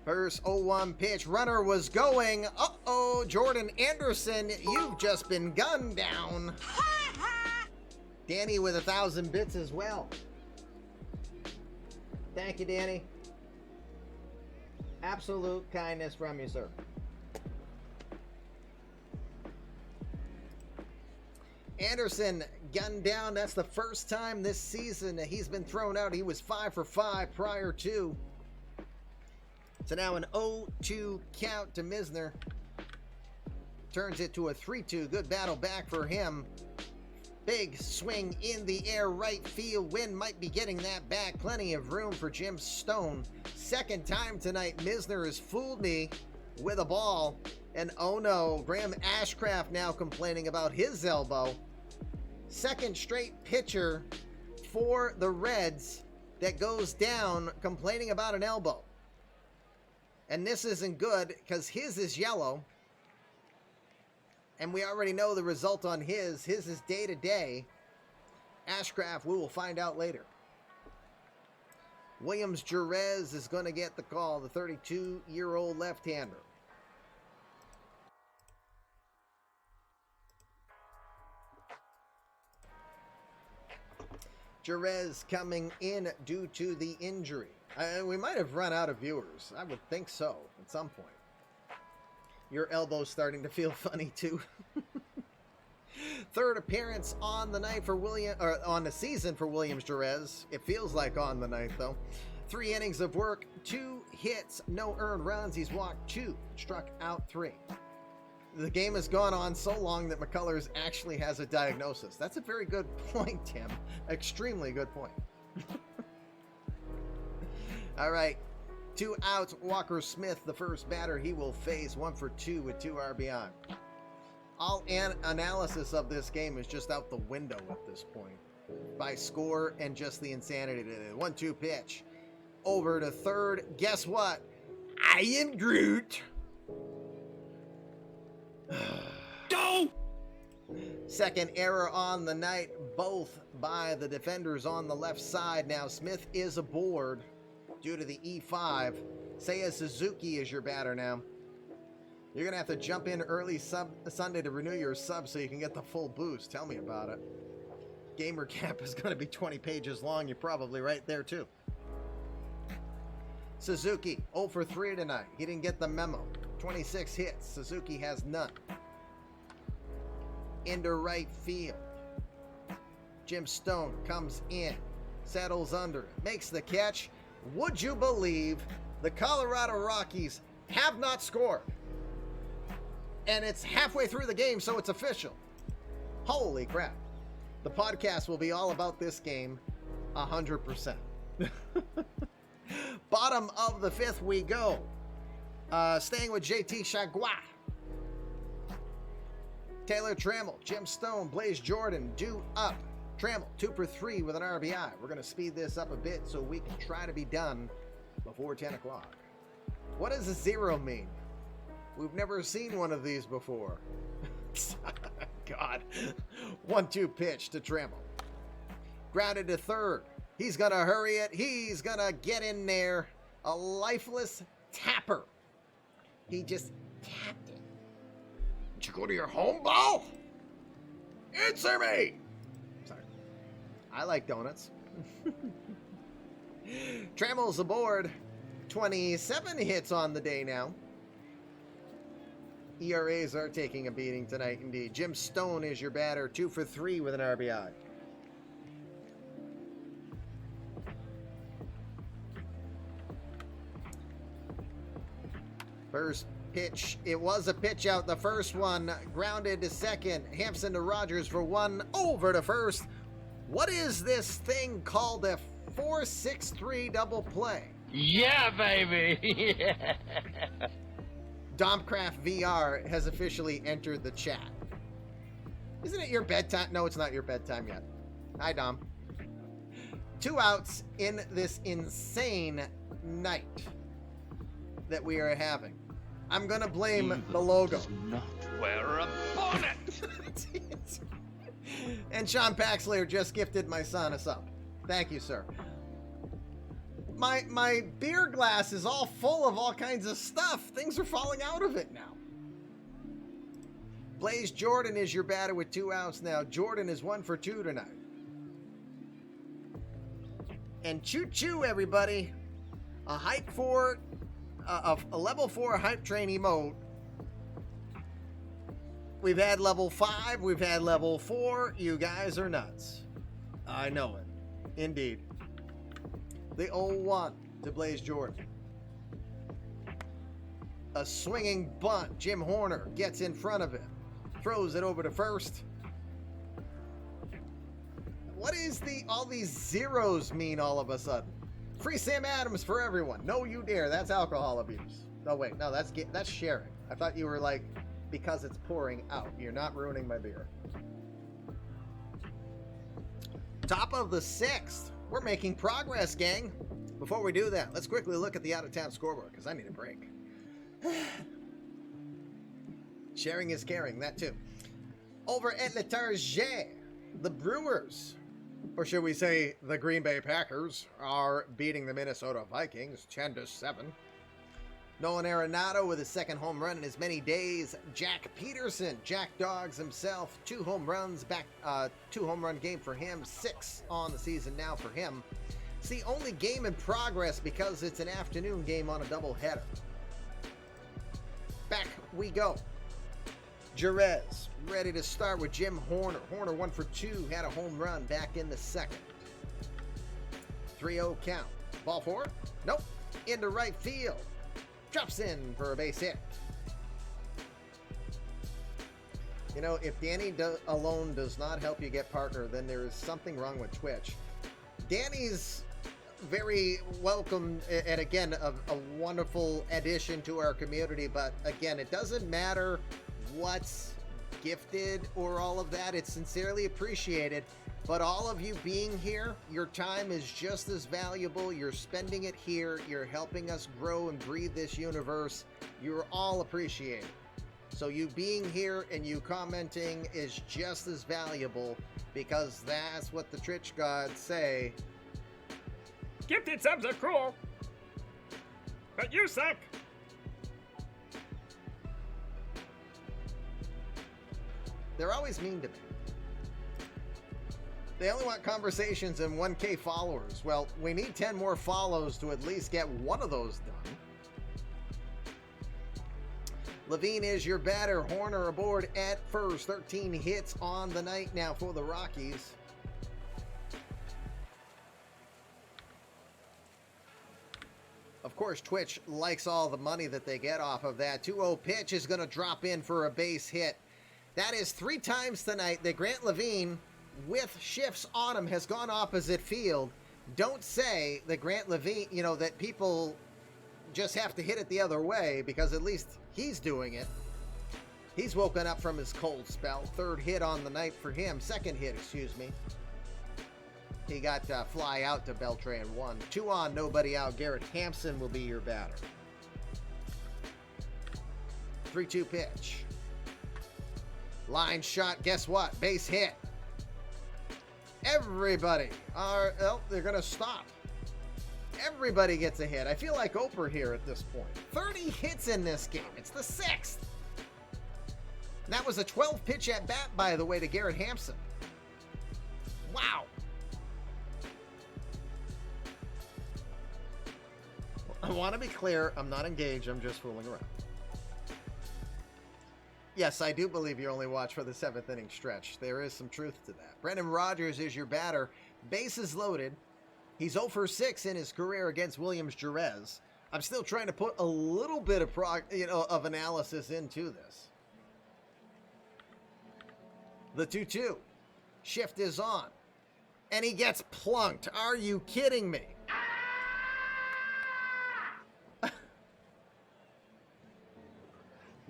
First 0-1 pitch. Runner was going. Uh-oh, Jordan Anderson, you've just been gunned down. Danny with 1,000 bits as well. Thank you, Danny. Absolute kindness from you, sir. Anderson gunned down. That's the first time this season that he's been thrown out. He was 5 for 5 prior to. So now an 0-2 count to Misner. Turns it to a 3-2. Good battle back for him. Big swing in the air, right field. Wynn might be getting that back. Plenty of room for Jim Stone. Second time tonight, Misner has fooled me with a ball. And oh no, Graham Ashcraft now complaining about his elbow. Second straight pitcher for the Reds that goes down complaining about an elbow. And this isn't good because his is yellow. And we already know the result on his. His is day-to-day. Ashcraft, we will find out later. Williams Jerez is going to get the call, the 32-year-old left-hander. Jerez coming in due to the injury. We might have run out of viewers. I would think so at some point. Your elbow's starting to feel funny too. Third appearance on the night for on the season for Williams Jerez. It feels like on the night though. 3 innings of work, 2 hits, no earned runs. He's walked 2, struck out 3. The game has gone on so long that Mccullars actually has a diagnosis. That's a very good point, Tim. Extremely good point. All right. 2 outs, Walker Smith, the first batter he will face. 1 for 2 with 2 RBI. All analysis of this game is just out the window at this point. By score and just the insanity today. 1-2 pitch. Over to third. Guess what? I am Groot. Go! Second error on the night, both by the defenders on the left side. Now Smith is aboard due to the E5. Seiya Suzuki is your batter now. You're going to have to jump in early Sunday to renew your sub so you can get the full boost. Tell me about it. Gamer cap is going to be 20 pages long. You're probably right there too. Suzuki, 0 for 3 tonight. He didn't get the memo. 26 hits. Suzuki has none. Into right field. Jim Stone comes in. Settles under it. Makes the catch. Would you believe the Colorado Rockies have not scored? And it's halfway through the game, so it's official. Holy crap. The podcast will be all about this game 100%. Bottom of the 5th we go. Staying with JT Chagua. Taylor Trammell, Jim Stone, Blaze Jordan, due up. Trammell, 2 for 3 with an RBI. We're going to speed this up a bit so we can try to be done before 10 o'clock. What does a 0 mean? We've never seen one of these before. God. 1-2 pitch to Trammell. Grounded to third. He's going to hurry it. He's going to get in there. A lifeless tapper. He just tapped it. Did you go to your home ball? Answer me! Sorry. I like donuts. Trammell's aboard. 27 hits on the day now. ERAs are taking a beating tonight indeed. Jim Stone is your batter. 2 for 3 with an RBI. First pitch, it was a pitch out. The first one grounded to second. Hampson to Rogers for one, over to first. What is this thing called a 4-6-3 double play? Yeah, baby. Yeah. Domcraft VR has officially entered the chat. Isn't it your bedtime? No, it's not your bedtime yet. Hi, Dom. 2 outs in this insane night that we are having. I'm gonna blame the logo. Does not wear a bonnet. And Sean Paxlayer just gifted my son a sub. Thank you, sir. My beer glass is all full of all kinds of stuff. Things are falling out of it now. Blaze Jordan is your batter with 2 outs now. Jordan is 1 for 2 tonight. And choo-choo, everybody. A hype for a level 4 hype train emote. We've had level 5, we've had level 4. You guys are nuts. I know it. Indeed. The 0-1 to Blaze Jordan. A swinging bunt. Jim Horner gets in front of it. Throws it over to first. What is all these zeros mean all of a sudden? Free Sam Adams for everyone. No, you dare. That's alcohol abuse. No, wait. No, that's sharing. I thought you were like, because it's pouring out. You're not ruining my beer. Top of the 6th. We're making progress, gang. Before we do that, let's quickly look at the out-of-town scoreboard, because I need a break. Sharing is caring, that too. Over at Le Target, the Brewers, or should we say the Green Bay Packers, are beating the Minnesota Vikings 10-7. Nolan Arenado with his 2nd home run in as many days. Jack Peterson, Jack Dogs himself, 2 home runs back, 2 home run game for him, 6 on the season now for him. It's the only game in progress because it's an afternoon game on a doubleheader. Back we go. Jerez ready to start with Jim Horner. Horner 1 for 2, had a home run back in the 2nd. 3-0 count. Ball 4? Nope. Into right field. Drops in for a base hit. You know, if Danny alone does not help you get partner, then there is something wrong with Twitch. Danny's very welcome, and again, a wonderful addition to our community, but again, it doesn't matter what's gifted or all of that. It's sincerely appreciated. But all of you being here, your time is just as valuable. You're spending it here. You're helping us grow and breathe this universe. You're all appreciated. So you being here and you commenting is just as valuable, because that's what the Twitch gods say. Gifted subs are cool, but you suck. They're always mean to me. They only want conversations and 1K followers. Well, we need 10 more follows to at least get one of those done. Levine is your batter. Horner aboard at first. 13 hits on the night now for the Rockies. Of course, Twitch likes all the money that they get off of that. 2-0 pitch is going to drop in for a base hit. That is 3 times tonight that Grant Levine, with shifts on him, has gone opposite field. Don't say that Grant Levine, you know, that people just have to hit it the other way, because at least he's doing it. He's woken up from his cold spell. 3rd hit on the night for him. 2nd hit, excuse me. He got fly out to Beltray and 1. 2 on, nobody out. Garrett Hampson will be your batter. 3-2 pitch. Line shot, guess what? Base hit. Everybody are, well, they're going to stop. Everybody gets a hit. I feel like Oprah here at this point. 30 hits in this game. It's the 6th. And that was a 12 pitch at bat, by the way, to Garrett Hampson. Wow. I want to be clear. I'm not engaged. I'm just fooling around. Yes, I do believe you only watch for the 7th inning stretch. There is some truth to that. Brendan Rodgers is your batter. Bases loaded. He's 0 for 6 in his career against Williams Jerez. I'm still trying to put a little bit of of analysis into this. The 2-2. Shift is on. And he gets plunked. Are you kidding me?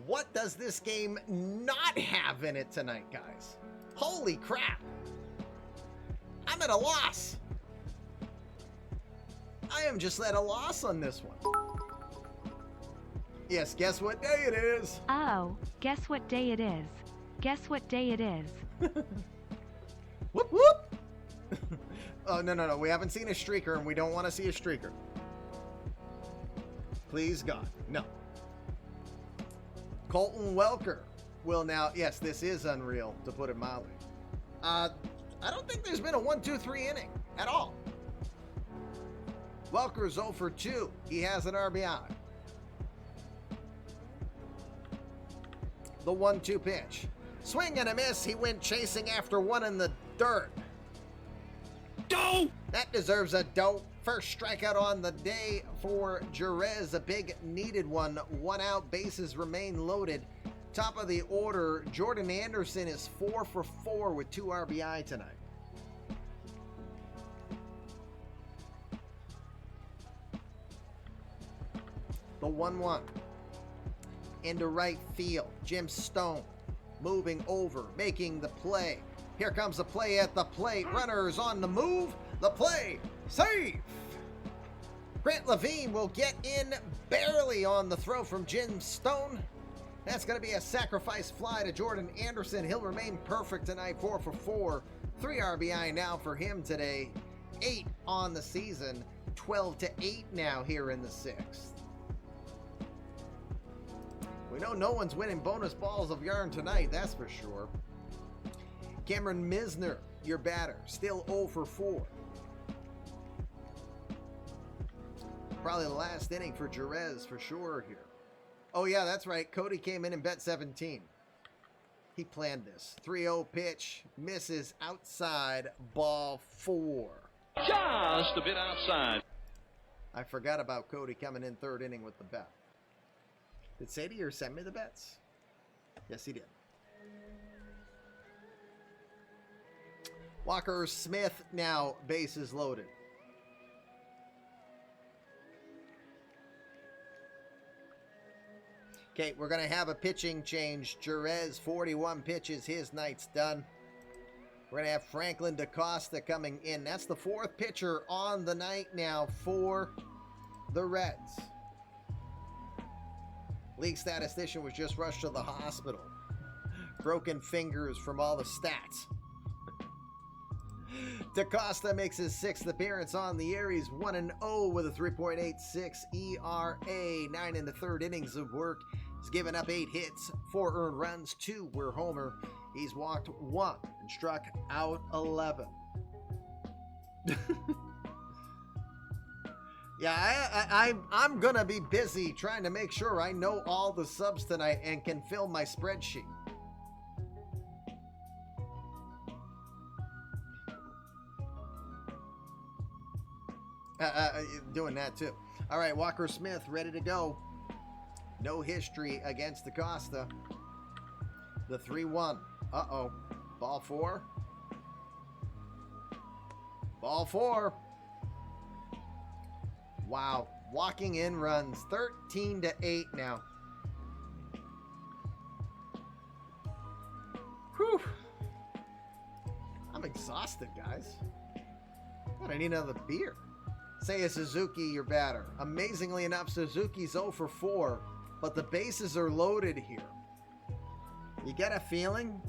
What does this game not have in it tonight, guys? Holy crap. I'm at a loss. I am just at a loss on this one. Yes, guess what day it is? Oh, guess what day it is? Guess what day it is? Whoop, whoop. Oh, no. We haven't seen a streaker, and we don't want to see a streaker. Please, God. No. Colton Welker will now... Yes, this is unreal, to put it mildly. I don't think there's been a 1-2-3 inning at all. Welker's 0 for 2. He has an RBI. The 1-2 pitch. Swing and a miss. He went chasing after one in the dirt. Doe! That deserves a doe. First strikeout on the day for Jerez. A big needed one. 1 out. Bases remain loaded. Top of the order, Jordan Anderson is 4 for 4 with 2 RBI tonight. The 1-1. Into right field. Jim Stone moving over, making the play. Here comes the play at the plate. Runners on the move. The play. Safe. Grant Levine will get in barely on the throw from Jim Stone. That's going to be a sacrifice fly to Jordan Anderson. He'll remain perfect tonight, 4 for 4. 3 RBI now for him today. 8 on the season. 12-8 now here in the 6th. We know no one's winning bonus balls of yarn tonight, that's for sure. Cameron Misner, your batter, still 0 for 4. Probably the last inning for Jerez for sure here. Oh yeah, that's right. Cody came in and bet 17. He planned this. 3-0 pitch, misses outside, ball 4. Just a bit outside. I forgot about Cody coming in 3rd inning with the bet. Did Sadie send me the bets? Yes, he did. Walker Smith now bases loaded. Okay, we're going to have a pitching change. Jerez, 41 pitches. His night's done. We're going to have Franklin DaCosta coming in. That's the 4th pitcher on the night now for the Reds. League statistician was just rushed to the hospital. Broken fingers from all the stats. DaCosta makes his 6th appearance on the year. He's 1-0 with a 3.86 ERA. 9 in the 3rd innings of work. He's given up 8 hits, 4 earned runs, 2 were homer. He's walked 1 and struck out 11. Yeah, I'm going to be busy trying to make sure I know all the subs tonight and can fill my spreadsheet. Doing that too. All right, Walker Smith ready to go. No history against DaCosta. The 3-1. Uh-oh. Ball 4. Ball 4. Wow. Walking in runs. 13-8 now. Whew. I'm exhausted, guys. I need another beer. Seiya Suzuki, your batter. Amazingly enough, Suzuki's 0 for 4, but the bases are loaded here. You get a feeling?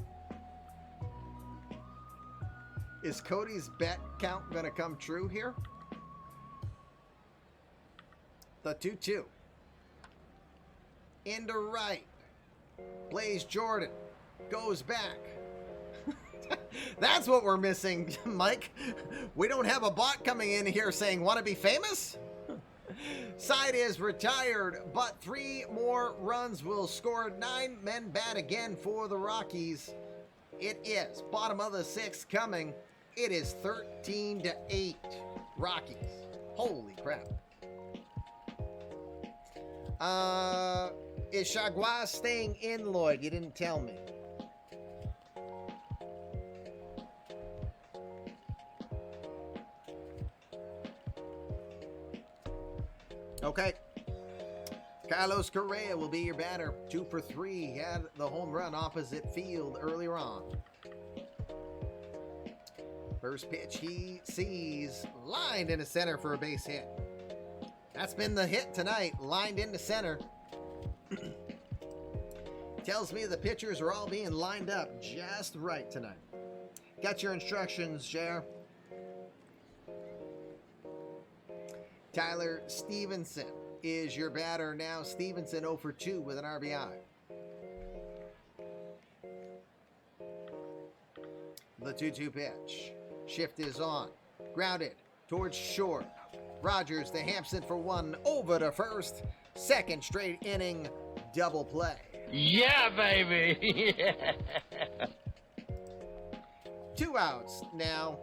Is Cody's bet count going to come true here? The 2-2. Into right. Blaze Jordan goes back. That's what we're missing, Mike. We don't have a bot coming in here saying, want to be famous? Side is retired, but 3 more runs will score. 9 men bat again for the Rockies. It is bottom of the 6th coming. It is 13-8 Rockies. Holy crap. Is Chagua staying in, Lloyd? You didn't tell me. Okay. Carlos Correa will be your batter. 2 for 3. He had the home run opposite field earlier on. First pitch he sees lined into center for a base hit. That's been the hit tonight, lined into center. Tells me the pitchers are all being lined up just right tonight. Got your instructions, Cher. Tyler Stevenson is your batter now. Stevenson 0 for 2 with an RBI. The 2-2 pitch. Shift is on. Grounded towards short. Rogers to Hampson for 1 over to first. Second straight inning double play. Yeah, baby. 2 outs now.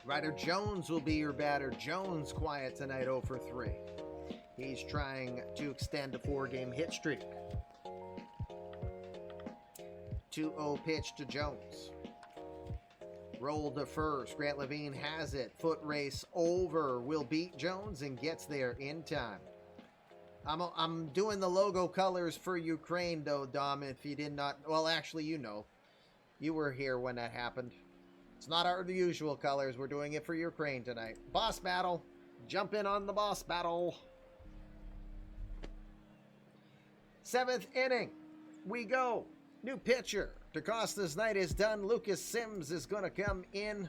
Ryder Jones will be your batter. Jones quiet tonight, 0 for 3. He's trying to extend a 4-game hit streak. 2-0 pitch to Jones. Roll to first. Grant Levine has it. Foot race over. Will beat Jones and gets there in time. I'm doing the logo colors for Ukraine, though, Dom, if you did not... Well, actually, you know. You were here when that happened. It's not our usual colors. We're doing it for Ukraine tonight. Boss battle. Jump in on the boss battle. 7th inning. We go. New pitcher. DaCosta's night is done. Lucas Sims is going to come in.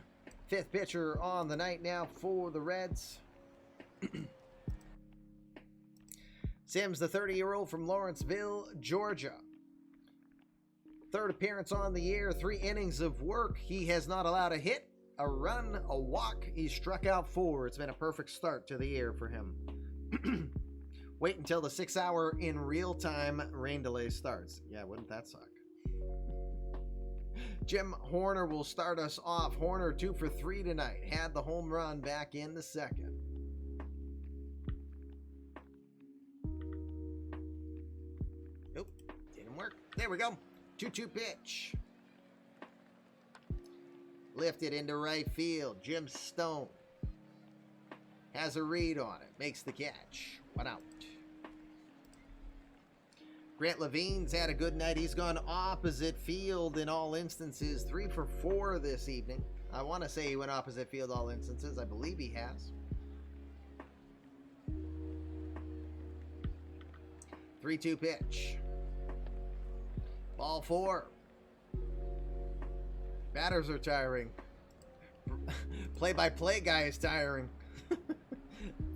5th pitcher on the night now for the Reds. Sims, the 30-year-old from Lawrenceville, Georgia. 3rd appearance on the year, 3 innings of work. He has not allowed a hit, a run, a walk. He struck out 4. It's been a perfect start to the year for him. Wait until the 6-hour in real-time rain delay starts. Yeah, wouldn't that suck? Jim Horner will start us off. Horner 2 for 3 tonight. Had the home run back in the 2nd. Nope, didn't work. There we go. 2-2 pitch. Lifted into right field. Jim Stone has a read on it. Makes the catch. 1 out. Grant Levine's had a good night. He's gone opposite field in all instances. 3 for 4 this evening. I want to say he went opposite field all instances. I believe he has. 3-2 pitch. Ball 4. Batters are tiring. Play-by-play guy is tiring.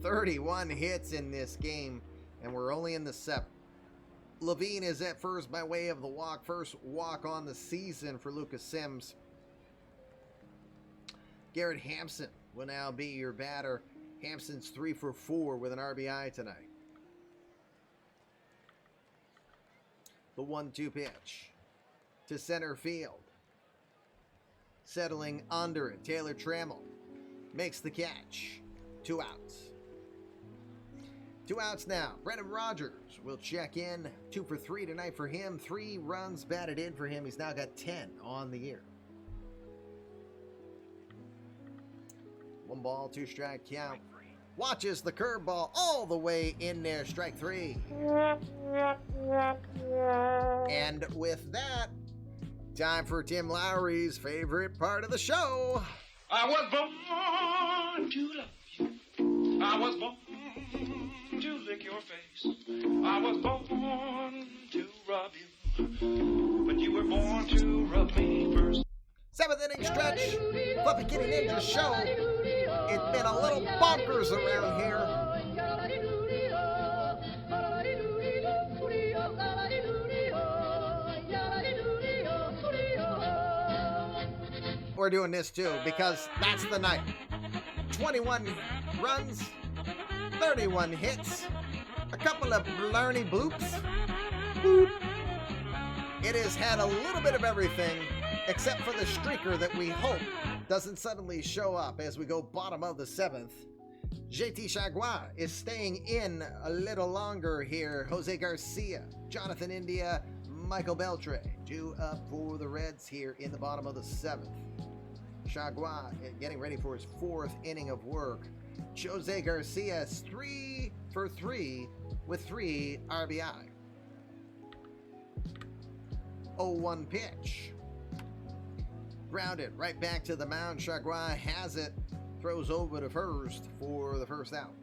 31 hits in this game, and we're only in the 7th. Levine is at first by way of the walk. First walk on the season for Lucas Sims. Garrett Hampson will now be your batter. Hampson's 3 for 4 with an RBI tonight. The 1-2 pitch to center field. Settling under it. Taylor Trammell makes the catch. 2 outs. 2 outs now. Brendan Rodgers will check in. 2 for 3 tonight for him. 3 runs batted in for him. He's now got 10 on the year. 1 ball, 2 strike count. Watches the curveball all the way in there. Strike 3. And with that, time for Tim Lowry's favorite part of the show. I was born to love you. I was born to lick your face. I was born to rub you. But you were born to rub me first. 7th inning stretch. Fluffy Kitty Ninja show. It's been a little bonkers around here. We're doing this too because that's the night. 21 runs, 31 hits, a couple of blarney bloops. Boop. It has had a little bit of everything except for the streaker that we hope doesn't suddenly show up as we go bottom of the 7th. JT Chagua is staying in a little longer here. Jose Garcia, Jonathan India, Michael Beltray due up for the Reds here in the bottom of the 7th. Chagua getting ready for his 4th inning of work. Jose Garcia is 3 for 3 with 3 RBI. 0-1 pitch. Grounded right back to the mound. Chagua has it. Throws over to first for the first out.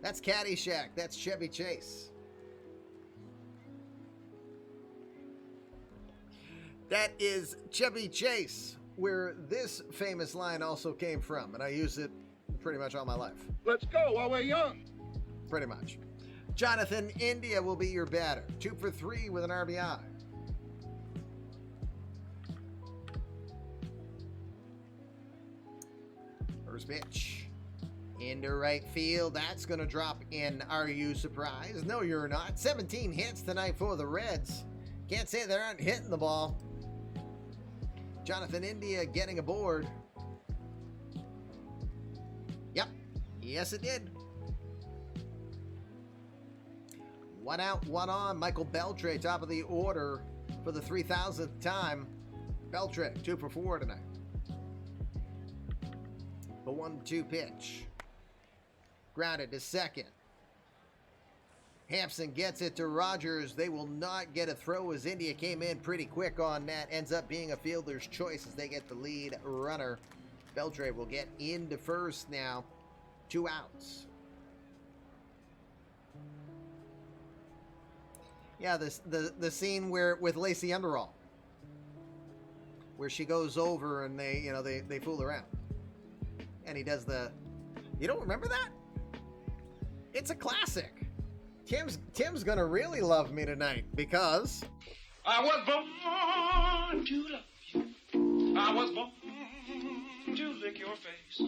That's Caddyshack. That's Chevy Chase. That is Chevy Chase, where this famous line also came from, and I use it pretty much all my life. Let's go while we're young. Pretty much. Jonathan India will be your batter. 2 for 3 with an RBI. First pitch. Into right field. That's going to drop in. Are you surprised? No, you're not. 17 hits tonight for the Reds. Can't say they aren't hitting the ball. Jonathan India getting aboard. Yep. Yes, it did. 1 out, 1 on. Michael Beltray, top of the order for the 3,000th time. Beltray, 2 for 4 tonight. The 1-2 pitch. Grounded to second. Hampson gets it to Rogers. They will not get a throw as India came in pretty quick on that. Ends up being a fielder's choice as they get the lead runner. Beltray will get into first now. 2 outs. Yeah, the scene where with Lacey Underall, where she goes over and they fool around, and he does the. You don't remember that? It's a classic. Tim's gonna really love me tonight because I was born to love you. I was born to lick your face.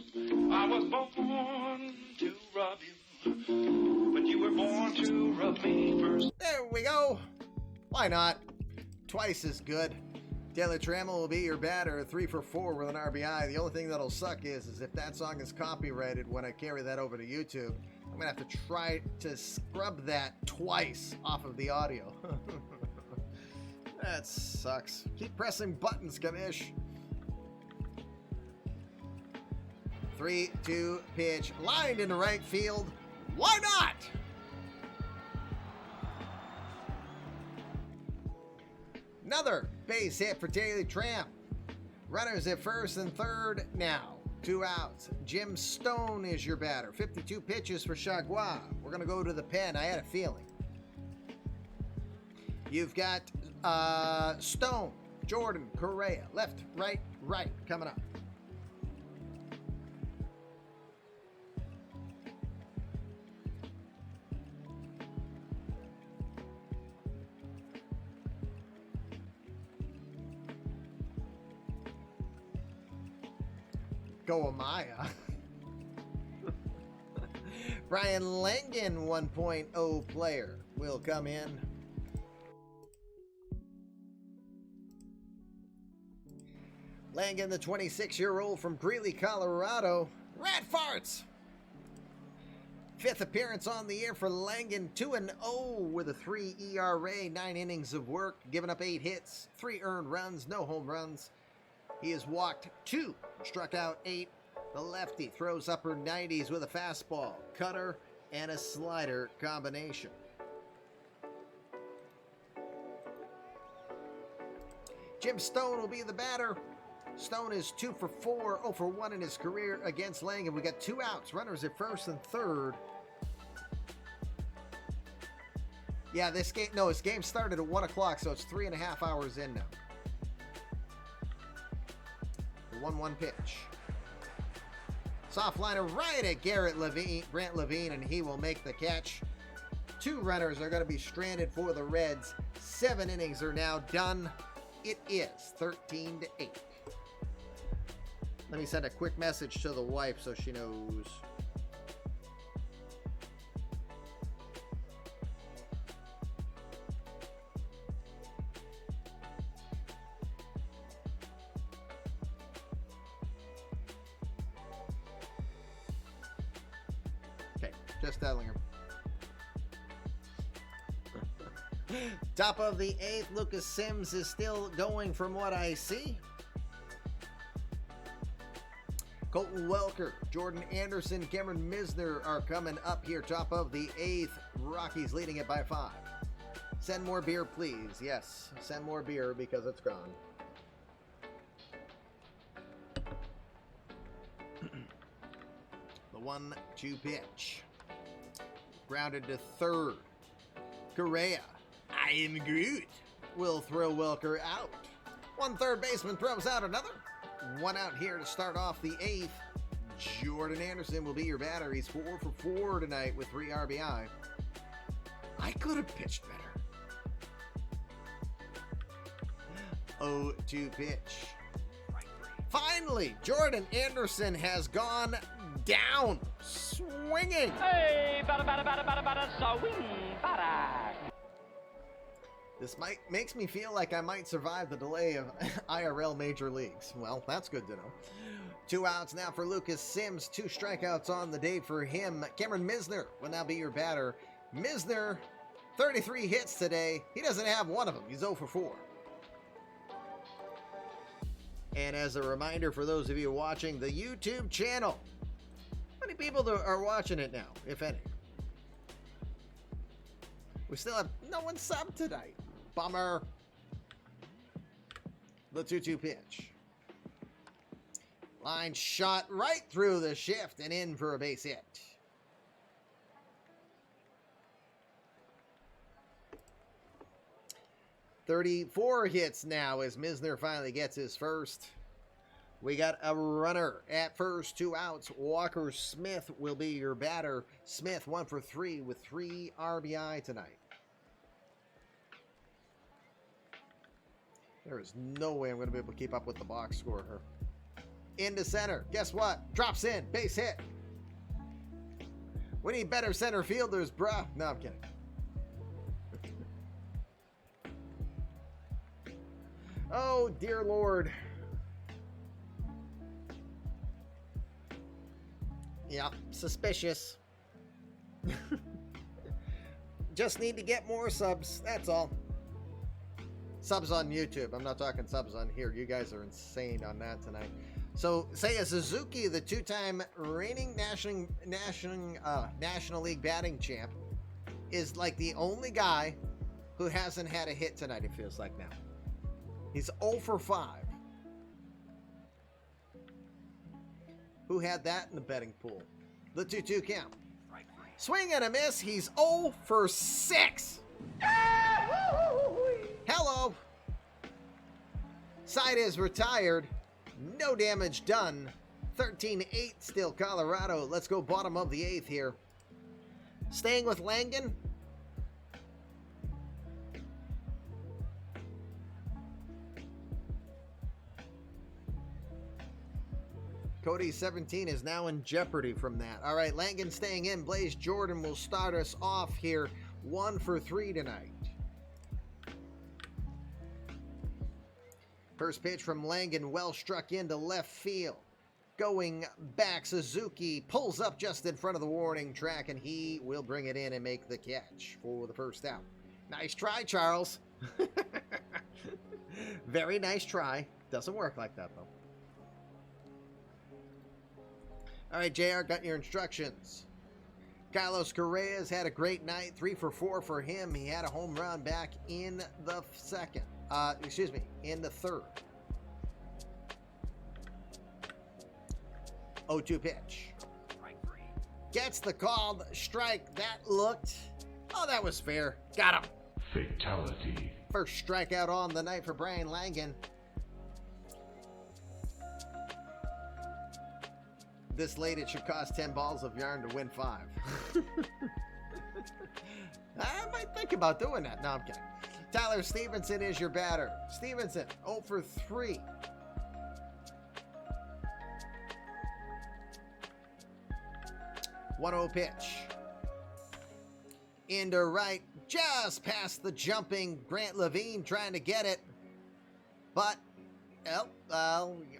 I was born to rub you. But you were born to rub me first. There we go. Why not? Twice as good. Taylor Trammell will be your batter, 3 for 4 with an RBI. The only thing that'll suck is if that song is copyrighted when I carry that over to YouTube, I'm going to have to try to scrub that twice off of the audio. That sucks. Keep pressing buttons, Kamish. 3-2 pitch. Lined into right field. Why not? Another base hit for Taylor Trammell. Runners at first and third now. 2 outs. Jim Stone is your batter. 52 pitches for Chagua. We're going to go to the pen. I had a feeling. You've got Stone, Jordan, Correa. Left, right, right. Coming up. Go Amaya. Brian Langan, 1.0 player, will come in. Langan, the 26-year-old from Greeley, Colorado. Rat farts! 5th appearance on the year for Langan, 2-0 with a 3 ERA, 9 innings of work, giving up 8 hits, 3 earned runs, no home runs. He has walked 2, struck out 8. The lefty throws upper 90s with a fastball, cutter, and a slider combination. Jim Stone will be the batter. Stone is 2 for 4, 0 for 1 in his career against Langan. We got 2 outs, runners at first and third. Yeah, this game started at 1 o'clock, so it's 3.5 hours in now. 1-1 pitch. Soft liner right at Grant Levine, and he will make the catch. 2 runners are going to be stranded for the Reds. 7 innings are now done. It is 13-8. Let me send a quick message to the wife so she knows. Just telling her. Top of the 8th, Lucas Sims is still going from what I see. Colton Welker, Jordan Anderson, Cameron Misner are coming up here. Top of the 8th, Rockies leading it by 5. Send more beer, please. Yes, send more beer because it's gone. The 1-2 pitch. Grounded to third. Correa. I am Groot. Will throw Welker out. One third baseman throws out another. One out here to start off the 8th. Jordan Anderson will be your batter. He's 4 for 4 tonight with 3 RBI. I could have pitched better. 0-2 pitch. Finally, Jordan Anderson has gone down. Swinging. Hey, bada, swing, bada. This makes me feel like I might survive the delay of IRL Major Leagues. Well, that's good to know. 2 outs now for Lucas Sims. 2 strikeouts on the day for him. Cameron Misner will now be your batter. Misner, 33 hits today. He doesn't have one of them. He's 0 for 4. And as a reminder for those of you watching the YouTube channel, how many people are watching it now, if any? We still have no one subbed tonight. Bummer. The 2-2 pitch. Line shot right through the shift and in for a base hit. "34 hits now as Misner finally gets his first. We got a runner at first, 2 outs. Walker Smith will be your batter. Smith 1 for 3 with 3 RBI tonight. There is no way I'm going to be able to keep up with the box score here. Into center. Guess what? Drops in. Base hit. We need better center fielders, bruh. No, I'm kidding. Oh, dear Lord. Yeah, suspicious. Just need to get more subs. That's all. Subs on YouTube. I'm not talking subs on here. You guys are insane on that tonight. So, Seiya Suzuki, the 2-time reigning National League batting champ, is like the only guy who hasn't had a hit tonight, it feels like now. He's 0 for 5. Who had that in the betting pool? The 2-2 count. Swing and a miss. He's 0 for 6. Hello. Side is retired. No damage done. 13-8 still Colorado. Let's go bottom of the 8th here. Staying with Langan. Cody 17 is now in jeopardy from that. All right, Langan staying in. Blaze Jordan will start us off here. 1 for 3 tonight. First pitch from Langan, well struck into left field. Going back, Suzuki pulls up just in front of the warning track, and he will bring it in and make the catch for the first out. Nice try, Charles. Very nice try. Doesn't work like that, though. All right, JR, got your instructions. Carlos Correa's had a great night. 3 for 4 for him. He had a home run back in the in the third. 0-2 pitch. Gets the called strike. That looked... Oh, that was fair. Got him. Fatality. First strikeout on the night for Brian Langan. This late, it should cost 10 balls of yarn to win 5. I might think about doing that. No, I'm kidding. Tyler Stevenson is your batter. Stevenson, 0 for 3. One-0 pitch. Into right, just past the jumping Grant Levine trying to get it. But,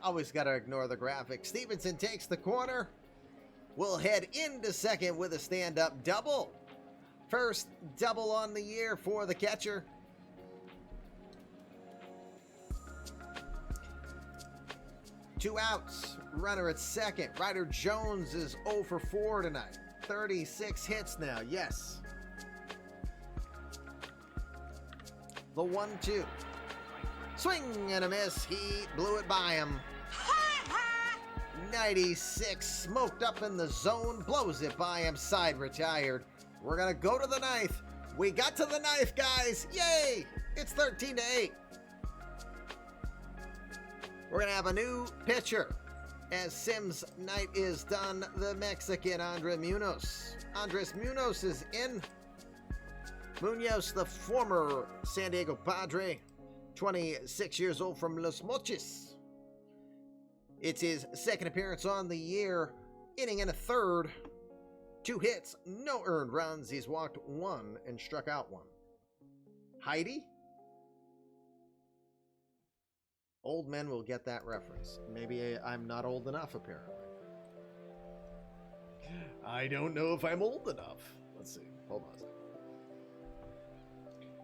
always got to ignore the graphic. Stevenson takes the corner. will head into second with a stand-up double. First double on the year for the catcher. Two outs. Runner at second. Ryder Jones is 0 for 4 tonight. 36 hits now. Yes. The 1-2. Swing and a miss. He blew it by him. 96 smoked up in the zone. Blows it by him. Side retired. We're going to go to the ninth. We got to the ninth, guys. Yay! It's 13-8. We're going to have a new pitcher. As Sim's night is done, the Mexican Munoz. Andres Munoz is in. Munoz, the former San Diego Padre, 26 years old from Los Mochis. It's his second appearance on the year, inning and a third. 2 hits, no earned runs. He's walked 1 and struck out 1. Heidi? Old men will get that reference. Maybe I'm not old enough, apparently. I don't know if I'm old enough. Let's see. Hold on a second.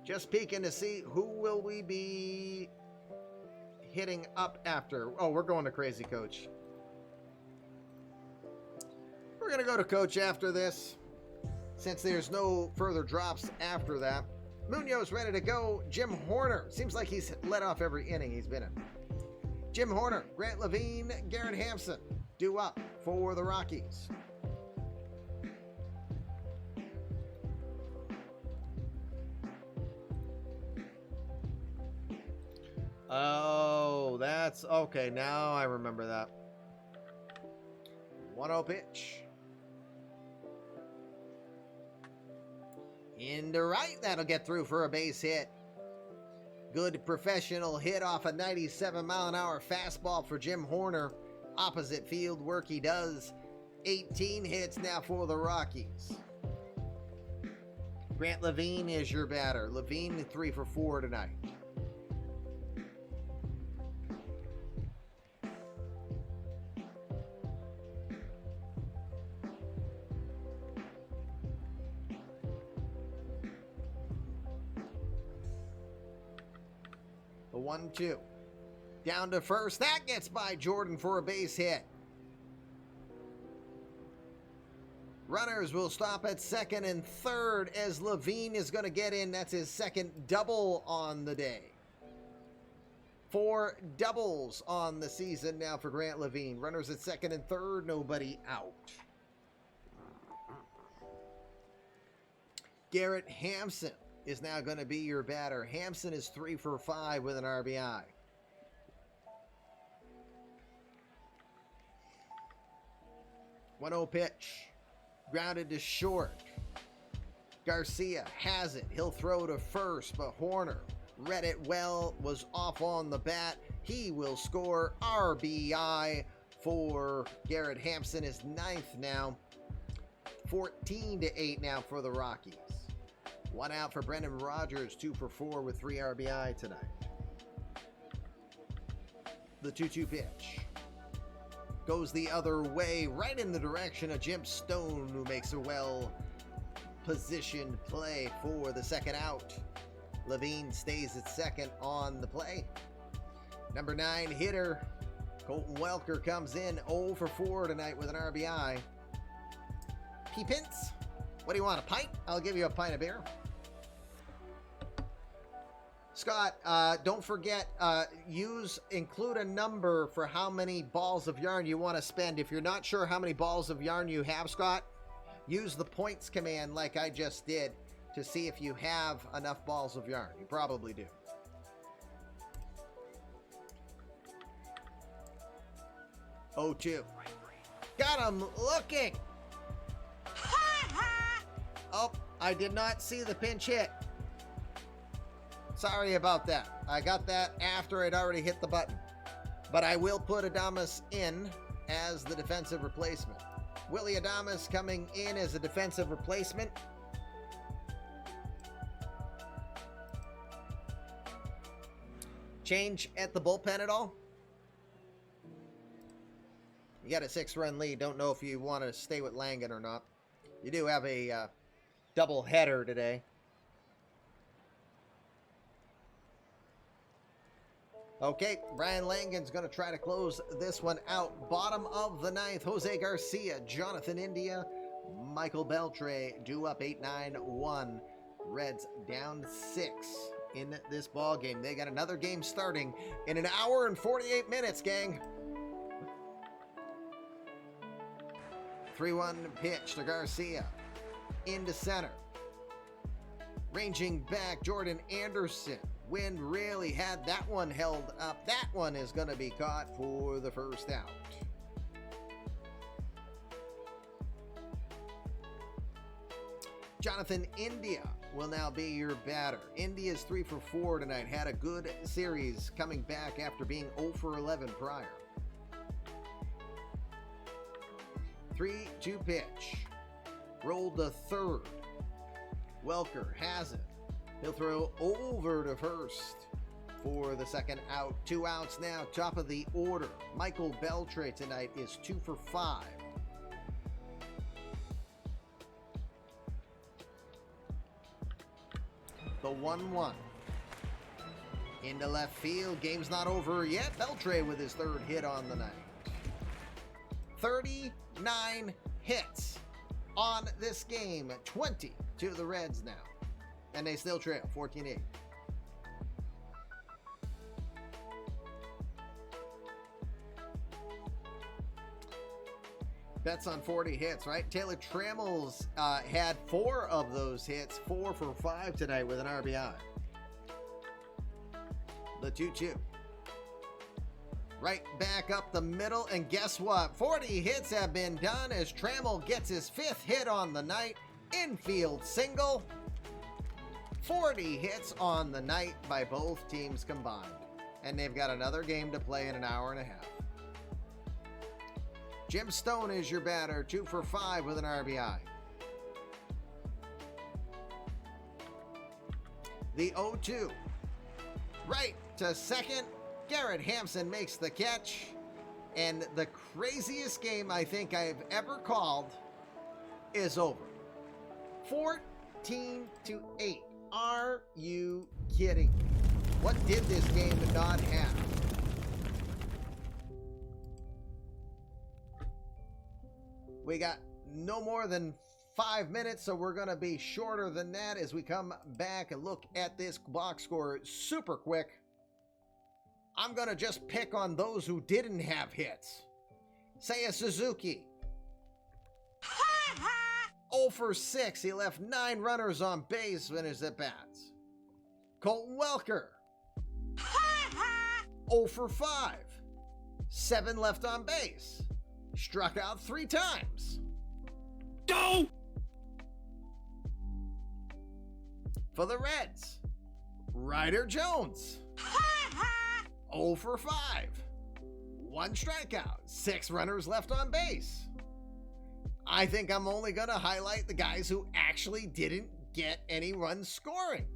Just peeking to see who will we be hitting up after. Oh, we're going to Crazy Coach. We're going to go to Coach after this, since there's no further drops after that. Munoz ready to go. Jim Horner. Seems like he's let off every inning he's been in. Jim Horner, Grant Levine, Garrett Hampson due up for the Rockies. Oh, that's okay. Now I remember that. 1-0 pitch. Into right. That'll get through for a base hit. Good professional hit off a 97-mile-an-hour fastball for Jim Horner. Opposite field work he does. 18 hits now for the Rockies. Grant Levine is your batter. Levine 3 for 4 tonight. The 1-2. Down to first. That gets by Jordan for a base hit. Runners will stop at second and third as Levine is going to get in. That's his second double on the day. 4 doubles on the season now for Grant Levine. Runners at second and third. Nobody out. Garrett Hampson is now going to be your batter. Hampson is 3 for 5 with an RBI. One-0 pitch. Grounded to short. Garcia has it. He'll throw to first, but Horner read it well, was off on the bat. He will score RBI for Garrett Hampson, his 9th now. 14-8 now for the Rockies. 1 out for Brendan Rodgers, 2 for 4 with 3 RBI tonight. The 2-2 pitch goes the other way, right in the direction of Jim Stone, who makes a well-positioned play for the second out. Levine stays at second on the play. Number 9 hitter, Colton Welker, comes in 0 for 4 tonight with an RBI. P-Pints, what do you want, a pint? I'll give you a pint of beer. Scott, don't forget, include a number for how many balls of yarn you want to spend. If you're not sure how many balls of yarn you have, Scott, use the points command like I just did to see if you have enough balls of yarn. You probably do. Oh, 2. Got him looking. Oh, I did not see the pinch hit. Sorry about that. I got that after I'd already hit the button. But I will put Adames in as the defensive replacement. Willie Adames coming in as a defensive replacement. Change at the bullpen at all? You got a 6-run lead. Don't know if you want to stay with Langan or not. You do have a double header today. Okay, Brian Langan's going to try to close this one out. Bottom of the 9th, Jose Garcia, Jonathan India, Michael Beltray due up 8-9-1. Reds down 6 in this ball game. They got another game starting in an hour and 48 minutes, gang. 3-1 pitch to Garcia. Into center. Ranging back, Jordan Anderson. Wind really had that one held up. That one is going to be caught for the first out. Jonathan India will now be your batter. India's 3 for 4 tonight. Had a good series coming back after being 0 for 11 prior. 3-2 pitch. Rolled to third. Welker has it. He'll throw over to first for the second out. 2 outs now, top of the order. Michael Beltray tonight is 2 for 5. The 1-1. Into left field. Game's not over yet. Beltray with his 3rd hit on the night. 39 hits on this game. 20 to the Reds now. And they still trail 14-8. Bets on 40 hits, right? Taylor Trammell's had 4 of those hits, 4 for 5 tonight with an RBI. The 2-2. Right back up the middle, and guess what? 40 hits have been done as Trammell gets his 5th hit on the night. Infield single. 40 hits on the night by both teams combined. And they've got another game to play in an hour and a half. Jim Stone is your batter, 2 for 5 with an RBI. The 0-2. Right to second. Garrett Hampson makes the catch. And the craziest game I think I've ever called is over. 14-8. Are you kidding me? What did this game not have? We got no more than 5 minutes, so we're going to be shorter than that as we come back and look at this box score super quick. I'm going to just pick on those who didn't have hits. Seiya Suzuki. 0 for 6. He left 9 runners on base in his at-bats. Colton Welker. 0 for 5. 7 left on base. Struck out 3 times. Go! For the Reds, Ryder Jones. 0 for 5. 1 strikeout. 6 runners left on base. I think I'm only going to highlight the guys who actually didn't get any runs scoring.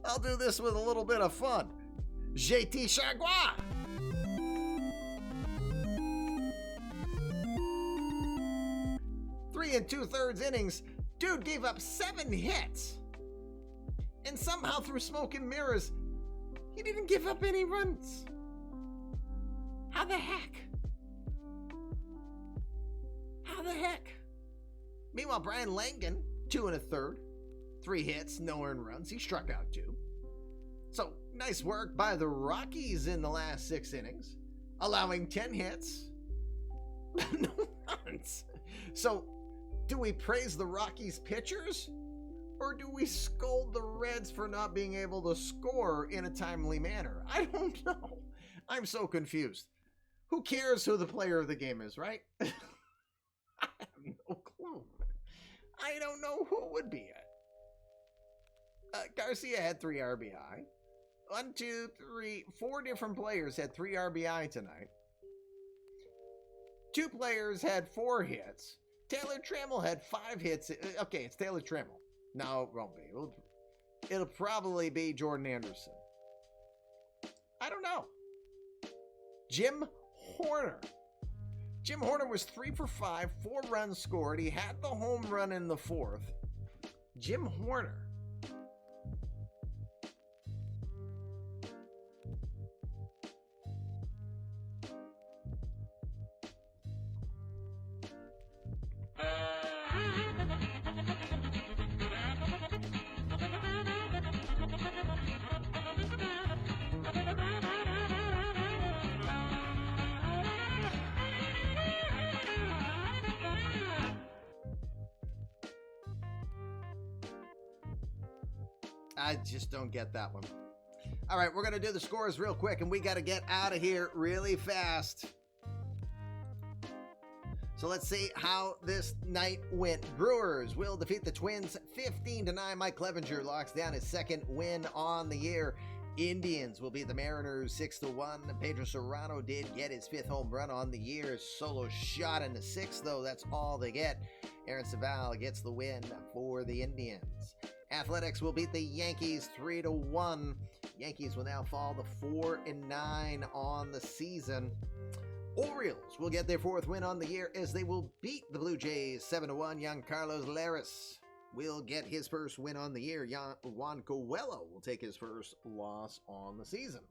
I'll do this with a little bit of fun. JT Chargois. 3 2/3 innings. Dude gave up 7 hits. And somehow through smoke and mirrors, he didn't give up any runs. How the heck? How the heck? Meanwhile, Brian Langan, 2 1/3, 3 hits, no earned runs. He struck out 2. So, nice work by the Rockies in the last 6 innings, allowing 10 hits, no runs. So, do we praise the Rockies pitchers, or do we scold the Reds for not being able to score in a timely manner? I don't know. I'm so confused. Who cares who the player of the game is, right? I have no clue. I don't know who it would be it. Garcia had 3 RBI. 1, 2, 3, 4 different players had 3 RBI tonight. 2 players had 4 hits. Taylor Trammell had 5 hits. Okay, it's Taylor Trammell. No, it won't be. It'll probably be Jordan Anderson. I don't know. Jim Horner. Jim Horner was 3 for 5, 4 runs scored. He had the home run in the 4th. Jim Horner. I just don't get that one. All right, we're going to do the scores real quick, and we got to get out of here really fast. So let's see how this night went. Brewers will defeat the Twins 15-9. Mike Clevenger locks down his second win on the year. Indians will beat the Mariners 6-1. Pedro Serrano did get his 5th home run on the year. Solo shot in the 6th, though. That's all they get. Aaron Saval gets the win for the Indians. Athletics will beat the Yankees 3-1. Yankees will now fall to 4-9 on the season. Orioles will get their 4th win on the year as they will beat the Blue Jays 7-1. Young Carlos Larris will get his 1st win on the year. Juan Coelho will take his 1st loss on the season.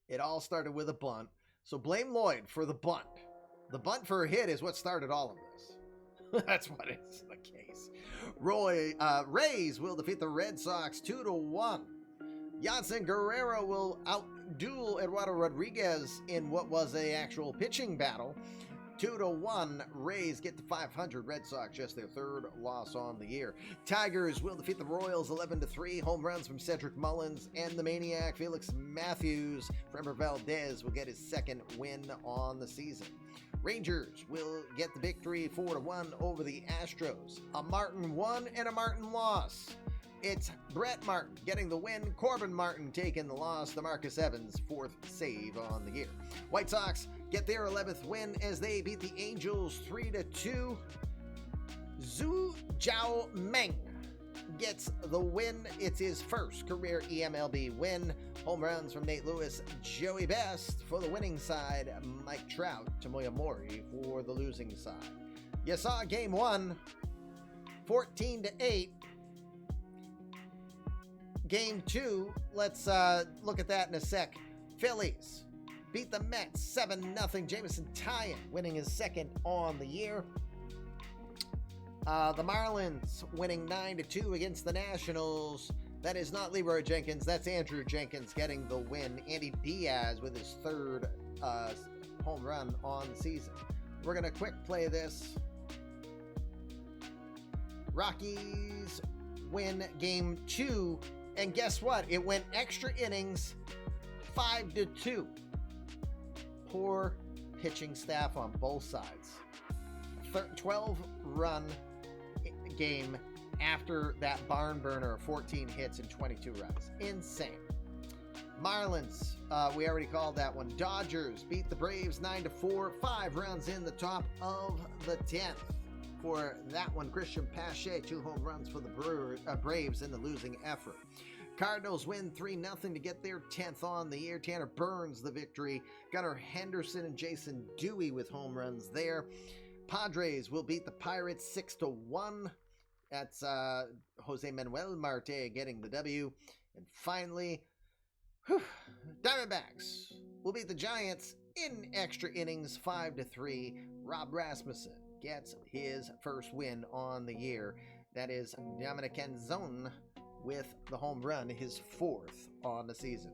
It all started with a bunt, so blame Lloyd for the bunt. The bunt for a hit is what started all of this. That's what is the case. Rays will defeat the Red Sox 2-1. Yadson Guerrero will outduel Eduardo Rodriguez in what was an actual pitching battle. 2-1. Rays get to 500. Red Sox just their 3rd loss on the year. Tigers will defeat the Royals 11-3. Home runs from Cedric Mullins and the Maniac Felix Matthews. Framber Valdez will get his 2nd win on the season. Rangers will get the victory 4-1 over the Astros. A Martin won and a Martin loss. It's Brett Martin getting the win, Corbin Martin taking the loss, DeMarcus Evans 4th save on the year. White Sox get their 11th win as they beat the Angels 3-2. Zhu Zhao Meng gets the win. It's his 1st career eMLB win. Home runs from Nate Lewis, Joey Best for the winning side, Mike Trout, Tomoya Mori for the losing side. You saw game 1, 14-8. Game 2, let's look at that in a sec. Phillies beat the Mets 7-0. Jameson Taillon winning his 2nd on the year. The Marlins winning 9-2 against the Nationals. That is not Leroy Jenkins. That's Andrew Jenkins getting the win. Andy Diaz with his 3rd home run on the season. We're going to quick play this. Rockies win game 2. And guess what? It went extra innings, 5-2. Poor pitching staff on both sides. 12-run game after that barn burner of 14 hits and 22 runs. Insane. Marlins, we already called that one. Dodgers beat the Braves 9-4, 5 runs in the top of the 10th. For that one, Christian Pache, 2 home runs for the Braves in the losing effort. Cardinals win 3-0 to get their 10th on the year. Tanner Burns the victory. Gunnar Henderson and Jason Dewey with home runs there. Padres will beat the Pirates 6-1. That's Jose Manuel Marte getting the W. And finally, Diamondbacks will beat the Giants in extra innings 5-3. Rob Rasmussen gets his 1st win on the year. That is Dominic Canzone with the home run, his 4th on the season.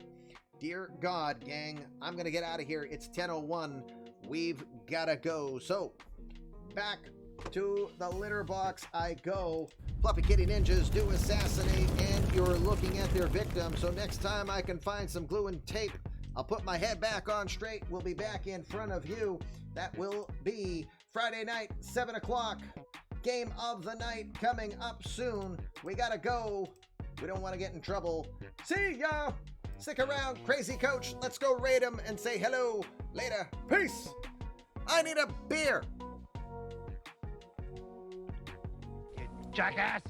Dear God, gang, I'm going to get out of here. It's 10:01. We've got to go. So, back to the litter box I go. Fluffy Kitty Ninjas do assassinate, and you're looking at their victim. So next time I can find some glue and tape, I'll put my head back on straight. We'll be back in front of you. That will be Friday night, 7 o'clock. Game of the night coming up soon. We got to go. We don't want to get in trouble. See ya! Stick around, Crazy Coach. Let's go raid him and say hello. Later. Peace! I need a beer! You jackass!